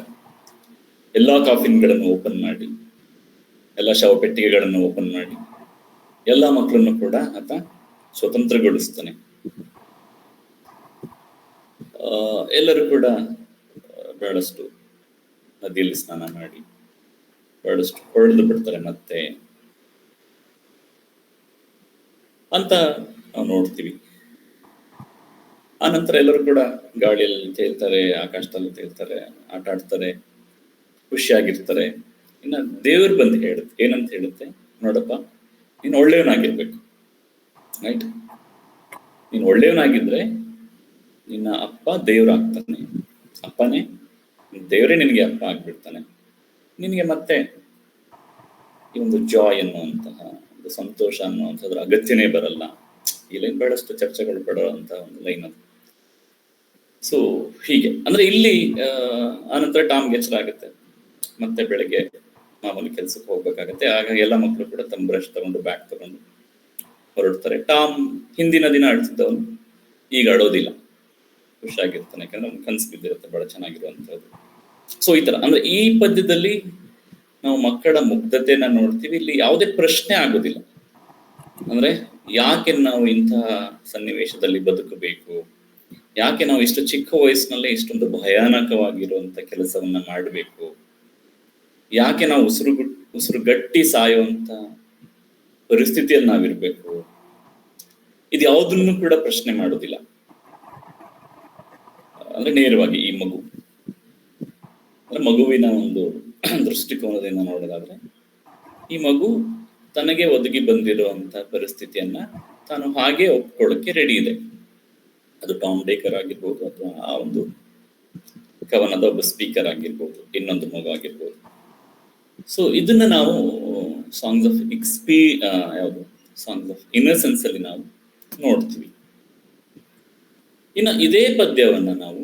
ಎಲ್ಲಾ ಕಾಫಿನ್ಗಳನ್ನು ಓಪನ್ ಮಾಡಿ, ಎಲ್ಲ ಶವಪೆಟ್ಟಿಗೆಗಳನ್ನು ಓಪನ್ ಮಾಡಿ, ಎಲ್ಲ ಮಕ್ಕಳನ್ನು ಕೂಡ ಆತ ಸ್ವತಂತ್ರಗೊಳಿಸ್ತಾನೆ. ಎಲ್ಲರೂ ಕೂಡ ಬಹಳಷ್ಟು ನದಿಯಲ್ಲಿ ಸ್ನಾನ ಮಾಡಿ ಬಹಳಷ್ಟು ಹೊಡೆದು ಬಿಡ್ತಾರೆ ಮತ್ತೆ ಅಂತ ನಾವು ನೋಡ್ತೀವಿ. ಆ ನಂತರ ಎಲ್ಲರೂ ಕೂಡ ಗಾಳಿಯಲ್ಲಿ ತೇಲ್ತಾರೆ, ಆಕಾಶದಲ್ಲಿ ತೇಲ್ತಾರೆ, ಆಟ ಆಡ್ತಾರೆ, ಖುಷಿಯಾಗಿರ್ತಾರೆ. ಇನ್ನ ದೇವ್ರು ಬಂದು ಹೇಳುತ್ತೆ, ಏನಂತ ಹೇಳುತ್ತೆ, ನೋಡಪ್ಪ ನೀನು ಒಳ್ಳೆಯವನಾಗಿರ್ಬೇಕು, ರೈಟ್? ನೀನು ಒಳ್ಳೆಯವನಾಗಿದ್ರೆ ನಿನ್ನ ಅಪ್ಪ ದೇವ್ರಾಗ್ತಾನೆ, ಅಪ್ಪನೇ ದೇವರೇ ನಿನಗೆ ಅಪ್ಪ ಆಗ್ಬಿಡ್ತಾನೆ. ನಿನಗೆ ಮತ್ತೆ ಈ ಒಂದು ಜಾಯ್ ಅನ್ನುವಂತಹ ಒಂದು ಸಂತೋಷ ಅನ್ನುವಂಥದ್ರ ಅಗತ್ಯನೇ ಬರಲ್ಲ. ಈ ಲೈನ್ ಬಹಳಷ್ಟು ಚರ್ಚೆಗಳು ಪಡುವಂತಹ ಒಂದು ಲೈನ್ ಅದು. ಸೊ ಹೀಗೆ ಅಂದ್ರೆ ಇಲ್ಲಿ ಆನಂತರ ಟಾಮ್ಗೆ ಎಚ್ಚರ ಆಗುತ್ತೆ, ಮತ್ತೆ ಬೆಳಗ್ಗೆ ಮಾಮೂಲಿ ಕೆಲ್ಸಕ್ಕೆ ಹೋಗ್ಬೇಕಾಗತ್ತೆ. ಆಗ ಎಲ್ಲ ಮಕ್ಕಳು ಕೂಡ ತಮ್ಮ ಬ್ರಷ್ ತಗೊಂಡು ಬ್ಯಾಗ್ ತಗೊಂಡು ಹೊರಡ್ತಾರೆ. ಟಾಮ್ ಹಿಂದಿನ ದಿನ ಅಳ್ತಿದ್ದವನು ಈಗ ಅಳೋದಿಲ್ಲ, ಖುಷಿಯಾಗಿರ್ತಾನೆ, ಯಾಕಂದ್ರೆ ಅವ್ನು ಕನ್ಸು ಬಿದ್ದಿರುತ್ತೆ ಬಹಳ ಚೆನ್ನಾಗಿರುವಂಥದ್ದು. ಸೊ ಈ ತರ ಅಂದ್ರೆ ಈ ಪದ್ಯದಲ್ಲಿ ನಾವು ಮಕ್ಕಳ ಮುಗ್ಧತೆಯನ್ನ ನೋಡ್ತೀವಿ. ಇಲ್ಲಿ ಯಾವುದೇ ಪ್ರಶ್ನೆ ಆಗೋದಿಲ್ಲ. ಅಂದ್ರೆ ಯಾಕೆ ನಾವು ಇಂತಹ ಸನ್ನಿವೇಶದಲ್ಲಿ ಬದುಕಬೇಕು, ಯಾಕೆ ನಾವು ಇಷ್ಟು ಚಿಕ್ಕ ವಯಸ್ಸಿನಲ್ಲೇ ಇಷ್ಟೊಂದು ಭಯಾನಕವಾಗಿರುವಂತ ಕೆಲಸವನ್ನ ಮಾಡಬೇಕು, ಯಾಕೆ ನಾವು ಉಸಿರುಗಟ್ಟಿ ಸಾಯುವಂತ ಪರಿಸ್ಥಿತಿಯಲ್ಲಿ ನಾವಿರ್ಬೇಕು, ಇದು ಯಾವುದನ್ನು ಕೂಡ ಪ್ರಶ್ನೆ ಮಾಡೋದಿಲ್ಲ. ಅಂದ್ರೆ ನೇರವಾಗಿ ಈ ಮಗುವಿನ ಒಂದು ದೃಷ್ಟಿಕೋನದಿಂದ ನೋಡೋದಾದ್ರೆ, ಈ ಮಗು ತನಗೆ ಒದಗಿ ಬಂದಿರುವಂತ ಪರಿಸ್ಥಿತಿಯನ್ನ ತಾನು ಹಾಗೆ ಒಪ್ಕೊಳ್ಳೋಕೆ ರೆಡಿ ಇದೆ. ಅದು ಟಾಮ್ ಡೇಕರ್ ಆಗಿರ್ಬೋದು, ಅಥವಾ ಆ ಒಂದು ಕವನದ ಒಬ್ಬ ಸ್ಪೀಕರ್ ಆಗಿರ್ಬೋದು, ಇನ್ನೊಂದು ಮಗು ಆಗಿರ್ಬೋದು. ಸೊ ಇದನ್ನ ನಾವು songs of songs of innocence ಅಲ್ಲಿ ನಾವು ನೋಡ್ತೀವಿ. ಇನ್ನು ಇದೇ ಪದ್ಯವನ್ನ ನಾವು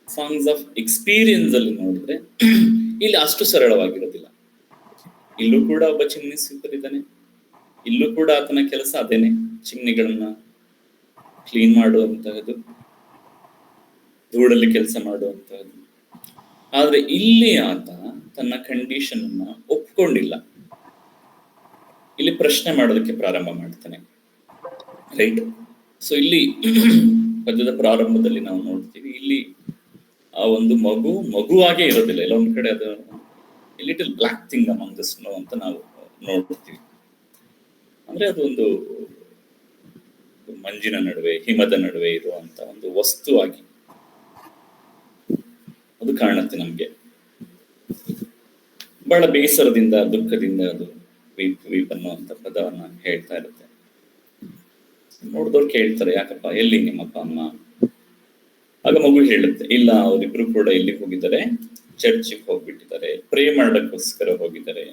ಸಾಂಗ್ಸ್ ಆಫ್ ಎಕ್ಸ್ಪೀರಿಯನ್ಸ್ ಅಲ್ಲಿ ನೋಡಿದ್ರೆ ಇಲ್ಲಿ ಅಷ್ಟು ಸರಳವಾಗಿರೋದಿಲ್ಲ. ಇಲ್ಲೂ ಕೂಡ ಒಬ್ಬ ಚಿಮ್ನಿ ಸ್ವೀಪರ್ ಇದ್ದಾನೆ, ಇಲ್ಲೂ ಕೂಡ ಆತನ ಕೆಲಸ ಅದೇನೆ, ಚಿಮ್ನಿಗಳನ್ನ ಕ್ಲೀನ್ ಮಾಡುವಂತಹದ್ದು, ಧೂಳಲ್ಲಿ ಕೆಲಸ ಮಾಡುವಂತಹದ್ದು. ಆದ್ರೆ ಇಲ್ಲಿ ಆತ ತನ್ನ ಕಂಡೀಷನ್ ಅನ್ನ ಒಪ್ಕೊಂಡಿಲ್ಲ, ಇಲ್ಲಿ ಪ್ರಶ್ನೆ ಮಾಡೋದಕ್ಕೆ ಪ್ರಾರಂಭ ಮಾಡ್ತಾನೆ, ರೈಟ್? ಸೊ ಇಲ್ಲಿ ಪದ್ಯದ ಪ್ರಾರಂಭದಲ್ಲಿ ನಾವು ನೋಡ್ತೀವಿ, ಇಲ್ಲಿ ಆ ಒಂದು ಮಗುವಾಗೇ ಇರೋದಿಲ್ಲ. ಎಲ್ಲ ಒಂದ್ ಕಡೆ ಅದು little black thing among the snow ಅಂತ ನಾವು ನೋಡ್ತೀವಿ. ಅಂದ್ರೆ ಅದು ಒಂದು ಮಂಜಿನ ನಡುವೆ, ಹಿಮದ ನಡುವೆ ಇರುವಂತ ಒಂದು ವಸ್ತುವಾಗಿ ಅದು ಕಾಣುತ್ತೆ ನಮ್ಗೆ. ಬಹಳ ಬೇಸರದಿಂದ, ದುಃಖದಿಂದ ಅದು ವೀಪ್ ಅನ್ನುವಂತ ಪದವನ್ನ ಹೇಳ್ತಾ ಇರುತ್ತೆ. ನೋಡಿದವ್ರು ಕೇಳ್ತಾರೆ, ಯಾಕಪ್ಪ, ಎಲ್ಲಿ ನಿಮ್ಮಪ್ಪ ಅಮ್ಮ? ಆಗ ಮಗು ಹೇಳುತ್ತೆ, ಇಲ್ಲ, ಅವರಿಬ್ರು ಕೂಡ ಎಲ್ಲಿಗೆ ಹೋಗಿದ್ದಾರೆ, ಚರ್ಚಿಗೆ ಹೋಗ್ಬಿಟ್ಟಿದ್ದಾರೆ, ಪ್ರೇ ಮಾಡೋಕ್ಕೋಸ್ಕರ ಹೋಗಿದ್ದಾರೆ.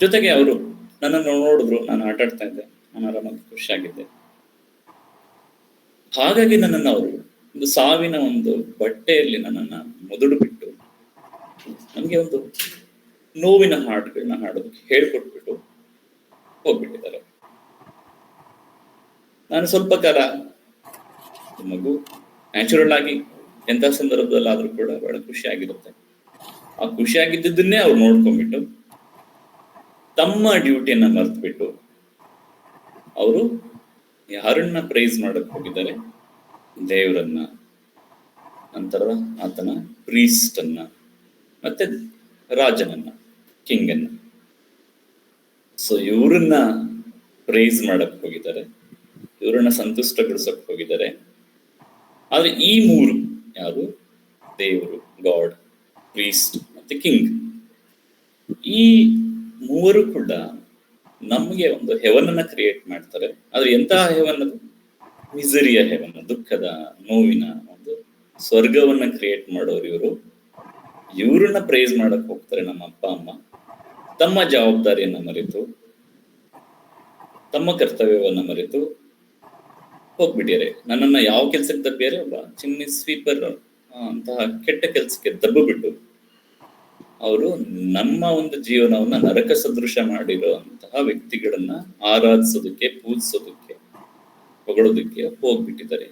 ಜೊತೆಗೆ ಅವರು ನನ್ನನ್ನು ನೋಡಿದ್ರು, ನಾನು ಆಟ ಆಡ್ತಾ ಇದ್ದೆ, ನಾನು ಆರಾಮಾಗಿ ಖುಷಿಯಾಗಿದ್ದೆ. ಹಾಗಾಗಿ ನನ್ನನ್ನು ಅವರು ಒಂದು ಸಾವಿನ ಒಂದು ಬಟ್ಟೆಯಲ್ಲಿ ನನ್ನನ್ನ ಮುದುಡು ಬಿಟ್ಟು ನಮ್ಗೆ ಒಂದು ನೋವಿನ ಹಾಡುಗಳನ್ನ ಹಾಡೋದಕ್ಕೆ ಹೇಳ್ಕೊಟ್ಬಿಟ್ಟು ಹೋಗ್ಬಿಟ್ಟಿದ್ದಾರೆ. ನಾನು ಸ್ವಲ್ಪ ಕಾಲ ಮಗು ನ್ಯಾಚುರಲ್ ಆಗಿ ಎಂಥ ಸಂದರ್ಭದಲ್ಲಾದ್ರೂ ಕೂಡ ಬಹಳ ಖುಷಿಯಾಗಿರುತ್ತೆ. ಆ ಖುಷಿಯಾಗಿದ್ದನ್ನೇ ಅವ್ರು ನೋಡ್ಕೊಂಡ್ಬಿಟ್ಟು ತಮ್ಮ ಡ್ಯೂಟಿಯನ್ನ ಮರ್ತ್ಬಿಟ್ಟು ಅವರು ಯಾರನ್ನ ಪ್ರೈಸ್ ಮಾಡಕ್ ಹೋಗಿದ್ದಾರೆ? ದೇವರನ್ನ, ನಂತರ ಆತನ ಪ್ರೀಸ್ಟ್ ಅನ್ನ, ಮತ್ತೆ ರಾಜನನ್ನ, ಕಿಂಗ್ ಅನ್ನ. ಸೊ ಇವ್ರನ್ನ ಪ್ರೈಸ್ ಮಾಡಕ್ ಹೋಗಿದ್ದಾರೆ, ಇವ್ರನ್ನ ಸಂತುಷ್ಟಗೊಳಿಸಕ್ ಹೋಗಿದ್ದಾರೆ. ಆದ್ರೆ ಈ ಮೂರು ಯಾರು? ದೇವರು, ಗಾಡ್, ಪ್ರೀಸ್ಟ್ ಮತ್ತೆ ಕಿಂಗ್. ಈ ಮೂವರು ಕೂಡ ನಮ್ಗೆ ಒಂದು ಹೆವನ್ ಅನ್ನ ಕ್ರಿಯೇಟ್ ಮಾಡ್ತಾರೆ. ಆದ್ರೆ ಎಂತಹ ಹೆವನ್ ಅದು? ಮಿಸರಿಯ ಹೆವನ್, ದುಃಖದ, ನೋವಿನ ಒಂದು ಸ್ವರ್ಗವನ್ನ ಕ್ರಿಯೇಟ್ ಮಾಡೋರು ಇವರು. ಇವ್ರನ್ನ ಪ್ರೈಸ್ ಮಾಡಕ್ ಹೋಗ್ತಾರೆ ನಮ್ಮ ಅಪ್ಪ ಅಮ್ಮ. ತಮ್ಮ ಜವಾಬ್ದಾರಿಯನ್ನ ಮರೆತು, ತಮ್ಮ ಕರ್ತವ್ಯವನ್ನ ಮರೆತು ಹೋಗ್ಬಿಟ್ಟಿದ್ದಾರೆ. ನನ್ನನ್ನ ಯಾವ ಕೆಲ್ಸಕ್ಕೆ ದಬ್ಬಿಯಾರೆ? ಒಬ್ಬ ಚಿಮ್ನಿ ಸ್ವೀಪರ್ ಅಂತಹ ಕೆಟ್ಟ ಕೆಲ್ಸಕ್ಕೆ ದಬ್ಬು ಬಿಟ್ಟು ಅವರು ನಮ್ಮ ಒಂದು ಜೀವನವನ್ನ ನರಕ ಸದೃಶ ಮಾಡಿರುವಂತಹ ವ್ಯಕ್ತಿಗಳನ್ನ ಆರಾಧಿಸೋದಕ್ಕೆ, ಪೂಜಿಸೋದಕ್ಕೆ ಹೊಗಳೋದಕ್ಕೆ ಹೋಗ್ಬಿಟ್ಟಿದ್ದಾರೆ.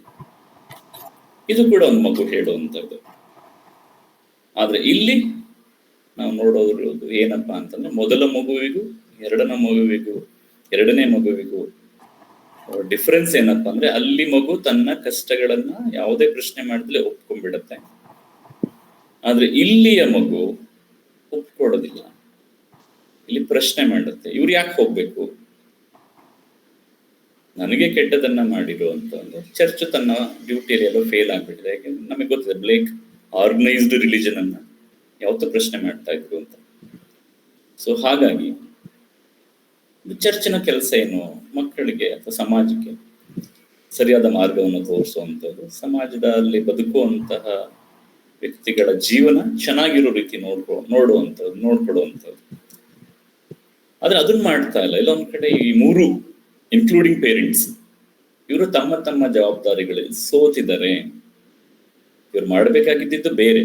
ಇದು ಕೂಡ ಒಂದು ಮಗು ಹೇಳುವಂಥದ್ದು. ಆದ್ರೆ ಇಲ್ಲಿ ನಾವು ನೋಡೋದು ಏನಪ್ಪಾ ಅಂತಂದ್ರೆ, ಮೊದಲ ಮಗುವಿಗೂ ಎರಡನೇ ಮಗುವಿಗೂ ಡಿಫರೆನ್ಸ್ ಏನಪ್ಪಾ ಅಂದ್ರೆ, ಅಲ್ಲಿ ಮಗು ತನ್ನ ಕಷ್ಟಗಳನ್ನ ಯಾವುದೇ ಪ್ರಶ್ನೆ ಮಾಡದಲೇ ಒಪ್ಕೊಂಡ್ಬಿಡತ್ತೆ. ಆದ್ರೆ ಇಲ್ಲಿಯ ಮಗು ಒಪ್ಕೊಳ್ಳೋದಿಲ್ಲ, ಇಲ್ಲಿ ಪ್ರಶ್ನೆ ಮಾಡುತ್ತೆ, ಇವ್ರು ಯಾಕೆ ಹೋಗ್ಬೇಕು, ನನಗೆ ಕೆಟ್ಟದನ್ನ ಮಾಡಿರೋ ಅಂತ ಒಂದು ಚರ್ಚ್ ತನ್ನ ಡ್ಯೂಟಿಯಲ್ಲಿ ಎಲ್ಲೋ ಫೇಲ್ ಆಗ್ಬಿಟ್ಟಿದೆ. ಯಾಕೆಂದ್ರೆ ನಮಗೆ ಗೊತ್ತಿದೆ ಬ್ಲೇಕ್ ಆರ್ಗನೈಸ್ಡ್ ರಿಲಿಜನ್ ಅನ್ನ ಯಾವತ್ತೂ ಪ್ರಶ್ನೆ ಮಾಡ್ತಾ ಇದ್ರು ಅಂತ. ಸೊ ಹಾಗಾಗಿ ಚರ್ಚಿನ ಕೆಲಸ ಏನು, ಮಕ್ಕಳಿಗೆ ಅಥವಾ ಸಮಾಜಕ್ಕೆ ಸರಿಯಾದ ಮಾರ್ಗವನ್ನು ತೋರಿಸುವಂಥದ್ದು, ಸಮಾಜದಲ್ಲಿ ಬದುಕುವಂತಹ ವ್ಯಕ್ತಿಗಳ ಜೀವನ ಚೆನ್ನಾಗಿರೋ ರೀತಿ ನೋಡ್ಕೊಡುವಂಥದ್ದು. ಆದ್ರೆ ಅದನ್ನ ಮಾಡ್ತಾ ಇಲ್ಲ. ಇಲ್ಲೊಂದ್ ಕಡೆ ಈ ಮೂರು ಇನ್ಕ್ಲೂಡಿಂಗ್ ಪೇರೆಂಟ್ಸ್, ಇವರು ತಮ್ಮ ತಮ್ಮ ಜವಾಬ್ದಾರಿಗಳಲ್ಲಿ ಸೋತಿದ್ದಾರೆ. ಇವ್ರು ಮಾಡಬೇಕಾಗಿದ್ದು ಬೇರೆ,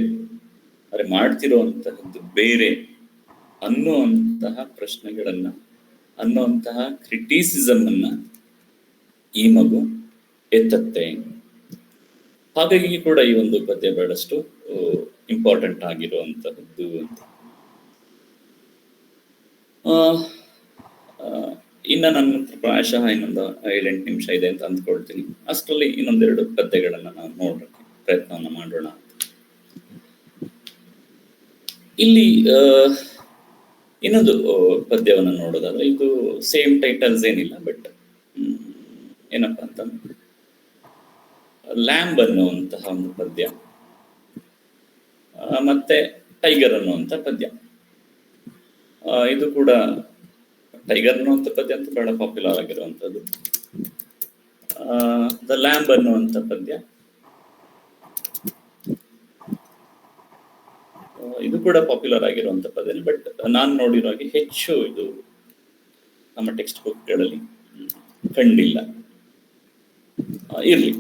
ಆದ್ರೆ ಮಾಡ್ತಿರುವಂತಹದ್ದು ಬೇರೆ ಅನ್ನುವಂತಹ ಪ್ರಶ್ನೆಗಳನ್ನ, ಅನ್ನುವಂತಹ ಕ್ರಿಟಿಸಿಸಮ್ ಅನ್ನ ಈ ಮಗು ಎತ್ತತ್ತೆ. ಹಾಗಾಗಿ ಕೂಡ ಈ ಒಂದು ಪದ್ಯ ಬಹಳಷ್ಟು ಇಂಪಾರ್ಟೆಂಟ್ ಆಗಿರುವಂತಹದ್ದು ಅಂತ. ಇನ್ನ ನನ್ನ ಪ್ರಾಯಶಃ ಇನ್ನೊಂದು 7-8 ನಿಮಿಷ ಇದೆ ಅಂತ ಅಂದ್ಕೊಳ್ತೀನಿ. ಅಷ್ಟರಲ್ಲಿ ಇನ್ನೊಂದೆರಡು ಪದ್ಯಗಳನ್ನ ನಾವು ನೋಡೋಕೆ ಪ್ರಯತ್ನವನ್ನ ಮಾಡೋಣ. ಇಲ್ಲಿ ಇನ್ನೊಂದು ಪದ್ಯವನ್ನು ನೋಡೋದಾದ್ರೆ, ಇದು ಸೇಮ್ ಟೈಟಲ್ಸ್ ಏನಿಲ್ಲ, ಬಟ್ ಏನಪ್ಪಾ ಅಂತಂದ್ರೆ ಲ್ಯಾಂಬ್ ಅನ್ನುವಂತಹ ಒಂದು ಪದ್ಯ, ಮತ್ತೆ ಟೈಗರ್ ಅನ್ನುವಂಥ ಪದ್ಯ. ಇದು ಕೂಡ ಟೈಗರ್ ಅನ್ನುವಂಥ ಪದ್ಯ ಅಂತ ಬಹಳ ಪಾಪ್ಯುಲರ್ ಆಗಿರುವಂಥದ್ದು. ದ ಲ್ಯಾಂಬ್ ಅನ್ನುವಂಥ ಪದ್ಯ ಇದು ಕೂಡ ಪಾಪ್ಯುಲರ್ ಆಗಿರುವಂಥ ಪದ್ಯ, ಬಟ್ ನಾನು ನೋಡಿರೋ ಹಾಗೆ ಹೆಚ್ಚು ಇದು ನಮ್ಮ ಟೆಕ್ಸ್ಟ್ ಬುಕ್ಗಳಲ್ಲಿ ಕಂಡಿಲ್ಲ. ಇರ್ಲಿ,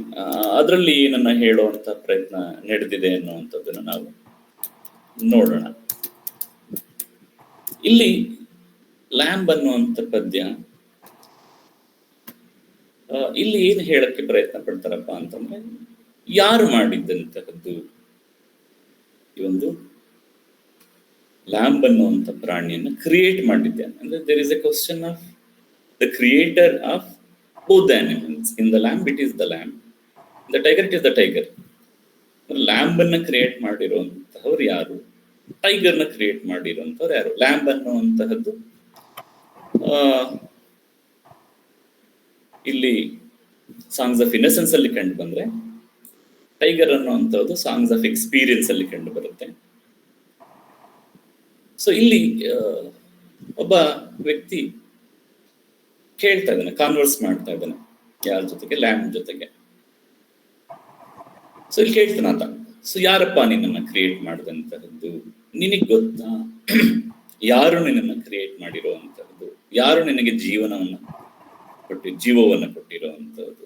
ಅದರಲ್ಲಿ ಏನನ್ನ ಹೇಳುವಂತ ಪ್ರಯತ್ನ ನಡೆದಿದೆ ಅನ್ನುವಂಥದ್ದನ್ನು ನಾವು ನೋಡೋಣ. ಇಲ್ಲಿ ಲ್ಯಾಂಬ್ ಅನ್ನುವಂಥ ಪದ್ಯ, ಇಲ್ಲಿ ಏನು ಹೇಳಕ್ಕೆ ಪ್ರಯತ್ನ ಪಡ್ತಾರಪ್ಪ ಅಂತಂದ್ರೆ, ಯಾರು ಮಾಡಿದ್ದಂತಹದ್ದು ಈ ಒಂದು ಲ್ಯಾಂಬ್ ಅನ್ನುವಂಥ ಪ್ರಾಣಿಯನ್ನು ಕ್ರಿಯೇಟ್ ಮಾಡಿದ್ದೆ ಅಂದ್ರೆ, there is a question of the creator of both the animals. In the lamb it is the lamb, in the tiger it is the tiger. Lamb ಅನ್ನ ಕ್ರಿಯೇಟ್ ಮಾಡಿರುವಂತಹವ್ರು ಯಾರು, ಟೈಗರ್ ನ ಕ್ರಿಯೇಟ್ ಮಾಡಿರುವಂತವ್ರು ಯಾರು? Lamb ಅನ್ನುವಂತಹದ್ದು ಇಲ್ಲಿ songs of innocence ಅಲ್ಲಿ ಕಂಡು ಬಂದ್ರೆ, tiger ಅನ್ನುವಂಥದ್ದು songs of experience ಅಲ್ಲಿ ಕಂಡು ಬರುತ್ತೆ. ಸೊ ಇಲ್ಲಿ ಒಬ್ಬ ವ್ಯಕ್ತಿ ಕೇಳ್ತಾ ಇದ್ದಾನೆ, ಕಾನ್ವರ್ಸ್ ಮಾಡ್ತಾ ಇದ್ದಾನೆ, ಯಾರ ಜೊತೆಗೆ? ಲ್ಯಾಂಬ್ ಜೊತೆಗೆ. ಸೊ ಇಲ್ಲಿ ಕೇಳ್ತಾನ ಆತ, ಸೊ ಯಾರಪ್ಪ ನಿನ್ನನ್ನ ಕ್ರಿಯೇಟ್ ಮಾಡಿದಂತಹದ್ದು, ನಿನಗ್ ಗೊತ್ತಾ ಯಾರು ನಿನ್ನನ್ನ ಕ್ರಿಯೇಟ್ ಮಾಡಿರುವಂತಹದ್ದು, ಯಾರು ನಿನಗೆ ಜೀವವನ್ನ ಕೊಟ್ಟಿರುವಂತಹದ್ದು,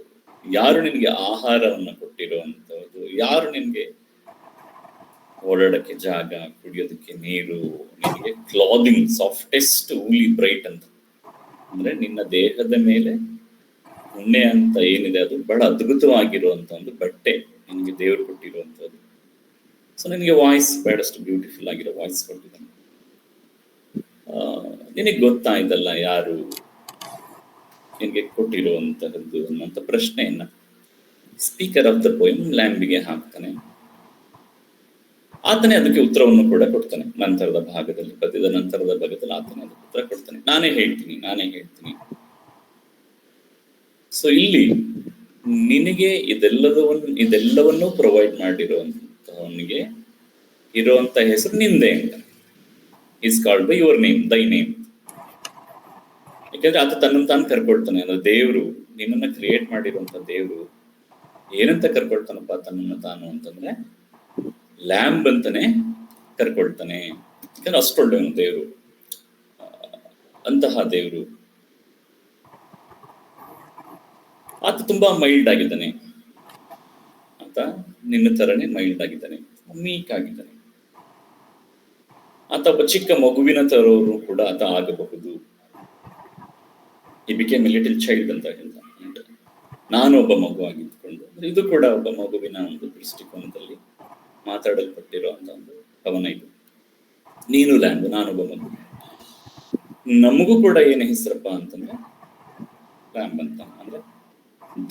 ಯಾರು ನಿನಗೆ ಆಹಾರವನ್ನ ಕೊಟ್ಟಿರುವಂತಹದ್ದು, ಯಾರು ನಿನ್ಗೆ ಓಡಾಡಕ್ಕೆ ಜಾಗ, ಕುಡಿಯೋದಕ್ಕೆ ನೀರು, ನಿನಗೆ ಕ್ಲಾದಿಂಗ್, ಸಾಫ್ಟೆಸ್ಟ್ ಊಲಿ ಬ್ರೈಟ್ ಅಂತ ಅಂದ್ರೆ ನಿನ್ನ ದೇಹದ ಮೇಲೆ ಉಣ್ಣೆ ಅಂತ ಏನಿದೆ ಅದು ಬಹಳ ಅದ್ಭುತವಾಗಿರುವಂತ ಒಂದು ಬಟ್ಟೆ ನಿನಗೆ ದೇವರು ಕೊಟ್ಟಿರುವಂತದ್ದು. ಸೊ ನಿನಗೆ ವಾಯ್ಸ್ ಬಹಳಷ್ಟು ಬ್ಯೂಟಿಫುಲ್ ಆಗಿರೋ ವಾಯ್ಸ್ ಕೊಟ್ಟಿದ್ದಾನೆ. ನಿನಗೆ ಗೊತ್ತಾ ಇದಲ್ಲ ಯಾರು ನಿನಗೆ ಕೊಟ್ಟಿರುವಂತಹದ್ದು ಅನ್ನುವಂಥ ಪ್ರಶ್ನೆಯನ್ನ ಸ್ಪೀಕರ್ ಆಫ್ ದ ಪೋಯಮ್ ಲ್ಯಾಂಬಿಗೆ ಹಾಕ್ತಾನೆ. ಆತನೇ ಅದಕ್ಕೆ ಉತ್ತರವನ್ನು ಕೂಡ ಕೊಡ್ತಾನೆ. ನಂತರದ ಭಾಗದಲ್ಲಿ, ಪದ್ಯದ ನಂತರದ ಭಾಗದಲ್ಲಿ ಆತನೇ ಅದಕ್ಕೆ ಉತ್ತರ ಕೊಡ್ತಾನೆ. ನಾನೇ ಹೇಳ್ತೀನಿ. ಸೊ ಇಲ್ಲಿ ನಿನಗೆ ಇದೆಲ್ಲವನ್ನೂ ಪ್ರೊವೈಡ್ ಮಾಡಿರುವಂತಹವನಿಗೆ ಇರುವಂತ ಹೆಸರು ನಿಂದೆ ಅಂತ. Is called by your name, ದೈ ನೇಮ್. ಯಾಕಂದ್ರೆ ಆತ ತನ್ನನ್ನು ತಾನು ಕರ್ಕೊಳ್ತಾನೆ. ಅಂದ್ರೆ ದೇವ್ರು, ನಿನ್ನನ್ನ ಕ್ರಿಯೇಟ್ ಮಾಡಿರುವಂತ ದೇವ್ರು ಏನಂತ ಕರ್ಕೊಳ್ತಾನಪ್ಪ ತನ್ನನ್ನು ತಾನು ಅಂತಂದ್ರೆ, ಲ್ಯಾಂಬ್ ಅಂತಾನೆ ಕರ್ಕೊಳ್ತಾನೆ. ಯಾಕಂದ್ರೆ ಅಷ್ಟೊಳ್ಳೆಯವನು ದೇವ್ರು, ಅಂತಹ ದೇವ್ರು. ಆತ ತುಂಬಾ ಮೈಲ್ಡ್ ಆಗಿದ್ದಾನೆ, ಆತ ನಿನ್ನ ತರನೇ ಮೈಲ್ಡ್ ಆಗಿದ್ದಾನೆ, ಮೀಕ್ ಆಗಿದ್ದಾನೆ. ಆತ ಒಬ್ಬ ಚಿಕ್ಕ ಮಗುವಿನ ತರವರು ಕೂಡ ಆತ ಆಗಬಹುದು. ಈ ಬಿಕೇಮ್ ಎ ಲಿಟಲ್ ಚೈಲ್ಡ್ ಅಂತ ಹೇಳ್ತಾನೆ. ನಾನೊಬ್ಬ ಮಗುವಾಗಿದ್ದುಕೊಂಡು, ಇದು ಕೂಡ ಒಬ್ಬ ಮಗುವಿನ ಒಂದು ದೃಷ್ಟಿಕೋನದಲ್ಲಿ ಮಾತಾಡಲ್ಪಟ್ಟಿರುವಂತ ಒಂದು ಕವನ ಇದು. ನೀನು ಲ್ಯಾಂಬ್, ನಾನೊಬ್ಬ ಮಗು. ನಮಗೂ ಕೂಡ ಏನು ಹೆಸರಪ್ಪ ಅಂತಂದ್ರೆ ಲ್ಯಾಂಬ್ ಅಂತ. ಅಂದ್ರೆ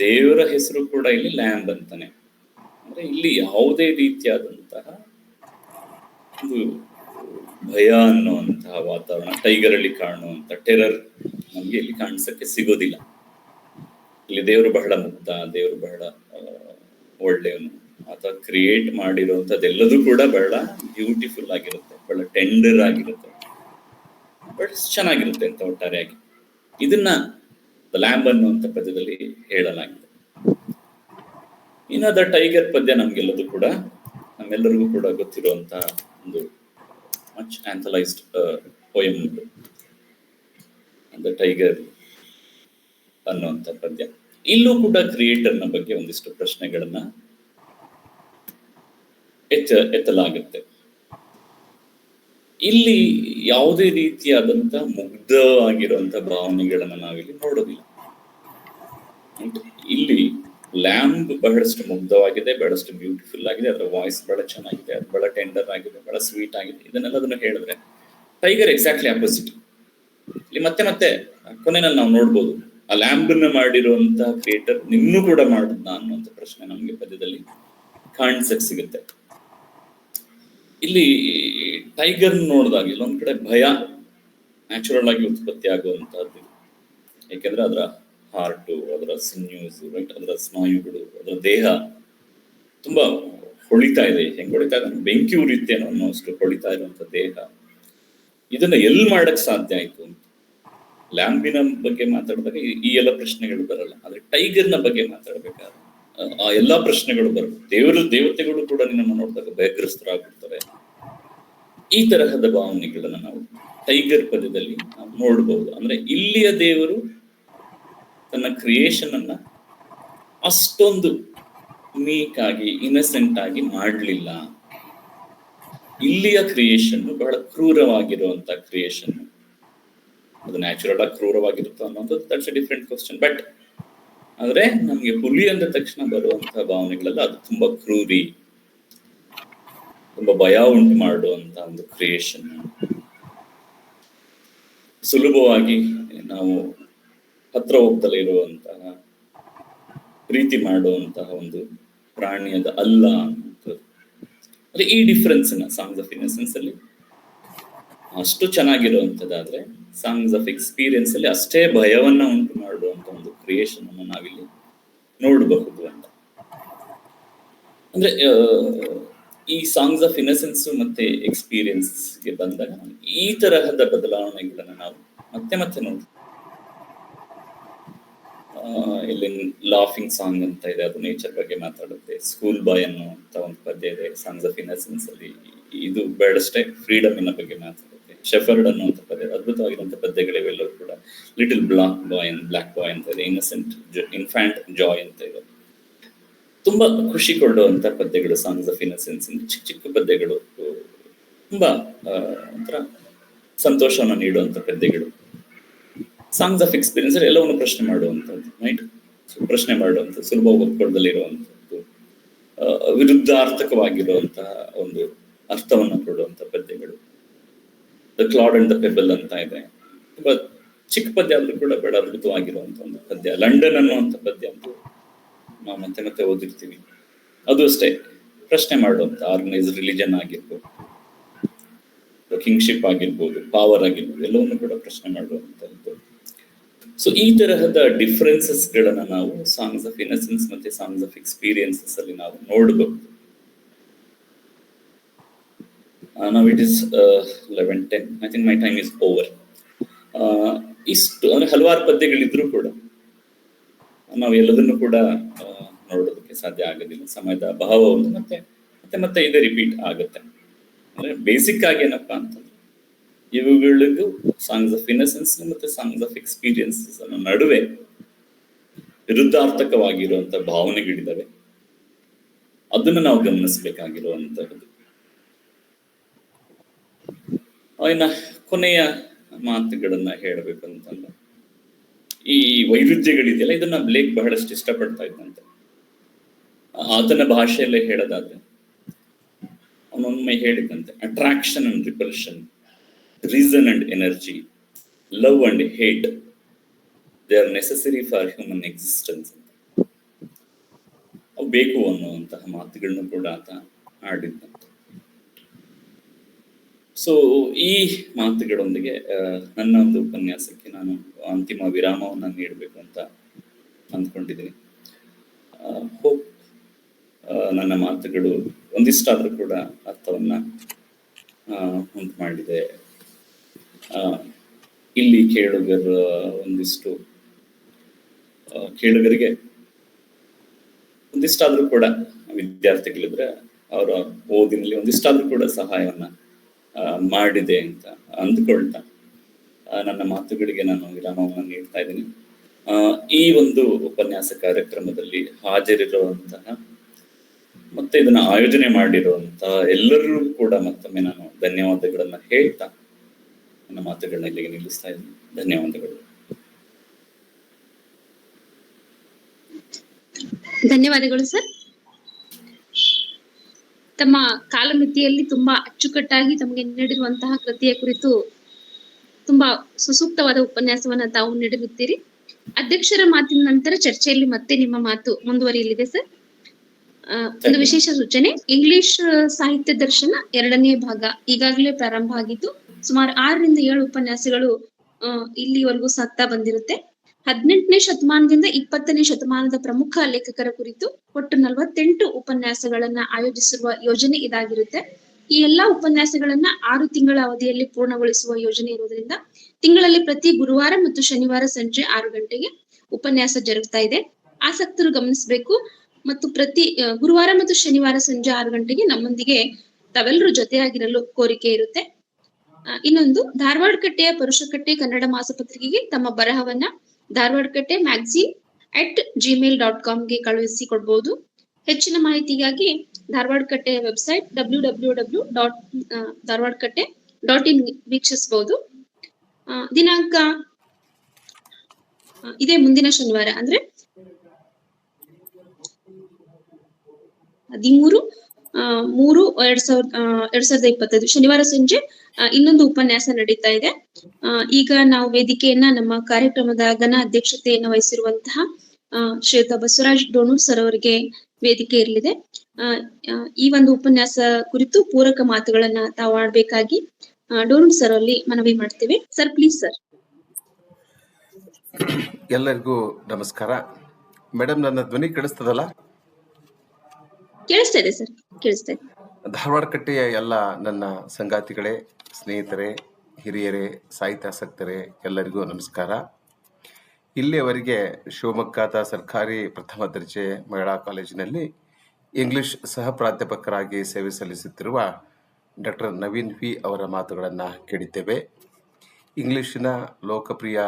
ದೇವರ ಹೆಸರು ಕೂಡ ಇಲ್ಲಿ ಲ್ಯಾಂಬ್ ಅಂತಾನೆ. ಅಂದ್ರೆ ಇಲ್ಲಿ ಯಾವುದೇ ರೀತಿಯಾದಂತಹ ಒಂದು ಭಯ ಅನ್ನುವಂತಹ ವಾತಾವರಣ, ಟೈಗರ್ ಅಲ್ಲಿ ಕಾಣುವಂತ ಟೆರರ್ ನಮ್ಗೆ ಇಲ್ಲಿ ಕಾಣಿಸಕ್ಕೆ ಸಿಗೋದಿಲ್ಲ. ಇಲ್ಲಿ ದೇವರು ಬಹಳ ಮುಗ್ಧ, ದೇವರು ಬಹಳ ಒಳ್ಳೆಯವನು. ಆತ ಕ್ರಿಯೇಟ್ ಮಾಡಿರುವಂತದ್ದೆಲ್ಲದೂ ಕೂಡ ಬಹಳ ಬ್ಯೂಟಿಫುಲ್ ಆಗಿರುತ್ತೆ, ಬಹಳ ಟೆಂಡರ್ ಆಗಿರುತ್ತೆ, ಬಟ್ ಚೆನ್ನಾಗಿರುತ್ತೆ ಅಂತ ಒಟ್ಟಾರೆಯಾಗಿ. ಇದನ್ನ ಲ್ಯಾಂಬ್ ಅನ್ನುವಂಥ ಪದ್ಯದಲ್ಲಿ ಹೇಳಲಾಗಿದೆ. ಇನ್ನು ದ ಟೈಗರ್ ಪದ್ಯ ನಮ್ಗೆಲ್ಲದೂ ಕೂಡ, ನಮ್ಮೆಲ್ಲರಿಗೂ ಕೂಡ ಗೊತ್ತಿರುವಂತ ಒಂದು ಮಚ್ ಆಂಥಲೈಸ್ಡ್ ಪೋಯಮ್ ಉಂಟು, ದ ಟೈಗರ್ ಅನ್ನುವಂಥ ಪದ್ಯ. ಇಲ್ಲೂ ಕೂಡ ಕ್ರಿಯೇಟರ್ನ ಬಗ್ಗೆ ಒಂದಿಷ್ಟು ಪ್ರಶ್ನೆಗಳನ್ನ ಎತ್ತಲಾಗುತ್ತೆ. ಇಲ್ಲಿ ಯಾವುದೇ ರೀತಿಯಾದಂತ ಮುಗ್ಧವಾಗಿರುವಂತ ಭಾವನೆಗಳನ್ನ ನಾವಿಲ್ಲಿ ನೋಡೋದಿಲ್ಲ. ಇಲ್ಲಿ ಲ್ಯಾಂಬ್ ಬಹಳಷ್ಟು ಮುಗ್ಧವಾಗಿದೆ, ಬಹಳಷ್ಟು ಬ್ಯೂಟಿಫುಲ್ ಆಗಿದೆ, ಅದರ ವಾಯ್ಸ್ ಬಹಳ ಚೆನ್ನಾಗಿದೆ, ಅದು ಬಹಳ ಟೆಂಡರ್ ಆಗಿದೆ, ಬಹಳ ಸ್ವೀಟ್ ಆಗಿದೆ. ಇದನ್ನೆಲ್ಲದನ್ನು ಹೇಳಿದ್ರೆ ಟೈಗರ್ ಎಕ್ಸಾಕ್ಟ್ಲಿ ಆಪೋಸಿಟ್. ಇಲ್ಲಿ ಮತ್ತೆ ಮತ್ತೆ ಕೊನೆಯಲ್ಲಿ ನಾವು ನೋಡ್ಬೋದು, ಆ ಲ್ಯಾಂಬನ್ನ ಮಾಡಿರುವಂತಹ ಕ್ರಿಯೇಟರ್ ನಿನ್ನೂ ಕೂಡ ಮಾಡುದ್ನ ಅನ್ನುವಂಥ ಪ್ರಶ್ನೆ ನಮ್ಗೆ ಪದ್ಯದಲ್ಲಿ ಕಾಣಿಸಕ್ ಸಿಗುತ್ತೆ. ಇಲ್ಲಿ ಟೈಗರ್ ನೋಡಿದಾಗ ಇಲ್ಲೊಂದ್ ಕಡೆ ಭಯ ನ್ಯಾಚುರಲ್ ಆಗಿ ಉತ್ಪತ್ತಿ ಆಗುವಂತಹದ್ದು. ಯಾಕೆಂದ್ರೆ ಅದರ ಹಾರ್ಟು, ಅದರ ಸಿನ್ಯೂಸ್, ರೈಟ್, ಅದರ ಸ್ನಾಯುಗಳು, ಅದರ ದೇಹ ತುಂಬಾ ಹೊಳಿತಾ ಇದೆ. ಹೆಂಗ್ ಹೊಳಿತಾ ಇದೆ, ಬೆಂಕಿ ಉರಿಯುತ್ತೇನೋ ಅನ್ನೋಷ್ಟು ಹೊಳಿತಾ ಇರುವಂತ ದೇಹ. ಇದನ್ನ ಎಲ್ಲಿ ಮಾಡಕ್ ಸಾಧ್ಯ ಆಯ್ತು? ಲ್ಯಾಂಬಿನ ಬಗ್ಗೆ ಮಾತಾಡಿದಾಗ ಈ ಎಲ್ಲ ಪ್ರಶ್ನೆಗಳು ಬರಲ್ಲ, ಆದ್ರೆ ಟೈಗರ್ನ ಬಗ್ಗೆ ಮಾತಾಡ್ಬೇಕಾದ್ರೆ ಆ ಎಲ್ಲಾ ಪ್ರಶ್ನೆಗಳು ಬರಬಹುದು. ದೇವತೆಗಳು ಕೂಡ ನಿನ್ನನ್ನು ನೋಡಿದಾಗ ಭಯಗ್ರಸ್ತರಾಗ್ಬಿಡ್ತಾರೆ. ಈ ತರಹದ ಭಾವನೆಗಳನ್ನ ನಾವು ಟೈಗರ್ ಪದ್ಯದಲ್ಲಿ ನಾವು ನೋಡಬಹುದು. ಅಂದ್ರೆ ಇಲ್ಲಿಯ ದೇವರು ತನ್ನ ಕ್ರಿಯೇಷನ್ ಅನ್ನ ಅಷ್ಟೊಂದು ಮೀಕ್ ಆಗಿ, ಇನ್ನಸೆಂಟ್ ಆಗಿ ಮಾಡ್ಲಿಲ್ಲ. ಇಲ್ಲಿಯ ಕ್ರಿಯೇಷನ್ ಬಹಳ ಕ್ರೂರವಾಗಿರುವಂತ ಕ್ರಿಯೇಷನ್. ಅದು ನ್ಯಾಚುರಲ್ ಆಗಿ ಕ್ರೂರವಾಗಿರುತ್ತೋ ಅನ್ನೋದು that's A different question. But ಆದ್ರೆ ನಮ್ಗೆ ಹುಲಿ ಅಂದ ತಕ್ಷಣ ಬರುವಂತಹ ಭಾವನೆಗಳೆಲ್ಲ ಅದು ತುಂಬಾ ಕ್ರೂರಿ, ತುಂಬಾ ಭಯ ಉಂಟು ಮಾಡುವಂತ ಒಂದು ಕ್ರಿಯೇಷನ್. ಸುಲಭವಾಗಿ ನಾವು ಹತ್ರ ಹೋಗ್ತಲೇ ಇರುವಂತಹ, ಪ್ರೀತಿ ಮಾಡುವಂತಹ ಒಂದು ಪ್ರಾಣಿಯದ ಅಲ್ಲ ಅನ್ನುವಂಥದ್ದು. ಅಂದ್ರೆ ಈ ಡಿಫ್ರೆನ್ಸ್ ನ ಸಾಂಗ್ಸ್ ಆಫ್ ಇನ್ನಸೆನ್ಸ್ ಅಲ್ಲಿ ಅಷ್ಟು ಚೆನ್ನಾಗಿರುವಂತದ್ದಾದ್ರೆ, ಸಾಂಗ್ಸ್ ಆಫ್ ಎಕ್ಸ್ಪೀರಿಯನ್ಸ್ ಅಲ್ಲಿ ಅಷ್ಟೇ ಭಯವನ್ನ ಉಂಟು ಮಾಡುವಂತ ಒಂದು ಕ್ರಿಯೇಷನ್ ಅನ್ನು ನಾವಿಲ್ಲಿ ನೋಡಬಹುದು ಅಂತ. ಅಂದ್ರೆ ಈ ಸಾಂಗ್ಸ್ ಆಫ್ ಇನ್ನಸೆನ್ಸ್ ಮತ್ತೆ ಎಕ್ಸ್ಪೀರಿಯನ್ಸ್ಗೆ ಬಂದಾಗ ಈ ತರಹದ ಬದಲಾವಣೆಗಳನ್ನ ನಾವು ಮತ್ತೆ ಮತ್ತೆ ನೋಡ್ತೀವಿ. ಇಲ್ಲಿ ಲಾಫಿಂಗ್ ಸಾಂಗ್ ಅಂತ ಇದೆ, ಅದು ನೇಚರ್ ಬಗ್ಗೆ ಮಾತಾಡುತ್ತೆ. ಸ್ಕೂಲ್ ಬಾಯ್ ಅನ್ನುವಂತ ಒಂದು ಪದ್ಯ ಇದೆ ಸಾಂಗ್ಸ್ ಆಫ್ ಇನ್ನಸೆನ್ಸ್ ಅಲ್ಲಿ, ಇದು ಬೇಡಷ್ಟೇ ಫ್ರೀಡಮಿನ ಬಗ್ಗೆ ಮಾತಾಡುತ್ತೆ. ಶೆಫರ್ಡ್ ಅನ್ನುವಂಥ ಪದ್ಯ, ಅದ್ಭುತವಾಗಿರುವಂತಹ ಪದ್ಯಗಳಿವೆಲ್ಲವೂ ಕೂಡ. ಲಿಟಲ್ ಬ್ಲಾಕ್ ಬಾಯ್ ಅಂತ ಇದೆ, ಇನ್ನಸೆಂಟ್ ಇನ್ಫ್ಯಾಂಟ್ ಜಾಯ್ ಅಂತ ಇದೆ. ತುಂಬಾ ಖುಷಿ ಕೊಡುವಂತ ಪದ್ಯಗಳು ಸಾಂಗ್ಸ್ ಆಫ್ ಇನ್ನಸೆನ್ಸ್. ಚಿಕ್ಕ ಚಿಕ್ಕ ಪದ್ಯಗಳು, ತುಂಬಾ ಒಂಥರ ಸಂತೋಷವನ್ನು ನೀಡುವಂತ ಪದ್ಯಗಳು. ಸಾಂಗ್ಸ್ ಆಫ್ ಎಕ್ಸ್ಪೀರಿಯನ್ಸ್ ಎಲ್ಲವನ್ನು ಪ್ರಶ್ನೆ ಮಾಡುವಂಥದ್ದು, ರೈಟ್, ಪ್ರಶ್ನೆ ಮಾಡುವಂಥದ್ದು, ಸುಲಭವಾಗಿ ಒಪ್ಕೊಳ್ಳದಲ್ಲಿರುವಂಥದ್ದು, ವಿರುದ್ಧಾರ್ಥಕವಾಗಿರುವಂತಹ ಒಂದು ಅರ್ಥವನ್ನು ಕೊಡುವಂತ ಪದ್ಯಗಳು. The Cloud and the pebble ಅಂತ ಇದೆ, ತುಂಬಾ ಚಿಕ್ಕ ಪದ್ಯ ಆದ್ರೂ ಕೂಡ ಬಹಳ ಅದ್ಭುತವಾಗಿರುವಂತ ಒಂದು ಪದ್ಯ. ಲಂಡನ್ ಅನ್ನುವಂಥ ಪದ್ಯ ಅಂತೂ ನಾವು ಮತ್ತೆ ಮತ್ತೆ ಓದಿರ್ತೀವಿ. ಅದು ಅಷ್ಟೇ ಪ್ರಶ್ನೆ ಮಾಡುವಂತ, ಆರ್ಗನೈಸ್ಡ್ ರಿಲಿಜನ್ ಆಗಿರ್ಬೋದು, ಕಿಂಗ್ಶಿಪ್ ಆಗಿರ್ಬೋದು, ಪವರ್ ಆಗಿರ್ಬೋದು, ಎಲ್ಲವನ್ನು ಕೂಡ ಪ್ರಶ್ನೆ ಮಾಡುವಂತದ್ದು. ಸೊ ಈ ತರಹದ ಡಿಫರೆನ್ಸಸ್ ಗಳನ್ನ ನಾವು ಸಾಂಗ್ಸ್ ಆಫ್ ಇನ್ನಸೆನ್ಸ್ ಮತ್ತೆ ಸಾಂಗ್ಸ್ ಆಫ್ ಎಕ್ಸ್ಪೀರಿಯನ್ಸಸ್ ಅಲ್ಲಿ ನಾವು ನೋಡಬಹುದು. Now it is 11:10. I think my time is over. ಇಷ್ಟು ಅಂದ್ರೆ ಹಲವಾರು ಪದ್ಯಗಳಿದ್ರು ಕೂಡ ನಾವು ಎಲ್ಲದನ್ನು ಕೂಡ ನೋಡೋದಕ್ಕೆ ಸಾಧ್ಯ ಆಗೋದಿಲ್ಲ. ಸಮಯದ ಅಭಾವ ಒಂದು ಮತ್ತೆ ಮತ್ತೆ ಮತ್ತೆ ಇದೇ ರಿಪೀಟ್ ಆಗುತ್ತೆ. ಅಂದ್ರೆ ಬೇಸಿಕ್ ಆಗಿ ಏನಪ್ಪಾ ಅಂತಂದ್ರೆ, ಇವುಗಳಿಗೂ ಸಾಂಗ್ಸ್ ಆಫ್ ಇನ್ನಸೆನ್ಸ್ ಮತ್ತೆ ಸಾಂಗ್ಸ್ ಆಫ್ ಎಕ್ಸ್ಪೀರಿಯನ್ಸಸ್ ನಡುವೆ ವಿರುದ್ಧಾರ್ಥಕವಾಗಿರುವಂತ ಭಾವನೆಗಳಿದಾವೆ. ಅದನ್ನು ನಾವು ಗಮನಿಸಬೇಕಾಗಿರುವಂತಹದ್ದು. ಇನ್ನ ಕೊನೆಯ ಮಾತುಗಳನ್ನ ಹೇಳಬೇಕು ಅಂತಂದ್ರೆ, ಈ ವೈರುಧ್ಯಗಳಿದೆಯಲ್ಲ, ಇದನ್ನ ಬ್ಲೇಕ್ ಬಹಳಷ್ಟು ಇಷ್ಟಪಡ್ತಾ ಇದ್ದಂತೆ. ಆತನ ಭಾಷೆಯಲ್ಲೇ ಹೇಳೋದಾದ್ರೆ ಅವನೊಮ್ಮೆ ಹೇಳಿದಂತೆ, attraction and repulsion, reason and energy, love and hate, they are necessary for human existence ಅಂತ. ಅವು ಬೇಕು ಅನ್ನುವಂತಹ ಮಾತುಗಳನ್ನು ಕೂಡ ಆತ ಆಡಿದ್ದಂತೆ. ಸೊ ಈ ಮಾತುಗಳೊಂದಿಗೆ ನನ್ನ ಒಂದು ಉಪನ್ಯಾಸಕ್ಕೆ ನಾನು ಅಂತಿಮ ವಿರಾಮವನ್ನು ನೀಡಬೇಕು ಅಂತ ಅಂದ್ಕೊಂಡಿದ್ದೀನಿ. ಹೋಪ್ ನನ್ನ ಮಾತುಗಳು ಒಂದಿಷ್ಟಾದ್ರೂ ಕೂಡ ಅರ್ಥವನ್ನ ಉಂಟು ಮಾಡಿದೆ. ಇಲ್ಲಿ ಒಂದಿಷ್ಟು ಕೇಳುಗರಿಗೆ ಒಂದಿಷ್ಟಾದ್ರೂ ಕೂಡ ವಿದ್ಯಾರ್ಥಿಗಳಿದ್ರೆ ಅವರ ಓದಿನಲ್ಲಿ ಒಂದಿಷ್ಟಾದ್ರೂ ಕೂಡ ಸಹಾಯವನ್ನ ಮಾಡಿದೆ ಅಂತ ಅಂದ್ಕೊಳ್ತಾ ನನ್ನ ಮಾತುಗಳಿಗೆ ನಾನು ವಿರಾಮವನ್ನು ನೀಡ್ತಾ ಇದ್ದೀನಿ. ಈ ಒಂದು ಉಪನ್ಯಾಸ ಕಾರ್ಯಕ್ರಮದಲ್ಲಿ ಹಾಜರಿರುವಂತಹ ಮತ್ತೆ ಇದನ್ನ ಆಯೋಜನೆ ಮಾಡಿರುವಂತಹ ಎಲ್ಲರೂ ಕೂಡ ಮತ್ತೊಮ್ಮೆ ನಾನು ಧನ್ಯವಾದಗಳನ್ನ ಹೇಳ್ತಾ ನನ್ನ ಮಾತುಗಳನ್ನ ಇಲ್ಲಿಗೆ ನಿಲ್ಲಿಸ್ತಾ ಇದ್ದೀನಿ. ಧನ್ಯವಾದಗಳು. ಧನ್ಯವಾದಗಳು ಸರ್. ತಮ್ಮ ಕಾಲಮಿತಿಯಲ್ಲಿ ತುಂಬಾ ಅಚ್ಚುಕಟ್ಟಾಗಿ ತಮಗೆ ನೀಡಿರುವಂತಹ ಕೃತಿಯ ಕುರಿತು ತುಂಬಾ ಸುಸೂಕ್ತವಾದ ಉಪನ್ಯಾಸವನ್ನ ತಾವು ನೀಡಿರುತ್ತೀರಿ. ಅಧ್ಯಕ್ಷರ ಮಾತಿನ ನಂತರ ಚರ್ಚೆಯಲ್ಲಿ ಮತ್ತೆ ನಿಮ್ಮ ಮಾತು ಮುಂದುವರಿಯಲಿದೆ ಸರ್. ಒಂದು ವಿಶೇಷ ಸೂಚನೆ, ಇಂಗ್ಲಿಷ್ ಸಾಹಿತ್ಯ ದರ್ಶನ 2ನೇ ಭಾಗ ಈಗಾಗಲೇ ಪ್ರಾರಂಭ ಆಗಿದ್ದು ಸುಮಾರು 6 ರಿಂದ 7 ಉಪನ್ಯಾಸಗಳು ಇಲ್ಲಿವರೆಗೂ ಸಾಗ್ತಾ ಬಂದಿರುತ್ತೆ. 18ನೇ ಶತಮಾನದಿಂದ 20ನೇ ಶತಮಾನದ ಪ್ರಮುಖ ಲೇಖಕರ ಕುರಿತು ಒಟ್ಟು 48 ಉಪನ್ಯಾಸಗಳನ್ನ ಆಯೋಜಿಸಿರುವ ಯೋಜನೆ ಇದಾಗಿರುತ್ತೆ. ಈ ಎಲ್ಲಾ ಉಪನ್ಯಾಸಗಳನ್ನ 6 ತಿಂಗಳ ಅವಧಿಯಲ್ಲಿ ಪೂರ್ಣಗೊಳಿಸುವ ಯೋಜನೆ ಇರುವುದರಿಂದ ತಿಂಗಳಲ್ಲಿ ಪ್ರತಿ ಗುರುವಾರ ಮತ್ತು ಶನಿವಾರ ಸಂಜೆ 6 ಗಂಟೆಗೆ ಉಪನ್ಯಾಸ ಜರುಗ್ತಾ ಇದೆ. ಆಸಕ್ತರು ಗಮನಿಸಬೇಕು. ಮತ್ತು ಪ್ರತಿ ಗುರುವಾರ ಮತ್ತು ಶನಿವಾರ ಸಂಜೆ 6 ಗಂಟೆಗೆ ನಮ್ಮೊಂದಿಗೆ ತಾವೆಲ್ಲರೂ ಜೊತೆಯಾಗಿರಲು ಕೋರಿಕೆ ಇರುತ್ತೆ. ಇನ್ನೊಂದು, ಧಾರವಾಡ ಕಟ್ಟೆಯ ಪರುಷಕಟ್ಟೆ ಕನ್ನಡ ಮಾಸಪತ್ರಿಕೆಗೆ ತಮ್ಮ ಬರಹವನ್ನ ಧಾರವಾಡಕಟ್ಟೆ magazine@gmail.com ಗೆ ಕಳುಹಿಸಿ ಕೊಡ್ಬಹುದು. ಹೆಚ್ಚಿನ ಮಾಹಿತಿಗಾಗಿ ಧಾರವಾಡಕಟ್ಟೆಯ ವೆಬ್ಸೈಟ್ www.dharwadkatte.in ವೀಕ್ಷಿಸಬಹುದು. ದಿನಾಂಕ ಇದೇ ಮುಂದಿನ ಶನಿವಾರ ಅಂದ್ರೆ 13/3/2025 ಶನಿವಾರ ಸಂಜೆ ಇನ್ನೊಂದು ಉಪನ್ಯಾಸ ನಡೀತಾ ಇದೆ. ಈಗ ನಾವು ವೇದಿಕೆಯನ್ನ ನಮ್ಮ ಕಾರ್ಯಕ್ರಮದ ಘನ ಅಧ್ಯಕ್ಷತೆಯನ್ನು ವಹಿಸಿರುವಂತಹ ಶ್ರೀಯುತ ಬಸವರಾಜ್ ಡೋಣೂರ್ ಸರ್ ಅವರಿಗೆ ವೇದಿಕೆ ಇರಲಿದೆ. ಈ ಒಂದು ಉಪನ್ಯಾಸ ಕುರಿತು ಪೂರಕ ಮಾತುಗಳನ್ನ ತಾವು ಆಡ್ಬೇಕಾಗಿ ಡೋಣೂರ್ ಸರ್ ಅಲ್ಲಿ ಮನವಿ ಮಾಡ್ತೇವೆ. Sir please sir. ಎಲ್ಲರಿಗೂ ನಮಸ್ಕಾರ. ಮೇಡಮ್, ನನ್ನ ಧ್ವನಿ ಕೇಳಿಸ್ತದಲ್ಲ? ಕೇಳಿಸ್ತಾ ಇದೆ ಸರ್, ಕೇಳಿಸ್ತಾ ಇದೆ. ಧಾರವಾಡ ಕಟ್ಟೆಯ ಎಲ್ಲ ನನ್ನ ಸಂಗಾತಿಗಳೇ, ಸ್ನೇಹಿತರೆ, ಹಿರಿಯರೇ, ಸಾಹಿತ್ಯಾಸಕ್ತರೇ, ಎಲ್ಲರಿಗೂ ನಮಸ್ಕಾರ. ಇಲ್ಲಿಯವರೆಗೆ ಶಿವಮೊಗ್ಗದ ಸರ್ಕಾರಿ ಪ್ರಥಮ ದರ್ಜೆ ಮಹಿಳಾ ಕಾಲೇಜಿನಲ್ಲಿ ಇಂಗ್ಲಿಷ್ ಸಹ ಪ್ರಾಧ್ಯಾಪಕರಾಗಿ ಸೇವೆ ಸಲ್ಲಿಸುತ್ತಿರುವ ಡಾಕ್ಟರ್ ನವೀನ್ ವಿ ಅವರ ಮಾತುಗಳನ್ನು ಕೇಳಿದ್ದೇವೆ. ಇಂಗ್ಲಿಷಿನ ಲೋಕಪ್ರಿಯ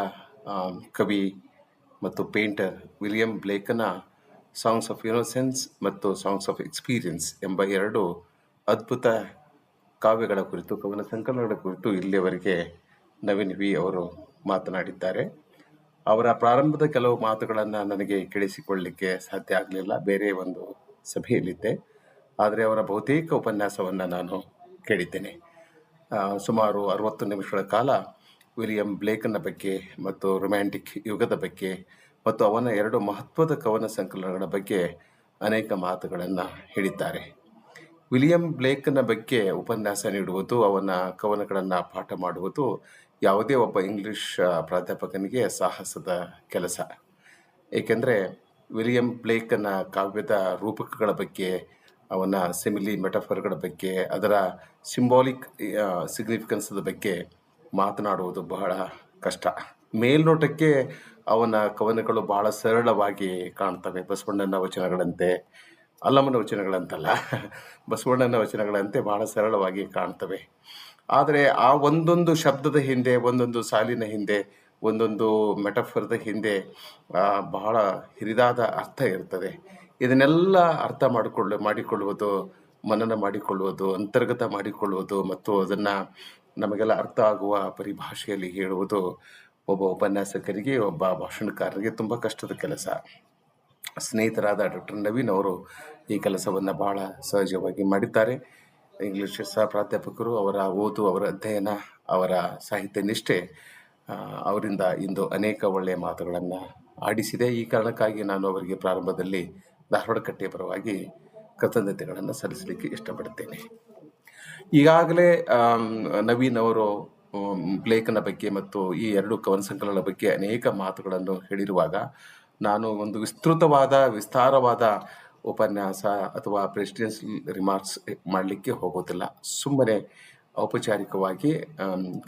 ಕವಿ ಮತ್ತು ಪೇಂಟರ್ ವಿಲಿಯಂ ಬ್ಲೇಕನ ಸಾಂಗ್ಸ್ ಆಫ್ ಇನ್ನೋಸೆನ್ಸ್ ಮತ್ತು ಸಾಂಗ್ಸ್ ಆಫ್ ಎಕ್ಸ್ಪೀರಿಯನ್ಸ್ ಎಂಬ 2 ಅದ್ಭುತ ಕಾವ್ಯಗಳ ಕುರಿತು, ಕವನ ಸಂಕಲನಗಳ ಕುರಿತು ಇಲ್ಲಿಯವರೆಗೆ ನವೀನ್ ವಿ ಅವರು ಮಾತನಾಡಿದ್ದಾರೆ. ಅವರ ಪ್ರಾರಂಭದ ಕೆಲವು ಮಾತುಗಳನ್ನು ನನಗೆ ಕೇಳಿಸಿಕೊಳ್ಳಲಿಕ್ಕೆ ಸಾಧ್ಯ ಆಗಲಿಲ್ಲ, ಬೇರೆ ಒಂದು ಸಭೆಯಲ್ಲಿದ್ದೆ. ಆದರೆ ಅವರ ಬಹುತೇಕ ಉಪನ್ಯಾಸವನ್ನು ನಾನು ಕೇಳಿದ್ದೇನೆ. ಸುಮಾರು 60 ನಿಮಿಷಗಳ ಕಾಲ ವಿಲಿಯಂ ಬ್ಲೇಕನ ಬಗ್ಗೆ ಮತ್ತು ರೊಮ್ಯಾಂಟಿಕ್ ಯುಗದ ಬಗ್ಗೆ ಮತ್ತು ಅವನ 2 ಮಹತ್ವದ ಕವನ ಸಂಕಲನಗಳ ಬಗ್ಗೆ ಅನೇಕ ಮಾತುಗಳನ್ನು ಹೇಳಿದ್ದಾರೆ. ವಿಲಿಯಂ ಬ್ಲೇಕನ ಬಗ್ಗೆ ಉಪನ್ಯಾಸ ನೀಡುವುದು, ಅವನ ಕವನಗಳನ್ನು ಪಾಠ ಮಾಡುವುದು ಯಾವುದೇ ಒಬ್ಬ ಇಂಗ್ಲಿಷ್ ಪ್ರಾಧ್ಯಾಪಕನಿಗೆ ಸಾಹಸದ ಕೆಲಸ. ಏಕೆಂದರೆ ವಿಲಿಯಂ ಬ್ಲೇಕನ ಕಾವ್ಯದ ರೂಪಕಗಳ ಬಗ್ಗೆ, ಅವನ ಸಿಮಿಲಿ ಮೆಟಫರ್ಗಳ ಬಗ್ಗೆ, ಅದರ ಸಿಂಬಾಲಿಕ್ ಸಿಗ್ನಿಫಿಕೆನ್ಸ್ದ ಬಗ್ಗೆ ಮಾತನಾಡುವುದು ಬಹಳ ಕಷ್ಟ. ಮೇಲ್ನೋಟಕ್ಕೆ ಅವನ ಕವನಗಳು ಬಹಳ ಸರಳವಾಗಿ ಕಾಣ್ತವೆ, ಬಸವಣ್ಣನ ವಚನಗಳಂತೆ, ಅಲ್ಲಮನ ವಚನಗಳಂತಲ್ಲ, ಬಸವಣ್ಣನ ವಚನಗಳಂತೆ ಬಹಳ ಸರಳವಾಗಿ ಕಾಣ್ತವೆ. ಆದರೆ ಆ ಒಂದೊಂದು ಶಬ್ದದ ಹಿಂದೆ, ಒಂದೊಂದು ಸಾಲಿನ ಹಿಂದೆ, ಒಂದೊಂದು ಮೆಟಫರ್ದ ಹಿಂದೆ ಬಹಳ ಹಿರಿದಾದ ಅರ್ಥ ಇರ್ತದೆ. ಇದನ್ನೆಲ್ಲ ಅರ್ಥ ಮಾಡಿಕೊಳ್ಳುವುದು, ಮನನ ಮಾಡಿಕೊಳ್ಳುವುದು, ಅಂತರ್ಗತ ಮಾಡಿಕೊಳ್ಳುವುದು ಮತ್ತು ಅದನ್ನು ನಮಗೆಲ್ಲ ಅರ್ಥ ಆಗುವ ಪರಿಭಾಷೆಯಲ್ಲಿ ಹೇಳುವುದು ಒಬ್ಬ ಉಪನ್ಯಾಸಕರಿಗೆ, ಒಬ್ಬ ಭಾಷಣಕಾರರಿಗೆ ತುಂಬ ಕಷ್ಟದ ಕೆಲಸ. ಸ್ನೇಹಿತರಾದ ಡಾಕ್ಟರ್ ನವೀನ್ ಅವರು ಈ ಕೆಲಸವನ್ನು ಬಹಳ ಸಹಜವಾಗಿ ಮಾಡಿದ್ದಾರೆ. ಇಂಗ್ಲಿಷ್ ಸಹ ಪ್ರಾಧ್ಯಾಪಕರು. ಅವರ ಓದು, ಅವರ ಅಧ್ಯಯನ, ಅವರ ಸಾಹಿತ್ಯ ನಿಷ್ಠೆ ಅವರಿಂದ ಇಂದು ಅನೇಕ ಒಳ್ಳೆಯ ಮಾತುಗಳನ್ನು ಆಡಿಸಿದೆ. ಈ ಕಾರಣಕ್ಕಾಗಿ ನಾನು ಅವರಿಗೆ ಪ್ರಾರಂಭದಲ್ಲಿ ಧಾರವಾಡ ಕಟ್ಟೆಯ ಪರವಾಗಿ ಕೃತಜ್ಞತೆಗಳನ್ನು ಸಲ್ಲಿಸಲಿಕ್ಕೆ ಇಷ್ಟಪಡ್ತೇನೆ. ಈಗಾಗಲೇ ನವೀನ್ ಅವರು ಬ್ಲೇಕನ ಬಗ್ಗೆ ಮತ್ತು ಈ ಎರಡು ಕವನ ಸಂಕಲನಗಳ ಬಗ್ಗೆ ಅನೇಕ ಮಾತುಗಳನ್ನು ಹೇಳಿರುವಾಗ ನಾನು ಒಂದು ವಿಸ್ತಾರವಾದ ಉಪನ್ಯಾಸ ಅಥವಾ ಪ್ರೆಸಿಡೆನ್ಷಿಯಲ್ ರಿಮಾರ್ಕ್ಸ್ ಮಾಡಲಿಕ್ಕೆ ಹೋಗೋದಿಲ್ಲ. ಸುಮ್ಮನೆ ಔಪಚಾರಿಕವಾಗಿ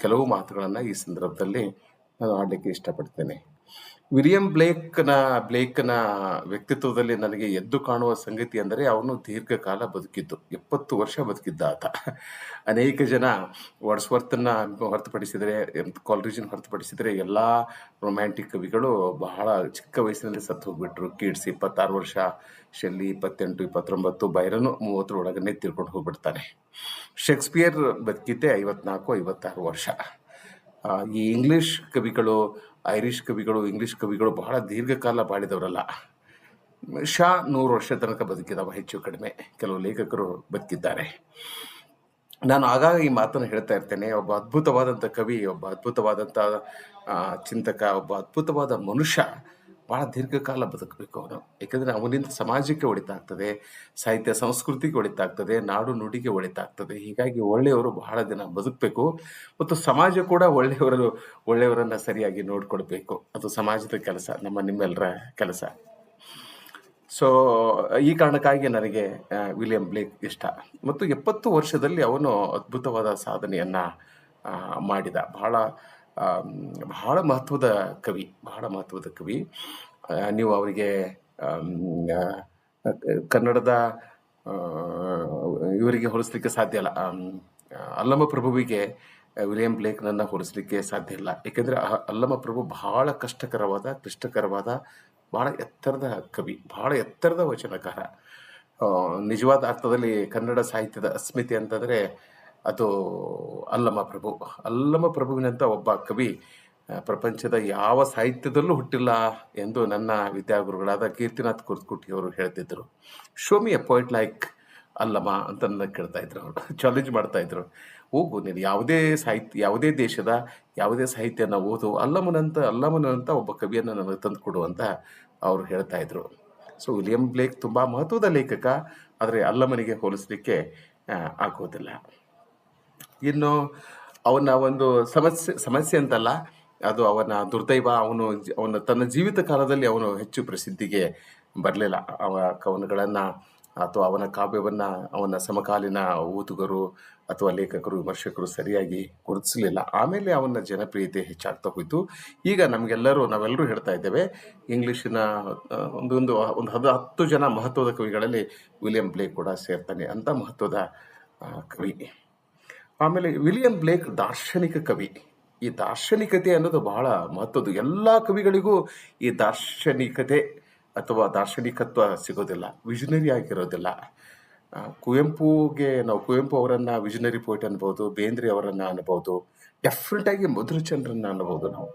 ಕೆಲವು ಮಾತುಗಳನ್ನು ಈ ಸಂದರ್ಭದಲ್ಲಿ ನಾನು ಆಡಲಿಕ್ಕೆ ಇಷ್ಟಪಡ್ತೇನೆ. ವಿಲಿಯಂ ಬ್ಲೇಕನ ವ್ಯಕ್ತಿತ್ವದಲ್ಲಿ ನನಗೆ ಎದ್ದು ಕಾಣುವ ಸಂಗತಿ ಅಂದರೆ ಅವನು ದೀರ್ಘಕಾಲ ಬದುಕಿದ್ದು. 70 ವರ್ಷ ಬದುಕಿದ್ದ ಆತ. ಅನೇಕ ಜನ ವರ್ಡ್ಸ್ವರ್ತನ್ನ ಹೊರತುಪಡಿಸಿದರೆ, ಕಾಲ್ರಿಜ್ನ ಹೊರತುಪಡಿಸಿದರೆ ಎಲ್ಲ ರೊಮ್ಯಾಂಟಿಕ್ ಕವಿಗಳು ಬಹಳ ಚಿಕ್ಕ ವಯಸ್ಸಿನಲ್ಲಿ ಸತ್ತು ಹೋಗ್ಬಿಟ್ರು. ಕೀಟ್ಸ್ 26 ವರ್ಷ, ಶೆಲ್ಲಿ 28, 29, ಬೈರನ್ 30 ಒಳಗನೆ ತಿರ್ಕೊಂಡು ಹೋಗ್ಬಿಡ್ತಾನೆ. ಶೇಕ್ಸ್ಪಿಯರ್ ಬದುಕಿದ್ದೆ 54, 56 ವರ್ಷ. ಈ ಇಂಗ್ಲಿಷ್ ಕವಿಗಳು, ಐರಿಷ್ ಕವಿಗಳು, ಇಂಗ್ಲಿಷ್ ಕವಿಗಳು ಬಹಳ ದೀರ್ಘಕಾಲ ಬಾಳಿದವರಲ್ಲ. ಶಾ 100 ವರ್ಷ ತನಕ ಬದುಕಿದವ, ಹೆಚ್ಚು ಕಡಿಮೆ. ಕೆಲವು ಲೇಖಕರು ಬದುಕಿದ್ದಾರೆ. ನಾನು ಆಗಾಗ ಈ ಮಾತನ್ನು ಹೇಳ್ತಾ ಇರ್ತೇನೆ. ಒಬ್ಬ ಅದ್ಭುತವಾದಂಥ ಕವಿ, ಒಬ್ಬ ಅದ್ಭುತವಾದಂಥ ಚಿಂತಕ, ಒಬ್ಬ ಅದ್ಭುತವಾದ ಮನುಷ್ಯ ಭಾಳ ದೀರ್ಘಕಾಲ ಬದುಕಬೇಕು ಅವನು. ಯಾಕಂದರೆ ಅವನಿಂದ ಸಮಾಜಕ್ಕೆ ಒಳಿತಾಗ್ತದೆ, ಸಾಹಿತ್ಯ ಸಂಸ್ಕೃತಿಗೆ ಒಳಿತಾಗ್ತದೆ, ನಾಡು ನುಡಿಗೆ ಒಳಿತಾಗ್ತದೆ. ಹೀಗಾಗಿ ಒಳ್ಳೆಯವರು ಬಹಳ ದಿನ ಬದುಕಬೇಕು ಮತ್ತು ಸಮಾಜ ಕೂಡ ಒಳ್ಳೆಯವರನ್ನು ಸರಿಯಾಗಿ ನೋಡ್ಕೊಳ್ಬೇಕು. ಅದು ಸಮಾಜದ ಕೆಲಸ, ನಿಮ್ಮೆಲ್ಲರ ಕೆಲಸ. ಸೊ ಈ ಕಾರಣಕ್ಕಾಗಿ ನನಗೆ ವಿಲಿಯಂ ಬ್ಲೇಕ್ ಇಷ್ಟ. ಮತ್ತು 70 ವರ್ಷದಲ್ಲಿ ಅವನು ಅದ್ಭುತವಾದ ಸಾಧನೆಯನ್ನು ಮಾಡಿದ. ಬಹಳ ಮಹತ್ವದ ಕವಿ. ನೀವು ಅವರಿಗೆ ಕನ್ನಡದ ಇವರಿಗೆ ಹೋಲಿಸ್ಲಿಕ್ಕೆ ಸಾಧ್ಯ ಇಲ್ಲ. ಅಲ್ಲಮ ಪ್ರಭುವಿಗೆ ವಿಲಿಯಂ ಬ್ಲೇಕ್ನನ್ನು ಹೋಲಿಸ್ಲಿಕ್ಕೆ ಸಾಧ್ಯ ಇಲ್ಲ. ಏಕೆಂದರೆ ಅಲ್ಲಮ ಪ್ರಭು ಬಹಳ ಕ್ಲಿಷ್ಟಕರವಾದ ಬಹಳ ಎತ್ತರದ ಕವಿ, ಬಹಳ ಎತ್ತರದ ವಚನಕಾರ. ನಿಜವಾದ ಅರ್ಥದಲ್ಲಿ ಕನ್ನಡ ಸಾಹಿತ್ಯದ ಅಸ್ಮಿತೆ ಅಂತಂದರೆ ಅದು ಅಲ್ಲಮ ಪ್ರಭುವಿನಂಥ ಒಬ್ಬ ಕವಿ ಪ್ರಪಂಚದ ಯಾವ ಸಾಹಿತ್ಯದಲ್ಲೂ ಹುಟ್ಟಿಲ್ಲ ಎಂದು ನನ್ನ ವಿದ್ಯಾಗುರುಗಳಾದ ಕೀರ್ತಿನಾಥ್ ಕುರ್ತಕೋಟಿ ಅವರು ಹೇಳ್ತಿದ್ರು. Show me a poet like Allama ಅಂತ ನನ್ನ ಕೇಳ್ತಾ ಇದ್ರು. ಅವರು ಚಾಲೆಂಜ್ ಮಾಡ್ತಾ ಇದ್ರು. ಹೋಗು ನೀನು ಯಾವುದೇ ದೇಶದ ಯಾವುದೇ ಸಾಹಿತ್ಯನ ಓದು, ಅಲ್ಲಮನಂತ ಒಬ್ಬ ಕವಿಯನ್ನು ನನಗೆ ತಂದು ಕೊಡು ಅಂತ ಅವರು ಹೇಳ್ತಾ ಇದ್ರು. ಸೊ ವಿಲಿಯಂ ಬ್ಲೇಕ್ ತುಂಬ ಮಹತ್ವದ ಲೇಖಕ, ಆದರೆ ಅಲ್ಲಮನಿಗೆ ಹೋಲಿಸಲಿಕ್ಕೆ ಆಗೋದಿಲ್ಲ. ಇನ್ನು ಅವನ ಒಂದು ಸಮಸ್ಯೆ ಅಂತಲ್ಲ, ಅದು ಅವನ ದುರ್ದೈವ. ಅವನ ತನ್ನ ಜೀವಿತ ಕಾಲದಲ್ಲಿ ಅವನು ಹೆಚ್ಚು ಪ್ರಸಿದ್ಧಿಗೆ ಬರಲಿಲ್ಲ. ಅವನ ಕವನಗಳನ್ನು ಅಥವಾ ಅವನ ಕಾವ್ಯವನ್ನು ಅವನ ಸಮಕಾಲೀನ ಓದುಗರು ಅಥವಾ ಲೇಖಕರು, ವಿಮರ್ಶಕರು ಸರಿಯಾಗಿ ಗುರುತಿಸಲಿಲ್ಲ. ಆಮೇಲೆ ಅವನ ಜನಪ್ರಿಯತೆ ಹೆಚ್ಚಾಗ್ತಾ ಹೋಯಿತು. ಈಗ ನಾವೆಲ್ಲರೂ ಹೇಳ್ತಾ ಇದ್ದೇವೆ, ಇಂಗ್ಲೀಷಿನ ಒಂದು 10 ಜನ ಮಹತ್ವದ ಕವಿಗಳಲ್ಲಿ ವಿಲಿಯಂ ಬ್ಲೇಕ್ ಕೂಡ ಸೇರ್ತಾನೆ ಅಂತ ಮಹತ್ವದ ಕವಿ. ಆಮೇಲೆ ವಿಲಿಯಂ ಬ್ಲೇಕ್ ದಾರ್ಶನಿಕ ಕವಿ. ಈ ದಾರ್ಶನಿಕತೆ ಅನ್ನೋದು ಬಹಳ ಮಹತ್ವದ್ದು. ಎಲ್ಲ ಕವಿಗಳಿಗೂ ಈ ದಾರ್ಶನಿಕತೆ ಅಥವಾ ದಾರ್ಶನಿಕತ್ವ ಸಿಗೋದಿಲ್ಲ, ವಿಷನರಿ ಆಗಿರೋದಿಲ್ಲ. ಕುವೆಂಪು ಅವರನ್ನು ವಿಷನರಿ ಪೋಯಿಟ್ ಅನ್ಬೋದು, ಬೇಂದ್ರೆ ಅವರನ್ನು ಅನ್ಬೋದು, ಡೆಫಿನೆಟಾಗಿ ಮಧುರಚಂದ್ರನ್ನ ಅನ್ಬೋದು ನಾವು.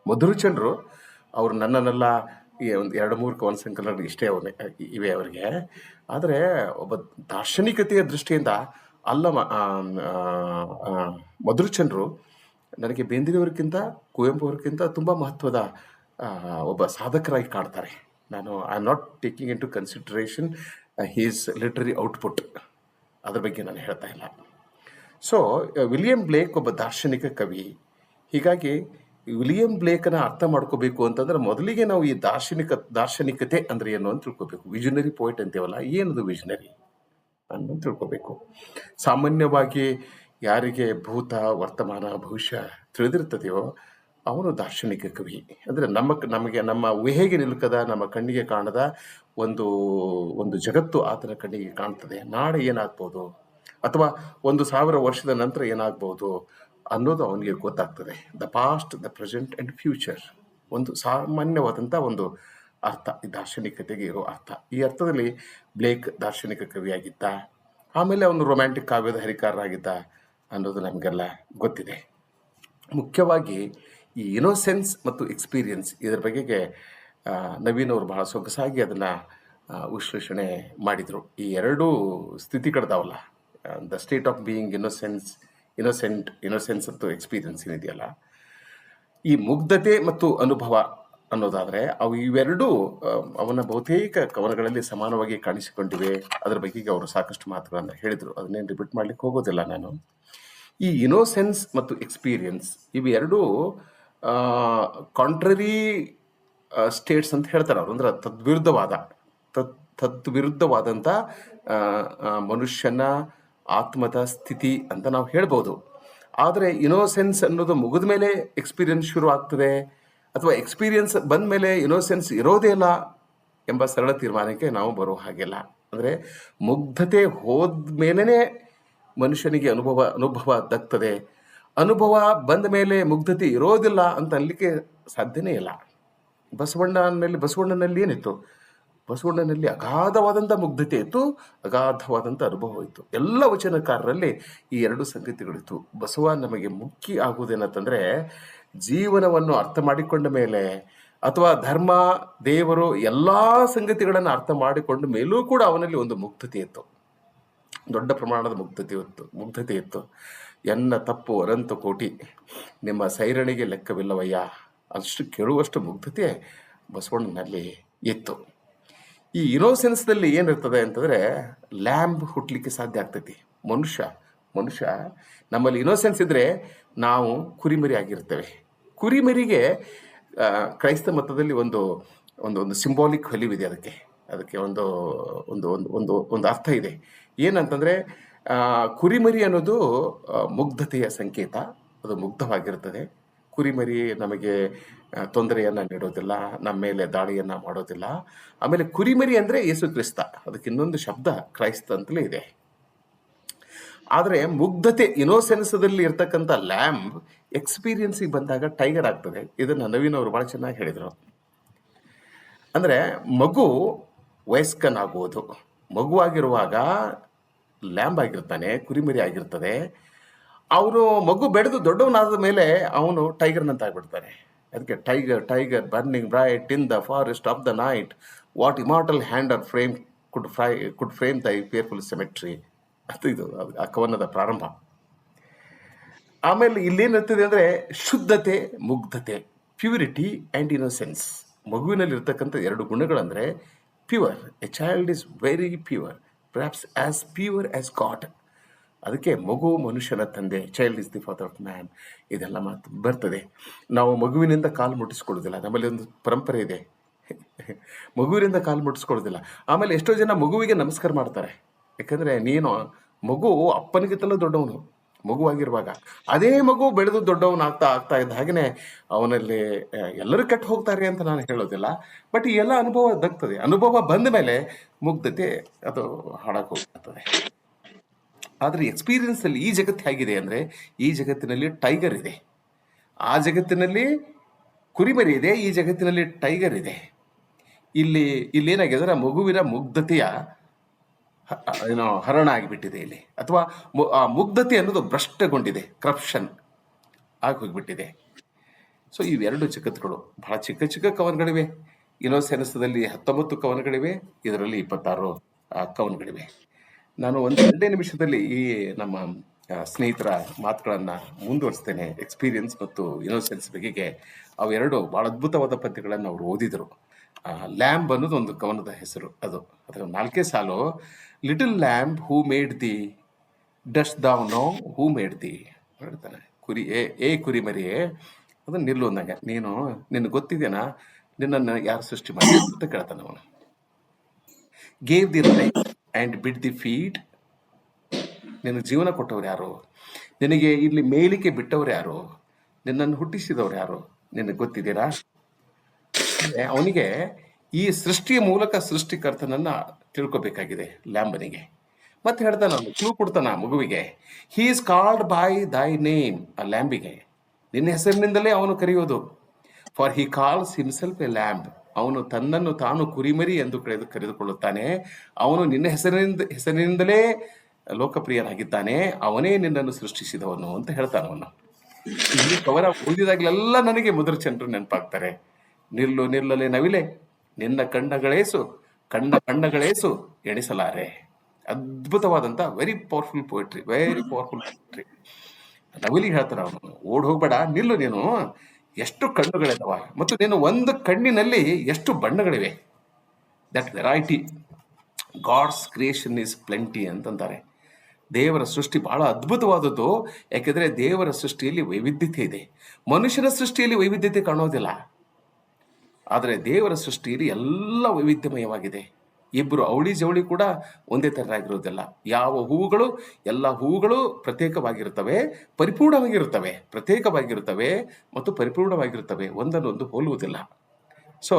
ಮಧುರಚಂದ್ರು ಅವರು ನನ್ನನ್ನೆಲ್ಲ ಈ ಒಂದು 2-3 ಕವನ ಸಂಕಲನ ಇಷ್ಟೇ ಇವೆ ಅವರಿಗೆ. ಆದರೆ ಒಬ್ಬ ದಾರ್ಶನಿಕತೆಯ ದೃಷ್ಟಿಯಿಂದ ಮಧುರಚಂದ್ರು ನನಗೆ ಬೇಂದ್ರೆಯವರಿಗಿಂತ, ಕುವೆಂಪು ಅವರಿಗಿಂತ ತುಂಬ ಮಹತ್ವದ ಒಬ್ಬ ಸಾಧಕರಾಗಿ ಕಾಣ್ತಾರೆ. I am not taking into consideration his literary output, ಅದ್ರ ಬಗ್ಗೆ ನಾನು ಹೇಳ್ತಾ ಇಲ್ಲ. ಸೊ ವಿಲಿಯಂ ಬ್ಲೇಕ್ ಒಬ್ಬ ದಾರ್ಶನಿಕ ಕವಿ. ಹೀಗಾಗಿ ವಿಲಿಯಂ ಬ್ಲೇಕನ ಅರ್ಥ ಮಾಡ್ಕೋಬೇಕು ಅಂತಂದ್ರೆ ಮೊದಲಿಗೆ ನಾವು ಈ ದಾರ್ಶನಿಕತೆ ಅಂದ್ರೆ ಏನು ಅಂತ ತಿಳ್ಕೊಬೇಕು. ವಿಷನರಿ ಪೋಯಿಟ್ ಅಂತೀವಲ್ಲ, ಏನದು ವಿಷನರಿ ಅನ್ನೋದು ತಿಳ್ಕೊಬೇಕು. ಸಾಮಾನ್ಯವಾಗಿ ಯಾರಿಗೆ ಭೂತ, ವರ್ತಮಾನ, ಭವಿಷ್ಯ ತಿಳಿದಿರ್ತದೆಯೋ ಅವನು ದಾರ್ಶನಿಕ ಕವಿ. ಅಂದರೆ ನಮಗೆ ನಮ್ಮ ಊಹೆಗೆ ನಿಲುಕದ, ನಮ್ಮ ಕಣ್ಣಿಗೆ ಕಾಣದ ಒಂದು ಜಗತ್ತು ಆತನ ಕಣ್ಣಿಗೆ ಕಾಣ್ತದೆ. ನಾಳೆ ಏನಾಗ್ಬೋದು ಅಥವಾ 1000 ವರ್ಷದ ನಂತರ ಏನಾಗ್ಬೋದು ಅನ್ನೋದು ಅವನಿಗೆ ಗೊತ್ತಾಗ್ತದೆ. The past, the present and future. ಒಂದು ಸಾಮಾನ್ಯವಾದಂಥ ಒಂದು ಅರ್ಥ ಈ ದಾರ್ಶನಿಕತೆಗೆ ಇರೋ ಅರ್ಥ. ಈ ಅರ್ಥದಲ್ಲಿ ಬ್ಲೇಕ್ ದಾರ್ಶನಿಕ ಕವಿಯಾಗಿದ್ದ. ಆಮೇಲೆ ಅವನು ರೊಮ್ಯಾಂಟಿಕ್ ಕಾವ್ಯದ ಹರಿಕಾರರಾಗಿದ್ದ ಅನ್ನೋದು ನಮಗೆಲ್ಲ ಗೊತ್ತಿದೆ. ಮುಖ್ಯವಾಗಿ ಈ ಇನೋಸೆನ್ಸ್ ಮತ್ತು ಎಕ್ಸ್ಪೀರಿಯನ್ಸ್ ಇದರ ಬಗೆಗೆ ನವೀನ್ ಅವರು ಬಹಳ ಸೊಗಸಾಗಿ ಅದನ್ನು ವಿಶ್ಲೇಷಣೆ ಮಾಡಿದರು. ಈ ಎರಡೂ ಸ್ಥಿತಿಗಳಿದಾವಲ್ಲ, the state of being innocence ಮತ್ತು ಎಕ್ಸ್ಪೀರಿಯನ್ಸ್ ಏನಿದೆಯಲ್ಲ, ಈ ಮುಗ್ಧತೆ ಮತ್ತು ಅನುಭವ ಅನ್ನೋದಾದರೆ ಇವೆರಡೂ ಅವನ ಬಹುತೇಕ ಕವನಗಳಲ್ಲಿ ಸಮಾನವಾಗಿ ಕಾಣಿಸಿಕೊಂಡಿವೆ. ಅದರ ಬಗೆಗೆ ಅವರು ಸಾಕಷ್ಟು ಮಾತುಗಳನ್ನು ಹೇಳಿದರು. ಅದನ್ನೇನು ರಿಪೀಟ್ ಮಾಡ್ಲಿಕ್ಕೆ ಹೋಗೋದಿಲ್ಲ ನಾನು. ಈ ಇನೋಸೆನ್ಸ್ ಮತ್ತು ಎಕ್ಸ್ಪೀರಿಯನ್ಸ್ ಇವೆರಡೂ ಕಾಂಟ್ರರಿ ಸ್ಟೇಟ್ಸ್ ಅಂತ ಹೇಳ್ತಾರೆ ಅವರು. ಅಂದ್ರೆ ತದ್ವಿರುದ್ಧವಾದಂಥ ಮನುಷ್ಯನ ಆತ್ಮದ ಸ್ಥಿತಿ ಅಂತ ನಾವು ಹೇಳ್ಬೋದು. ಆದರೆ ಇನೋಸೆನ್ಸ್ ಅನ್ನೋದು ಮುಗಿದ ಮೇಲೆ ಎಕ್ಸ್ಪೀರಿಯನ್ಸ್ ಶುರು ಆಗ್ತದೆ, ಅಥವಾ ಎಕ್ಸ್ಪೀರಿಯನ್ಸ್ ಬಂದ ಮೇಲೆ ಇನೋಸೆನ್ಸ್ ಇರೋದೇ ಇಲ್ಲ ಎಂಬ ಸರಳ ತೀರ್ಮಾನಕ್ಕೆ ನಾವು ಬರೋ ಹಾಗಿಲ್ಲ. ಅಂದರೆ ಮುಗ್ಧತೆ ಹೋದ್ಮೇಲೆ ಮನುಷ್ಯನಿಗೆ ಅನುಭವ ದಕ್ತದೆ. ಅನುಭವ ಬಂದ ಮೇಲೆ ಮುಗ್ಧತೆ ಇರೋದಿಲ್ಲ ಅಂತ ಅನ್ಲಿಕ್ಕೆ ಸಾಧ್ಯನೇ ಇಲ್ಲ. ಬಸವಣ್ಣನಲ್ಲಿ ಏನಿತ್ತು? ಬಸವಣ್ಣನಲ್ಲಿ ಅಗಾಧವಾದಂಥ ಮುಗ್ಧತೆ ಇತ್ತು, ಅಗಾಧವಾದಂಥ ಅನುಭವ ಇತ್ತು. ಎಲ್ಲ ವಚನಕಾರರಲ್ಲಿ ಈ ಎರಡು ಸಂಗತಿಗಳಿತ್ತು. ಬಸವ ನಮಗೆ ಮುಖ್ಯ ಆಗುವುದೇನಂತಂದರೆ, ಜೀವನವನ್ನು ಅರ್ಥ ಮಾಡಿಕೊಂಡ ಮೇಲೆ ಅಥವಾ ಧರ್ಮ, ದೇವರು ಎಲ್ಲ ಸಂಗತಿಗಳನ್ನು ಅರ್ಥ ಮಾಡಿಕೊಂಡ ಮೇಲೂ ಕೂಡ ಅವನಲ್ಲಿ ಒಂದು ಮುಗ್ಧತೆ ಇತ್ತು, ದೊಡ್ಡ ಪ್ರಮಾಣದ ಮುಗ್ಧತೆ ಇತ್ತು. ಎನ್ನ ತಪ್ಪು ಅನಂತ ಕೋಟಿ, ನಿಮ್ಮ ಸೈರಣಿಗೆ ಲೆಕ್ಕವಿಲ್ಲವಯ್ಯ, ಅಷ್ಟು ಕೇಳುವಷ್ಟು ಮುಗ್ಧತೆ ಬಸವಣ್ಣನಲ್ಲಿ ಇತ್ತು. ಈ ಇನೋಸೆನ್ಸ್ದಲ್ಲಿ ಏನಿರ್ತದೆ ಅಂತಂದರೆ, ಲ್ಯಾಂಬ್ ಹುಟ್ಟಲಿಕ್ಕೆ ಸಾಧ್ಯ ಆಗ್ತೈತಿ. ಮನುಷ್ಯ ನಮ್ಮಲ್ಲಿ ಇನೋಸೆನ್ಸ್ ಇದ್ದರೆ ನಾವು ಕುರಿಮರಿ ಆಗಿರ್ತೇವೆ. ಕುರಿಮರಿಗೆ ಕ್ರೈಸ್ತ ಮತದಲ್ಲಿ ಒಂದು ಸಿಂಬಾಲಿಕ್ ವ್ಯಾಲ್ಯೂ ಇದೆ. ಅದಕ್ಕೆ ಒಂದು ಒಂದು ಒಂದು ಒಂದು ಅರ್ಥ ಇದೆ. ಏನಂತಂದರೆ, ಕುರಿಮರಿ ಅನ್ನೋದು ಮುಗ್ಧತೆಯ ಸಂಕೇತ. ಅದು ಮುಗ್ಧವಾಗಿರ್ತದೆ. ಕುರಿಮರಿ ನಮಗೆ ತೊಂದರೆಯನ್ನು ನೀಡೋದಿಲ್ಲ, ನಮ್ಮ ಮೇಲೆ ದಾಳಿಯನ್ನು ಮಾಡೋದಿಲ್ಲ. ಆಮೇಲೆ ಕುರಿಮರಿ ಅಂದರೆ ಯೇಸು ಕ್ರಿಸ್ತ, ಅದಕ್ಕೆ ಇನ್ನೊಂದು ಶಬ್ದ ಕ್ರೈಸ್ತ ಅಂತಲೇ ಇದೆ. ಆದರೆ ಮುಗ್ಧತೆ, ಇನೋಸೆನ್ಸದಲ್ಲಿ ಇರ್ತಕ್ಕಂಥ ಲ್ಯಾಂಬ್ ಎಕ್ಸ್ಪೀರಿಯನ್ಸಿಗೆ ಬಂದಾಗ ಟೈಗರ್ ಆಗ್ತದೆ. ಇದನ್ನು ನವೀನ್ ಅವರು ಭಾಳ ಚೆನ್ನಾಗಿ ಹೇಳಿದರು. ಅಂದರೆ ಮಗು ವಯಸ್ಕನಾಗುವುದು, ಮಗುವಾಗಿರುವಾಗ ಲ್ಯಾಂಬ್ ಆಗಿರ್ತಾನೆ, ಕುರಿಮರಿ ಆಗಿರ್ತದೆ. ಅವನು ಮಗು ಬೆಳೆದು ದೊಡ್ಡವನಾದ ಮೇಲೆ ಅವನು ಟೈಗರ್ನಂತ ಆಗ್ಬಿಡ್ತಾನೆ. ಅದಕ್ಕೆ tiger burning bright in the forest of the night, what immortal hand or frame could frame thy fearful ಸೆಮೆಟ್ರಿ ಅಂತ ಇದು ಆ ಕವನದ ಪ್ರಾರಂಭ. ಆಮೇಲೆ ಇಲ್ಲೇನಿರ್ತದೆ ಅಂದರೆ ಶುದ್ಧತೆ, ಮುಗ್ಧತೆ, ಪ್ಯೂರಿಟಿ ಆ್ಯಂಡ್ ಇನೋಸೆನ್ಸ್. ಮಗುವಿನಲ್ಲಿ ಇರ್ತಕ್ಕಂಥ ಎರಡು ಗುಣಗಳಂದರೆ pure, a child is very pure, perhaps as pure as god. ಅದಕ್ಕೆ ಮಗು ಮನುಷ್ಯನ ತಂದೆ, child is the father of man, ಇದೆಲ್ಲ ಮಾತು ಬರ್ತದೆ. ನಾವು ಮಗುವಿನಿಂದ ಕಾಲು ಮುಟ್ಟಿಸ್ಕೊಳ್ಳೋದಿಲ್ಲ, ನಮ್ಮಲ್ಲಿ ಒಂದು ಪರಂಪರೆ ಇದೆ, ಮಗುವಿನಿಂದ ಕಾಲು ಮುಟ್ಟಿಸ್ಕೊಳ್ಳೋದಿಲ್ಲ. ಆಮೇಲೆ ಎಷ್ಟೋ ಜನ ಮಗುವಿಗೆ ನಮಸ್ಕಾರ ಮಾಡ್ತಾರೆ, ಯಾಕಂದರೆ ಮಗು ಅಪ್ಪನಿಗಿಂತಲೂ ದೊಡ್ಡವನು ಮಗುವಾಗಿರುವಾಗ. ಅದೇ ಮಗು ಬೆಳೆದು ದೊಡ್ಡವನಾಗ್ತಾ ಇದ್ದ ಹಾಗೆಯೇ ಅವನಲ್ಲಿ ಎಲ್ಲರೂ ಕೆಟ್ಟು ಹೋಗ್ತಾರೆ ಅಂತ ನಾನು ಹೇಳೋದಿಲ್ಲ. ಬಟ್ ಈ ಎಲ್ಲ ಅನುಭವ ದಕ್ತದೆ. ಅನುಭವ ಬಂದ ಮೇಲೆ ಮುಗ್ಧತೆ ಅದು ಹಾಳಾಗಿ ಹೋಗ್ತದೆ. ಆದರೆ ಎಕ್ಸ್ಪೀರಿಯನ್ಸಲ್ಲಿ ಈ ಜಗತ್ತು ಹೇಗಿದೆ ಅಂದರೆ, ಈ ಜಗತ್ತಿನಲ್ಲಿ ಟೈಗರ್ ಇದೆ, ಆ ಜಗತ್ತಿನಲ್ಲಿ ಕುರಿಮರಿ ಇದೆ, ಈ ಜಗತ್ತಿನಲ್ಲಿ ಟೈಗರ್ ಇದೆ. ಇಲ್ಲೇನಾಗಿದೆ, ಮಗುವಿನ ಮುಗ್ಧತೆಯ ಹರಣ ಆಗಿಬಿಟ್ಟಿದೆ ಇಲ್ಲಿ, ಅಥವಾ ಆ ಮುಗ್ಧತೆ ಅನ್ನೋದು ಭ್ರಷ್ಟಗೊಂಡಿದೆ, ಕರಪ್ಷನ್ ಆಗಿ ಹೋಗಿಬಿಟ್ಟಿದೆ. ಸೊ ಇವೆರಡು ಜಗತ್ತುಗಳು. ಬಹಳ ಚಿಕ್ಕ ಚಿಕ್ಕ ಕವನಗಳಿವೆ. ಇನೋಸೆನ್ಸದಲ್ಲಿ 19 ಕವನಗಳಿವೆ, ಇದರಲ್ಲಿ 26 ಕವನಗಳಿವೆ. ನಾನು 2 ನಿಮಿಷದಲ್ಲಿ ಈ ನಮ್ಮ ಸ್ನೇಹಿತರ ಮಾತುಗಳನ್ನು ಮುಂದುವರಿಸ್ತೇನೆ. ಎಕ್ಸ್ಪೀರಿಯನ್ಸ್ ಮತ್ತು ಇನೋಸೆನ್ಸ್ ಬಗೆಗೆ ಅವೆರಡು ಭಾಳ ಅದ್ಭುತವಾದ ಪದ್ಯಗಳನ್ನು ಅವರು ಓದಿದರು. ಲ್ಯಾಂಬ್ ಅನ್ನೋದು ಒಂದು ಕವನದ ಹೆಸರು. ಅದರ 4 ಸಾಲು, little lamb who made the, dust thou no who made the ಹೇಳ್ತಾನೆ. ಕುರಿಮರಿಯೇ, ಅದನ್ನು ನಿಲ್ಲು ಅಂದಾಗ, ನಿನಗೆ ಗೊತ್ತಿದೆನಾ ನಿನ್ನನ್ನು ಯಾರು ಸೃಷ್ಟಿ ಮಾಡಿ ಅಂತ ಕೇಳ್ತಾನೆ ಅವನು. ಗೇವ್ ದಿ ಲೈಫ್ ಆ್ಯಂಡ್ ಬಿಡ್ ದಿ ಫೀಡ್, ನಿನಗೆ ಜೀವನ ಕೊಟ್ಟವ್ರು ಯಾರು, ನಿನಗೆ ಇಲ್ಲಿ ಮೇಲಿಕೆ ಬಿಟ್ಟವ್ರು ಯಾರು, ನಿನ್ನನ್ನು ಹುಟ್ಟಿಸಿದವ್ರು ಯಾರು, ನಿನಗೆ ಗೊತ್ತಿದ್ದೀರಾ? ಅವನಿಗೆ ಈ ಸೃಷ್ಟಿಯ ಮೂಲಕ ಸೃಷ್ಟಿಕರ್ತನನ್ನ ತಿಳ್ಕೊಬೇಕಾಗಿದೆ ಲ್ಯಾಂಬನಿಗೆ. ಮತ್ತೆ ಹೇಳ್ತಾನ, ಕ್ಲೂ ಕೊಡ್ತಾನ ಮಗುವಿಗೆ, ಹೀ ಈಸ್ ಕಾಲ್ಡ್ ಬೈ ದೈ ನೇಮ್, ಆ ಲ್ಯಾಂಬಿಗೆ ನಿನ್ನ ಹೆಸರಿನಿಂದಲೇ ಅವನು ಕರೆಯೋದು. For he calls himself A lamb, ಅವನು ತನ್ನನ್ನು ತಾನು ಕುರಿಮರಿ ಎಂದು ಕರೆದುಕೊಳ್ಳುತ್ತಾನೆ. ಅವನು ನಿನ್ನ ಹೆಸರಿನಿಂದಲೇ ಲೋಕಪ್ರಿಯನಾಗಿದ್ದಾನೆ, ಅವನೇ ನಿನ್ನನ್ನು ಸೃಷ್ಟಿಸಿದವನು ಅಂತ ಹೇಳ್ತಾನವನು. ಈ ಕವನ ಓದಿದಾಗಲೆಲ್ಲ ನನಗೆ ಮುದ್ರಚಂದ್ರು ನೆನಪಾಗ್ತಾರೆ. ನಿಲ್ಲು ನಿಲ್ಲಲೆ ನವಿಲೆ ನಿನ್ನ ಕಣ್ಣಗಳೇಸು ಎಣಿಸಲಾರೆ. ಅದ್ಭುತವಾದಂತ very powerful poetry, very powerful poetry. ನವಿಲಿ ಹೇಳ್ತಾರ ಅವನು, ಓಡ್ ಹೋಗ್ಬೇಡ, ನಿಲ್ಲು, ನೀನು ಎಷ್ಟು ಕಣ್ಣುಗಳಿದಾವ ಮತ್ತು ನೀನು ಒಂದು ಕಣ್ಣಿನಲ್ಲಿ ಎಷ್ಟು ಬಣ್ಣಗಳಿವೆ. That variety god's creation is plenty ಅಂತಂತಾರೆ. ದೇವರ ಸೃಷ್ಟಿ ಬಹಳ ಅದ್ಭುತವಾದದ್ದು. ಯಾಕೆಂದ್ರೆ ದೇವರ ಸೃಷ್ಟಿಯಲ್ಲಿ ವೈವಿಧ್ಯತೆ ಇದೆ. ಮನುಷ್ಯನ ಸೃಷ್ಟಿಯಲ್ಲಿ ವೈವಿಧ್ಯತೆ ಕಾಣೋದಿಲ್ಲ, ಆದರೆ ದೇವರ ಸೃಷ್ಟಿಯಲ್ಲಿ ಎಲ್ಲ ವೈವಿಧ್ಯಮಯವಾಗಿದೆ. ಇಬ್ಬರು ಅವಳಿ ಜವಳಿ ಕೂಡ ಒಂದೇ ಥರವಾಗಿರೋದಿಲ್ಲ. ಎಲ್ಲ ಹೂವುಗಳು ಪ್ರತ್ಯೇಕವಾಗಿರುತ್ತವೆ, ಪ್ರತ್ಯೇಕವಾಗಿರುತ್ತವೆ ಮತ್ತು ಪರಿಪೂರ್ಣವಾಗಿರುತ್ತವೆ, ಒಂದನ್ನೊಂದು ಹೋಲುವುದಿಲ್ಲ. ಸೊ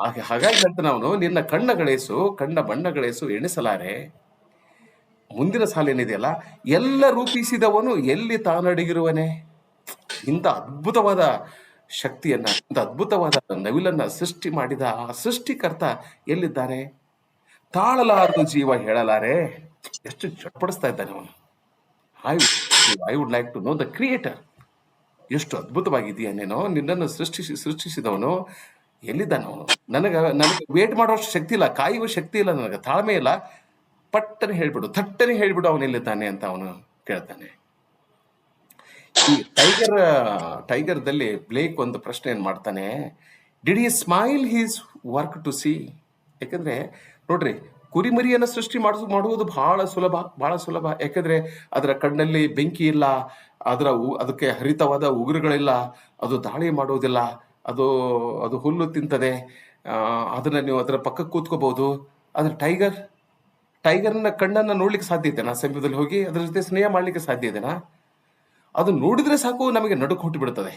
ಹಾಗಾಗಿ ಹೇಳ್ತಾನೆ ಅವನು, ನಿನ್ನ ಕಣ್ಣ ಬಣ್ಣಗಳೇಸು ಎಣಿಸಲಾರೆ. ಮುಂದಿನ ಸಾಲೇನಿದೆಯಲ್ಲ, ಎಲ್ಲ ರೂಪಿಸಿದವನು ಎಲ್ಲಿ ತಾನಡಗಿರುವನೆ. ಇಂಥ ಅದ್ಭುತವಾದ ಶಕ್ತಿಯನ್ನ, ಇಂಥ ಅದ್ಭುತವಾದ ನವಿಲನ್ನ ಸೃಷ್ಟಿ ಮಾಡಿದ ಆ ಸೃಷ್ಟಿಕರ್ತ ಎಲ್ಲಿದ್ದಾರೆ? ತಾಳಲಾರದು ಜೀವ ಹೇಳಲಾರೆ. ಎಷ್ಟು ಚಟ್ಪಡಿಸ್ತಾ ಇದ್ದಾನೆ ಅವನು. I would like to know the creator. ಎಷ್ಟು ಅದ್ಭುತವಾಗಿದೆಯಾ ನೀನು, ನಿನ್ನನ್ನು ಸೃಷ್ಟಿಸಿದವನು ಎಲ್ಲಿದ್ದಾನೆ ಅವನು? ನನಗೆ ವೇಟ್ ಮಾಡೋಷ್ಟು ಶಕ್ತಿ ಇಲ್ಲ, ಕಾಯುವ ಶಕ್ತಿ ಇಲ್ಲ, ನನಗೆ ತಾಳ್ಮೆ ಇಲ್ಲ. ಥಟ್ಟನೆ ಹೇಳ್ಬಿಡು ಅವನು ಎಲ್ಲಿದ್ದಾನೆ ಅಂತ ಅವನು ಕೇಳ್ತಾನೆ. ಈ ಟೈಗರ್ದಲ್ಲಿ ಬ್ಲೇಕ್ ಒಂದು ಪ್ರಶ್ನೆ ಏನ್ ಮಾಡ್ತಾನೆ, did he smile his work to see? ಯಾಕಂದ್ರೆ ನೋಡ್ರಿ, ಕುರಿಮರಿಯನ್ನು ಸೃಷ್ಟಿ ಮಾಡುವುದು ಬಹಳ ಸುಲಭ. ಯಾಕಂದ್ರೆ ಅದರ ಕಣ್ಣಲ್ಲಿ ಬೆಂಕಿ ಇಲ್ಲ, ಅದಕ್ಕೆ ಹರಿತವಾದ ಉಗುರುಗಳಿಲ್ಲ, ಅದು ದಾಳಿ ಮಾಡುವುದಿಲ್ಲ, ಅದು ಹುಲ್ಲು ತಿಂತದೆ, ಅದನ್ನ ನೀವು ಅದರ ಪಕ್ಕಕ್ಕೆ ಕೂತ್ಕೋಬಹುದು. ಆದ್ರೆ ಟೈಗರ್ನ ಕಣ್ಣನ್ನ ನೋಡ್ಲಿಕ್ಕೆ ಸಾಧ್ಯ ಇದೆನಾ? ಸಮೀಪದಲ್ಲಿ ಹೋಗಿ ಅದರ ಜೊತೆ ಸ್ನೇಹ ಮಾಡ್ಲಿಕ್ಕೆ ಸಾಧ್ಯ ಇದೆನಾ? ಅದು ನೋಡಿದ್ರೆ ಸಾಕು ನಮಗೆ ನಡುಕು ಹುಟ್ಟು ಬಿಡುತ್ತದೆ.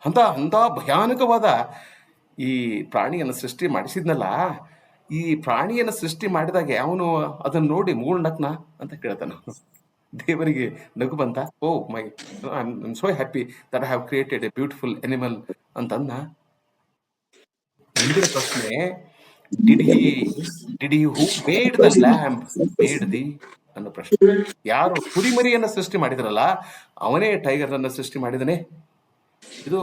ಅಂತ ಭಯಾನಕವಾದ ಈ ಪ್ರಾಣಿಯನ್ನು ಸೃಷ್ಟಿ ಮಾಡಿಸಿದ್ನಲ್ಲ, ಈ ಪ್ರಾಣಿಯನ್ನು ಸೃಷ್ಟಿ ಮಾಡಿದಾಗ ಅವನು ಅದನ್ನ ನೋಡಿ ಮೂರ್ನಕ್ನ ಅಂತ ಕೇಳ್ತಾನ. ದೇವರಿಗೆ ನಗು ಬಂತ. Oh my, I am so happy that I have created a beautiful animal ಅಂತಂದ. ಮುಂದಿನ ಪ್ರಶ್ನೆ, did he who made the lamb made the ಅನ್ನೋ ಪ್ರಶ್ನೆ. ಯಾರು ಕುರಿಮರಿಯನ್ನ ಸೃಷ್ಟಿ ಮಾಡಿದ್ರಲ್ಲ, ಅವನೇ ಟೈಗರ್ ಅನ್ನ ಸೃಷ್ಟಿ ಮಾಡಿದನೆ? ಇದು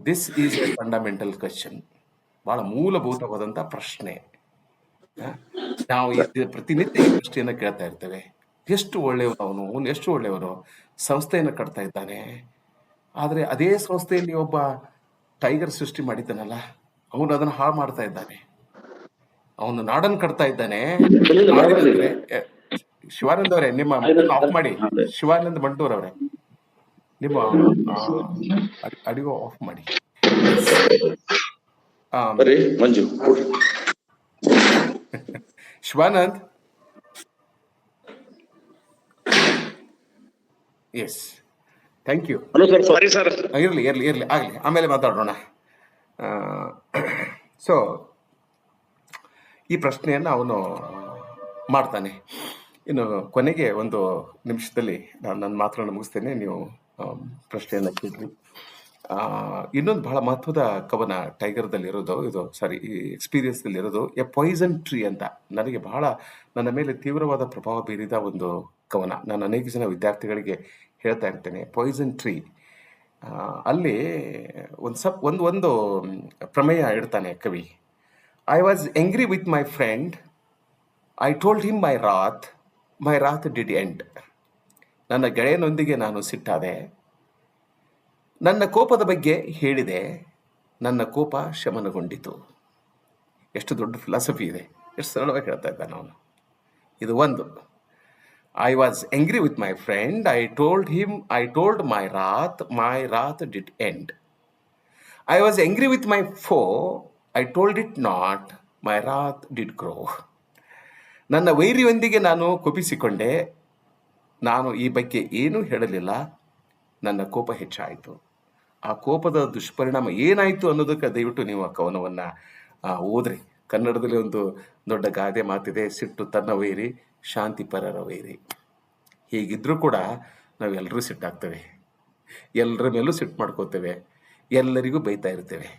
this is A fundamental question, ಬಹಳ ಮೂಲಭೂತವಾದಂತ ಪ್ರಶ್ನೆ. ನಾವು ಪ್ರತಿನಿತ್ಯ ಈ ಪ್ರಶ್ನೆಯನ್ನ ಕೇಳ್ತಾ ಇರ್ತೇವೆ. ಎಷ್ಟು ಒಳ್ಳೆಯವನು ಅವನು, ಎಷ್ಟು ಒಳ್ಳೆಯವನು, ಸಂಸ್ಥೆಯನ್ನ ಕಟ್ತಾ ಇದ್ದಾನೆ. ಆದ್ರೆ ಅದೇ ಸಂಸ್ಥೆಯಲ್ಲಿ ಒಬ್ಬ ಟೈಗರ್ ಸೃಷ್ಟಿ ಮಾಡಿದ್ದಾನಲ್ಲ, ಅವನು ಅದನ್ನ ಹಾಳು ಮಾಡ್ತಾ ಇದ್ದಾನೆ. ಅವನು ನಾಡನ್ನು ಕಟ್ತಾ ಇದ್ದಾನೆ. ಶಿವಾನಂದ್ ಅವರೇ, ನಿಮ್ಮ ಆಫ್ ಮಾಡಿ. ಶಿವಾನಂದ್ ಬಂಟೂರ್ ಅವರೇ, ನಿಮ್ಮ ಆಡಿಯೋ ಆಫ್ ಮಾಡಿ. Manju, Shivanand, yes, thank you. Sorry sir. ಇರ್ಲಿ ಆಗ್ಲಿ, ಆಮೇಲೆ ಮಾತಾಡೋಣ. ಸೊ ಈ ಪ್ರಶ್ನೆಯನ್ನು ಅವನು ಮಾಡ್ತಾನೆ. ಇನ್ನು ಕೊನೆಗೆ ಒಂದು ನಿಮಿಷದಲ್ಲಿ ನಾನು ನನ್ನ ಮಾತನ್ನು ಮುಗಿಸ್ತೇನೆ, ನೀವು ಪ್ರಶ್ನೆಯನ್ನು ಕೇಳಿ. ಇನ್ನೊಂದು ಬಹಳ ಮಹತ್ವದ ಕವನ ಟೈಗರ್ದಲ್ಲಿ ಇರೋದು, ಈ ಎಕ್ಸ್ಪೀರಿಯನ್ಸ್ದಲ್ಲಿ ಇರೋದು ಎ ಪಾಯ್ಸನ್ ಟ್ರೀ ಅಂತ. ನನಗೆ ಬಹಳ ನನ್ನ ಮೇಲೆ ತೀವ್ರವಾದ ಪ್ರಭಾವ ಬೀರಿದ ಒಂದು ಕವನ. ನಾನು ಅನೇಕ ಜನ ವಿದ್ಯಾರ್ಥಿಗಳಿಗೆ ಹೇಳ್ತಾ ಇರ್ತೇನೆ, ಪಾಯ್ಸನ್ ಟ್ರೀ. ಅಲ್ಲಿ ಒಂದು ಪ್ರಮೇಯ ಇಡ್ತಾನೆ ಕವಿ. I was angry with my friend, I told him my wrath did end. ನನ್ನ ಗೆಳೆಯನೊಂದಿಗೆ ನಾನು ಸಿಟ್ಟಾದೆ, ನನ್ನ ಕೋಪದ ಬಗ್ಗೆ ಹೇಳಿದೆ, ನನ್ನ ಕೋಪ ಶಮನಗೊಂಡಿತು. ಎಷ್ಟು ದೊಡ್ಡ ಫಿಲಾಸಫಿ ಇದೆ, ಎಷ್ಟು ಸರಳವಾಗಿ ಹೇಳ್ತಾ ಇದ್ದಾನೆ ಅವನು. ಇದು ಒಂದು. I was angry with my friend, I told my wrath did end. I was angry with my foe, I told it not, my wrath did grow. ನನ್ನ ವೈರಿಯೊಂದಿಗೆ ನಾನು ಕೋಪಿಸಿಕೊಂಡೆ, ನಾನು ಈ ಬಗ್ಗೆ ಏನೂ ಹೇಳಲಿಲ್ಲ, ನನ್ನ ಕೋಪ ಹೆಚ್ಚಾಯಿತು. ಆ ಕೋಪದ ದುಷ್ಪರಿಣಾಮ ಏನಾಯಿತು ಅನ್ನೋದಕ್ಕೆ ದಯವಿಟ್ಟು ನೀವು ಆ ಕವನವನ್ನು ಓದ್ರಿ. ಕನ್ನಡದಲ್ಲಿ ಒಂದು ದೊಡ್ಡ ಗಾದೆ ಮಾತಿದೆ, ಸಿಟ್ಟು ತನ್ನ ವೈರಿ, ಶಾಂತಿ ಪರರ ವೈರಿ. ಹೀಗಿದ್ರೂ ಕೂಡ ನಾವೆಲ್ಲರೂ ಸಿಟ್ಟಾಗ್ತೇವೆ, ಎಲ್ಲರ ಮೇಲೂ ಸಿಟ್ಟು ಮಾಡ್ಕೋತೇವೆ, ಎಲ್ಲರಿಗೂ ಬೈತಾ ಇರ್ತೇವೆ.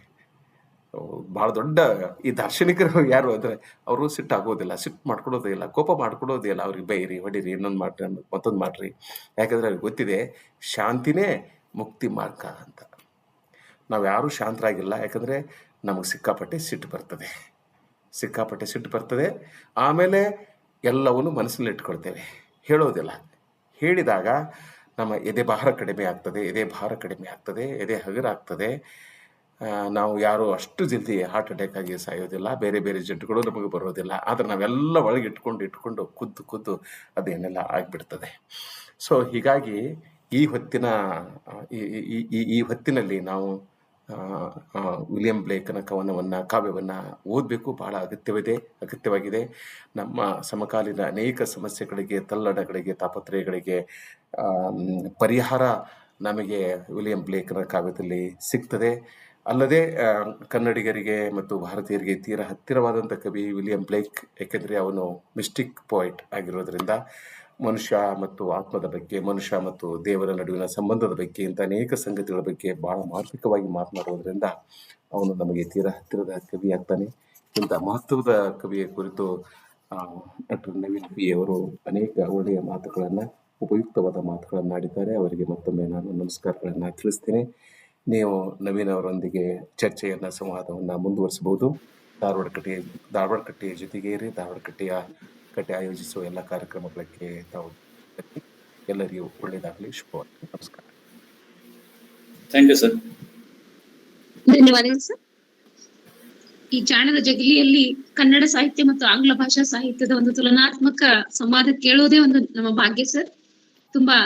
ಬಹಳ ದೊಡ್ಡ ಈ ದಾರ್ಶನಿಕರು ಯಾರು ಅಂದ್ರೆ ಅವರು ಸಿಟ್ಟಾಗೋದಿಲ್ಲ, ಸಿಟ್ಟು ಮಾಡ್ಕೊಡೋದೇ ಇಲ್ಲ, ಕೋಪ ಮಾಡ್ಕೊಡೋದೇ ಇಲ್ಲ. ಅವ್ರಿಗೆ ಬೈರಿ, ಹೊಡೀರಿ, ಇನ್ನೊಂದು ಮಾಡ್ರಿ, ಮತ್ತೊಂದು ಮಾಡ್ರಿ. ಯಾಕಂದ್ರೆ ಅವ್ರಿಗೆ ಗೊತ್ತಿದೆ ಶಾಂತಿನೇ ಮುಕ್ತಿ ಮಾರ್ಗ ಅಂತ. ನಾವು ಯಾರೂ ಶಾಂತರಾಗಿಲ್ಲ, ಯಾಕಂದ್ರೆ ನಮಗೆ ಸಿಕ್ಕಾಪಟ್ಟೆ ಸಿಟ್ಟು ಬರ್ತದೆ, ಸಿಕ್ಕಾಪಟ್ಟೆ ಸಿಟ್ಟು ಬರ್ತದೆ. ಆಮೇಲೆ ಎಲ್ಲವನ್ನು ಮನಸ್ಸಲ್ಲಿ ಇಟ್ಕೊಳ್ತೇವೆ, ಹೇಳೋದಿಲ್ಲ. ಹೇಳಿದಾಗ ನಮ್ಮ ಎದೆ ಭಾರ ಕಡಿಮೆ ಆಗ್ತದೆ, ಎದೆ ಹಗುರಾಗ್ತದೆ. ನಾವು ಯಾರು ಅಷ್ಟು ಜಲ್ದಿ ಹಾರ್ಟ್ ಅಟ್ಯಾಕ್ ಆಗಿ ಸಾಯೋದಿಲ್ಲ, ಬೇರೆ ಬೇರೆ ಜಡ್ಡುಗಳು ನಮಗೆ ಬರೋದಿಲ್ಲ. ಆದರೆ ನಾವೆಲ್ಲ ಒಳಗೆ ಇಟ್ಕೊಂಡು ಕುದ್ದು ಅದೇನೆಲ್ಲ ಆಗಿಬಿಡ್ತದೆ. ಸೊ ಹೀಗಾಗಿ ಈ ಹೊತ್ತಿನ ಈ ಹೊತ್ತಿನಲ್ಲಿ ನಾವು ವಿಲಿಯಂ ಬ್ಲೇಕನ ಕಾವ್ಯವನ್ನು ಓದಬೇಕು, ಬಹಳ ಅಗತ್ಯವಾಗಿದೆ. ನಮ್ಮ ಸಮಕಾಲೀನ ಅನೇಕ ಸಮಸ್ಯೆಗಳಿಗೆ, ತಲ್ಲಣಗಳಿಗೆ, ತಾಪತ್ರಯಗಳಿಗೆ ಪರಿಹಾರ ನಮಗೆ ವಿಲಿಯಂ ಬ್ಲೇಕನ ಕಾವ್ಯದಲ್ಲಿ ಸಿಗ್ತದೆ. ಅಲ್ಲದೆ ಕನ್ನಡಿಗರಿಗೆ ಮತ್ತು ಭಾರತೀಯರಿಗೆ ತೀರ ಹತ್ತಿರವಾದಂಥ ಕವಿ ವಿಲಿಯಂ ಬ್ಲೇಕ್, ಏಕೆಂದರೆ ಅವನು ಮಿಸ್ಟಿಕ್ ಪೋಯಿಟ್ ಆಗಿರೋದ್ರಿಂದ ಮನುಷ್ಯ ಮತ್ತು ಆತ್ಮದ ಬಗ್ಗೆ, ಮನುಷ್ಯ ಮತ್ತು ದೇವರ ನಡುವಿನ ಸಂಬಂಧದ ಬಗ್ಗೆ, ಇಂಥ ಅನೇಕ ಸಂಗತಿಗಳ ಬಗ್ಗೆ ಬಹಳ ಮಾರ್ಮಿಕವಾಗಿ ಮಾತನಾಡುವುದರಿಂದ ಅವನು ನಮಗೆ ತೀರ ಹತ್ತಿರದ ಕವಿ ಆಗ್ತಾನೆ. ಇಂಥ ಮಹತ್ವದ ಕವಿಯ ಕುರಿತು ಡಾಕ್ಟರ್ ನವೀನ್ ಪಿ ಅವರು ಅನೇಕ ಒಳ್ಳೆಯ ಮಾತುಗಳನ್ನು, ಉಪಯುಕ್ತವಾದ ಮಾತುಗಳನ್ನು ಆಡಿದ್ದಾರೆ. ಅವರಿಗೆ ಮತ್ತೊಮ್ಮೆ ನಾನು ನಮಸ್ಕಾರಗಳನ್ನು ತಿಳಿಸ್ತೇನೆ. ನೀವು ನವೀನ್ ಅವರೊಂದಿಗೆ ಚರ್ಚೆಯನ್ನು, ಸಂವಾದವನ್ನು ಮುಂದುವರಿಸಬಹುದು. ಧಾರವಾಡ ಕಟ್ಟೆಯ ಜೊತೆಗೆ ಇರಿ. ಧಾರವಾಡ ಕಟ್ಟೆ ಆಯೋಜಿಸುವ ಎಲ್ಲ ಕಾರ್ಯಕ್ರಮಗಳಿಗೆ ತಾವು ಎಲ್ಲರಿಗೂ ಒಳ್ಳೆಯದಾಗಲಿ. ಶುಭವಾಗಲಿ. ನಮಸ್ಕಾರ. Thank you sir. ಧನ್ಯವಾದಗಳು ಸರ್. ಈ ಜಾಣದ ಜಗಲಿಯಲ್ಲಿ ಕನ್ನಡ ಸಾಹಿತ್ಯ ಮತ್ತು ಆಂಗ್ಲ ಭಾಷಾ ಸಾಹಿತ್ಯದ ಒಂದು ತುಲನಾತ್ಮಕ ಸಂವಾದ ಕೇಳೋದೇ ಒಂದು ನಮ್ಮ ಭಾಗ್ಯ ಸರ್. ತುಂಬಾ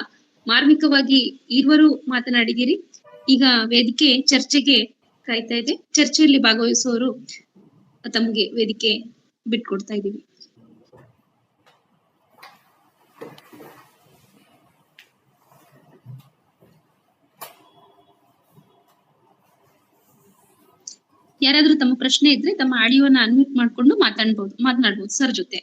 ಮಾರ್ಮಿಕವಾಗಿ ಇರುವರು ಮಾತನಾಡಿದಿರಿ. ಈಗ ವೇದಿಕೆ ಚರ್ಚೆಗೆ ಕಾಯ್ತಾ ಇದೆ. ಚರ್ಚೆಯಲ್ಲಿ ಭಾಗವಹಿಸುವವರು ತಮಗೆ ವೇದಿಕೆ ಬಿಟ್ಕೊಡ್ತಾ ಇದ್ದೀವಿ. ಯಾರಾದ್ರೂ ತಮ್ಮ ಪ್ರಶ್ನೆ ಇದ್ರೆ ತಮ್ಮ ಆಡಿಯೋನ ಅನ್ಮ್ಯೂಟ್ ಮಾಡ್ಕೊಂಡು ಮಾತನಾಡ್ಬೋದು ಸರ್ ಜೊತೆ.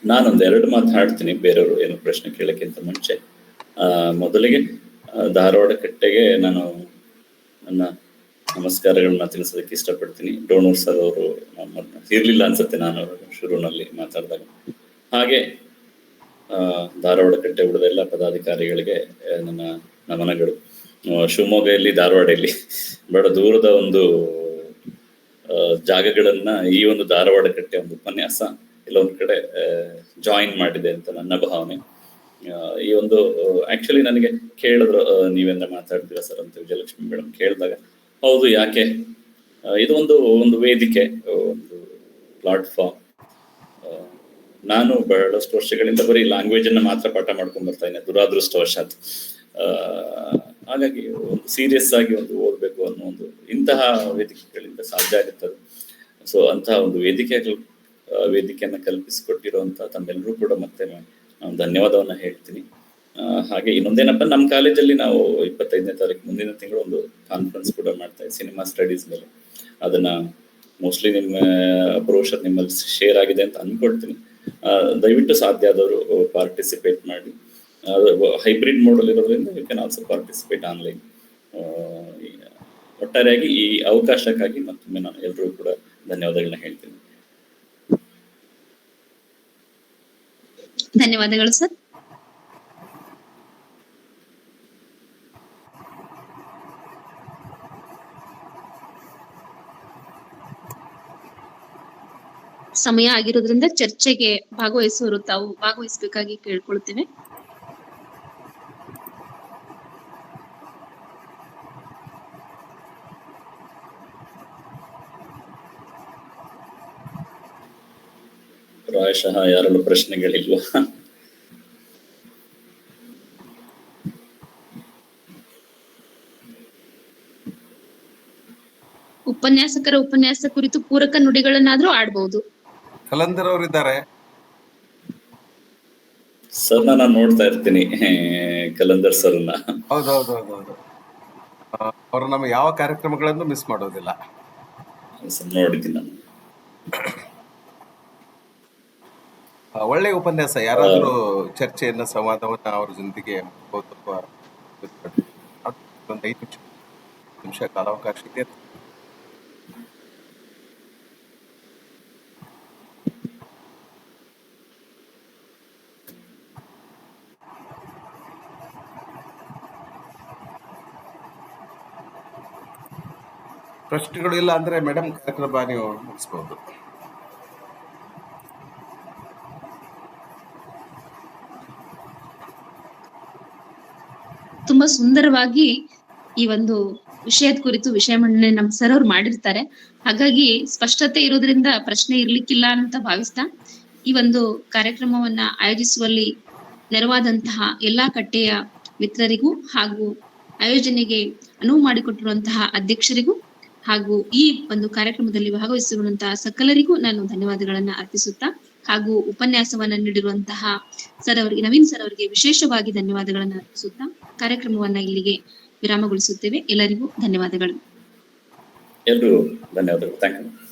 ನಾನೊಂದ್ 2 ಮಾತಾಡ್ತೀನಿ, ಬೇರೆಯವರು ಏನು ಪ್ರಶ್ನೆ ಕೇಳಕ್ಕಿಂತ ಮುಂಚೆ. ಮೊದಲಿಗೆ ಧಾರವಾಡ ಕಟ್ಟೆಗೆ ನಾನು ನನ್ನ ನಮಸ್ಕಾರಗಳನ್ನ ತಿಳಿಸೋದಕ್ಕೆ ಇಷ್ಟಪಡ್ತೀನಿ. ಡೋಣೂರ್ ಸರ್ ಅವರು ಇರ್ಲಿಲ್ಲ ಅನ್ಸುತ್ತೆ ನಾನು ಶುರುನಲ್ಲಿ ಮಾತಾಡಿದಾಗ. ಹಾಗೆ ಧಾರವಾಡ ಕಟ್ಟೆ ಉಳಿದ ಎಲ್ಲ ಪದಾಧಿಕಾರಿಗಳಿಗೆ ನನ್ನ ನಮನಗಳು. ಶಿವಮೊಗ್ಗದಲ್ಲಿ, ಧಾರವಾಡದಲ್ಲಿ ಬಹಳ ದೂರದ ಒಂದು ಜಾಗಗಳನ್ನ ಈ ಒಂದು ಧಾರವಾಡ ಕಟ್ಟೆ ಒಂದು ಉಪನ್ಯಾಸ ಎಲ್ಲೊಂದ್ ಕಡೆ ಜಾಯಿನ್ ಮಾಡಿದೆ ಅಂತ ನನ್ನ ಭಾವನೆ. ಈ ಒಂದು ಆಕ್ಚುಲಿ ನನಗೆ ಕೇಳಿದ್ರು, ನೀವೆಂದ ಮಾತಾಡ್ತೀರಾ ಸರ್ ಅಂತ ವಿಜಯಲಕ್ಷ್ಮಿ ಮೇಡಮ್ ಕೇಳಿದಾಗ, ಹೌದು, ಯಾಕೆ ಇದು ಒಂದು ವೇದಿಕೆ, ಒಂದು ಪ್ಲಾಟ್ಫಾರ್ಮ್. ನಾನು ಬಹಳಷ್ಟು ವರ್ಷಗಳಿಂದ ಬರೀ ಲ್ಯಾಂಗ್ವೇಜ್ ಅನ್ನ ಮಾತ್ರ ಪಾಠ ಮಾಡ್ಕೊಂಡ್ ಬರ್ತಾ ಇದ್ದೇನೆ, ದುರಾದೃಷ್ಟವಶಾತ್. ಹಾಗಾಗಿ ಒಂದು ಸೀರಿಯಸ್ ಆಗಿ ಒಂದು ಓದ್ಬೇಕು ಅನ್ನೋ ಒಂದು ಇಂತಹ ವೇದಿಕೆಗಳಿಂದ ಸಾಧ್ಯ ಆಗುತ್ತದೆ. ಸೊ ಅಂತಹ ಒಂದು ವೇದಿಕೆಯನ್ನ ಕಲ್ಪಿಸಿಕೊಟ್ಟಿರುವಂತ ತಮ್ಮೆಲ್ಲರೂ ಕೂಡ ಮತ್ತೆ ನಾನು ಧನ್ಯವಾದವನ್ನ ಹೇಳ್ತೀನಿ. ಹಾಗೆ ಇನ್ನೊಂದೇನಪ್ಪ, ನಮ್ಮ ಕಾಲೇಜಲ್ಲಿ ನಾವು 25ನೇ ತಾರೀಕು ಮುಂದಿನ ತಿಂಗಳು ಒಂದು ಕಾನ್ಫರೆನ್ಸ್ ಕೂಡ ಮಾಡ್ತಾ ಇದ್ದೀವಿ ಸಿನಿಮಾ ಸ್ಟಡೀಸ್ ಮೇಲೆ. ಅದನ್ನ ಮೋಸ್ಟ್ಲಿ ನಿಮ್ಮ ಬ್ರೋಷರ್ ನಿಮ್ಮಲ್ಲಿ ಶೇರ್ ಆಗಿದೆ ಅಂತ ಅನ್ಕೊಳ್ತೀನಿ. ದಯವಿಟ್ಟು ಸಾಧ್ಯ ಆದವರು ಪಾರ್ಟಿಸಿಪೇಟ್ ಮಾಡಿ. ಹೈಬ್ರಿಡ್ ಮೋಡಲ್ ಇರೋದ್ರಿಂದ you can also participate online. ಒಟ್ಟಾರೆಯಾಗಿ ಈ ಅವಕಾಶಕ್ಕಾಗಿ ಮತ್ತೊಮ್ಮೆ ನಾನು ಎಲ್ಲರೂ ಕೂಡ ಧನ್ಯವಾದಗಳನ್ನ ಹೇಳ್ತೀನಿ. ಧನ್ಯವಾದಗಳು ಸರ್. ಸಮಯ ಆಗಿರೋದ್ರಿಂದ ಚರ್ಚೆಗೆ ಭಾಗವಹಿಸುವವರು ತಾವು ಭಾಗವಹಿಸಬೇಕಾಗಿ ಕೇಳ್ಕೊಳ್ತೇವೆ. ಪ್ರಾಯಶಃ ಯಾರಲ್ಲೂ ಪ್ರಶ್ನೆಗಳಿಲ್ವಾ? ಉಪನ್ಯಾಸಕರ ಉಪನ್ಯಾಸ ಕುರಿತು ಪೂರಕ ನುಡಿಗಳನ್ನಾದ್ರೂ ಆಡ್ಬಹುದು. ಕಲಂದರ್ ಅವರಿದ್ದಾರೆ ಸರ್, ನಾನು ನೋಡ್ತಾ ಇರ್ತೀನಿ ಕಲಂದರ್ ಸರ್ನ. ಹೌದೌದು, ಅವರು ನಮ್ಮ ಯಾವ ಕಾರ್ಯಕ್ರಮಗಳನ್ನು ಮಿಸ್ ಮಾಡೋದಿಲ್ಲ. ನೋಡಿದ್ದೀನಿ ನಾನು. ಒಳ್ಳೆಯ ಉಪನ್ಯಾಸ. ಯಾರಾದರೂ ಚರ್ಚೆಯನ್ನ, ಸಂವಾದವನ್ನ ಅವ್ರ ಜೊತೆಗೆ ಒಂದು 5 ನಿಮಿಷ ಕಾಲಾವಕಾಶ ಇದೆ. ಪ್ರಶ್ನೆಗಳು ಇಲ್ಲ ಅಂದ್ರೆ ಮೇಡಮ್ ಕಾರ್ಯಕ್ರಮ ನೀವು ಮುಗಿಸ್ಬೋದು. ತುಂಬಾ ಸುಂದರವಾಗಿ ಈ ಒಂದು ವಿಷಯದ ಕುರಿತು ವಿಷಯ ಮಂಡನೆ ನಮ್ಮ ಸರ್ ಅವ್ರು ಮಾಡಿರ್ತಾರೆ. ಹಾಗಾಗಿ ಸ್ಪಷ್ಟತೆ ಇರೋದ್ರಿಂದ ಪ್ರಶ್ನೆ ಇರ್ಲಿಕ್ಕಿಲ್ಲ ಅಂತ ಭಾವಿಸ್ತಾ ಈ ಒಂದು ಕಾರ್ಯಕ್ರಮವನ್ನ ಆಯೋಜಿಸುವಲ್ಲಿ ನೆರವಾದಂತಹ ಎಲ್ಲಾ ಕಟ್ಟೆಯ ಮಿತ್ರರಿಗೂ ಹಾಗೂ ಆಯೋಜನೆಗೆ ಅನುವು ಮಾಡಿಕೊಟ್ಟಿರುವಂತಹ ಅಧ್ಯಕ್ಷರಿಗೂ ಹಾಗೂ ಈ ಒಂದು ಕಾರ್ಯಕ್ರಮದಲ್ಲಿ ಭಾಗವಹಿಸಿರುವಂತಹ ಸಕಲರಿಗೂ ನಾನು ಧನ್ಯವಾದಗಳನ್ನ ಅರ್ಪಿಸುತ್ತಾ ಹಾಗೂ ಉಪನ್ಯಾಸವನ್ನ ನೀಡಿರುವಂತಹ ಸರ್ ಅವರಿಗೆ, ನವೀನ್ ಸರ್ ಅವರಿಗೆ ವಿಶೇಷವಾಗಿ ಧನ್ಯವಾದಗಳನ್ನ ಅರ್ಪಿಸುತ್ತಾ ಕಾರ್ಯಕ್ರಮವನ್ನ ಇಲ್ಲಿಗೆ ವಿರಾಮಗೊಳಿಸುತ್ತೇವೆ. ಎಲ್ಲರಿಗೂ ಧನ್ಯವಾದಗಳು. ಎಲ್ರಿಗೂ ಧನ್ಯವಾದಗಳು. Thank you.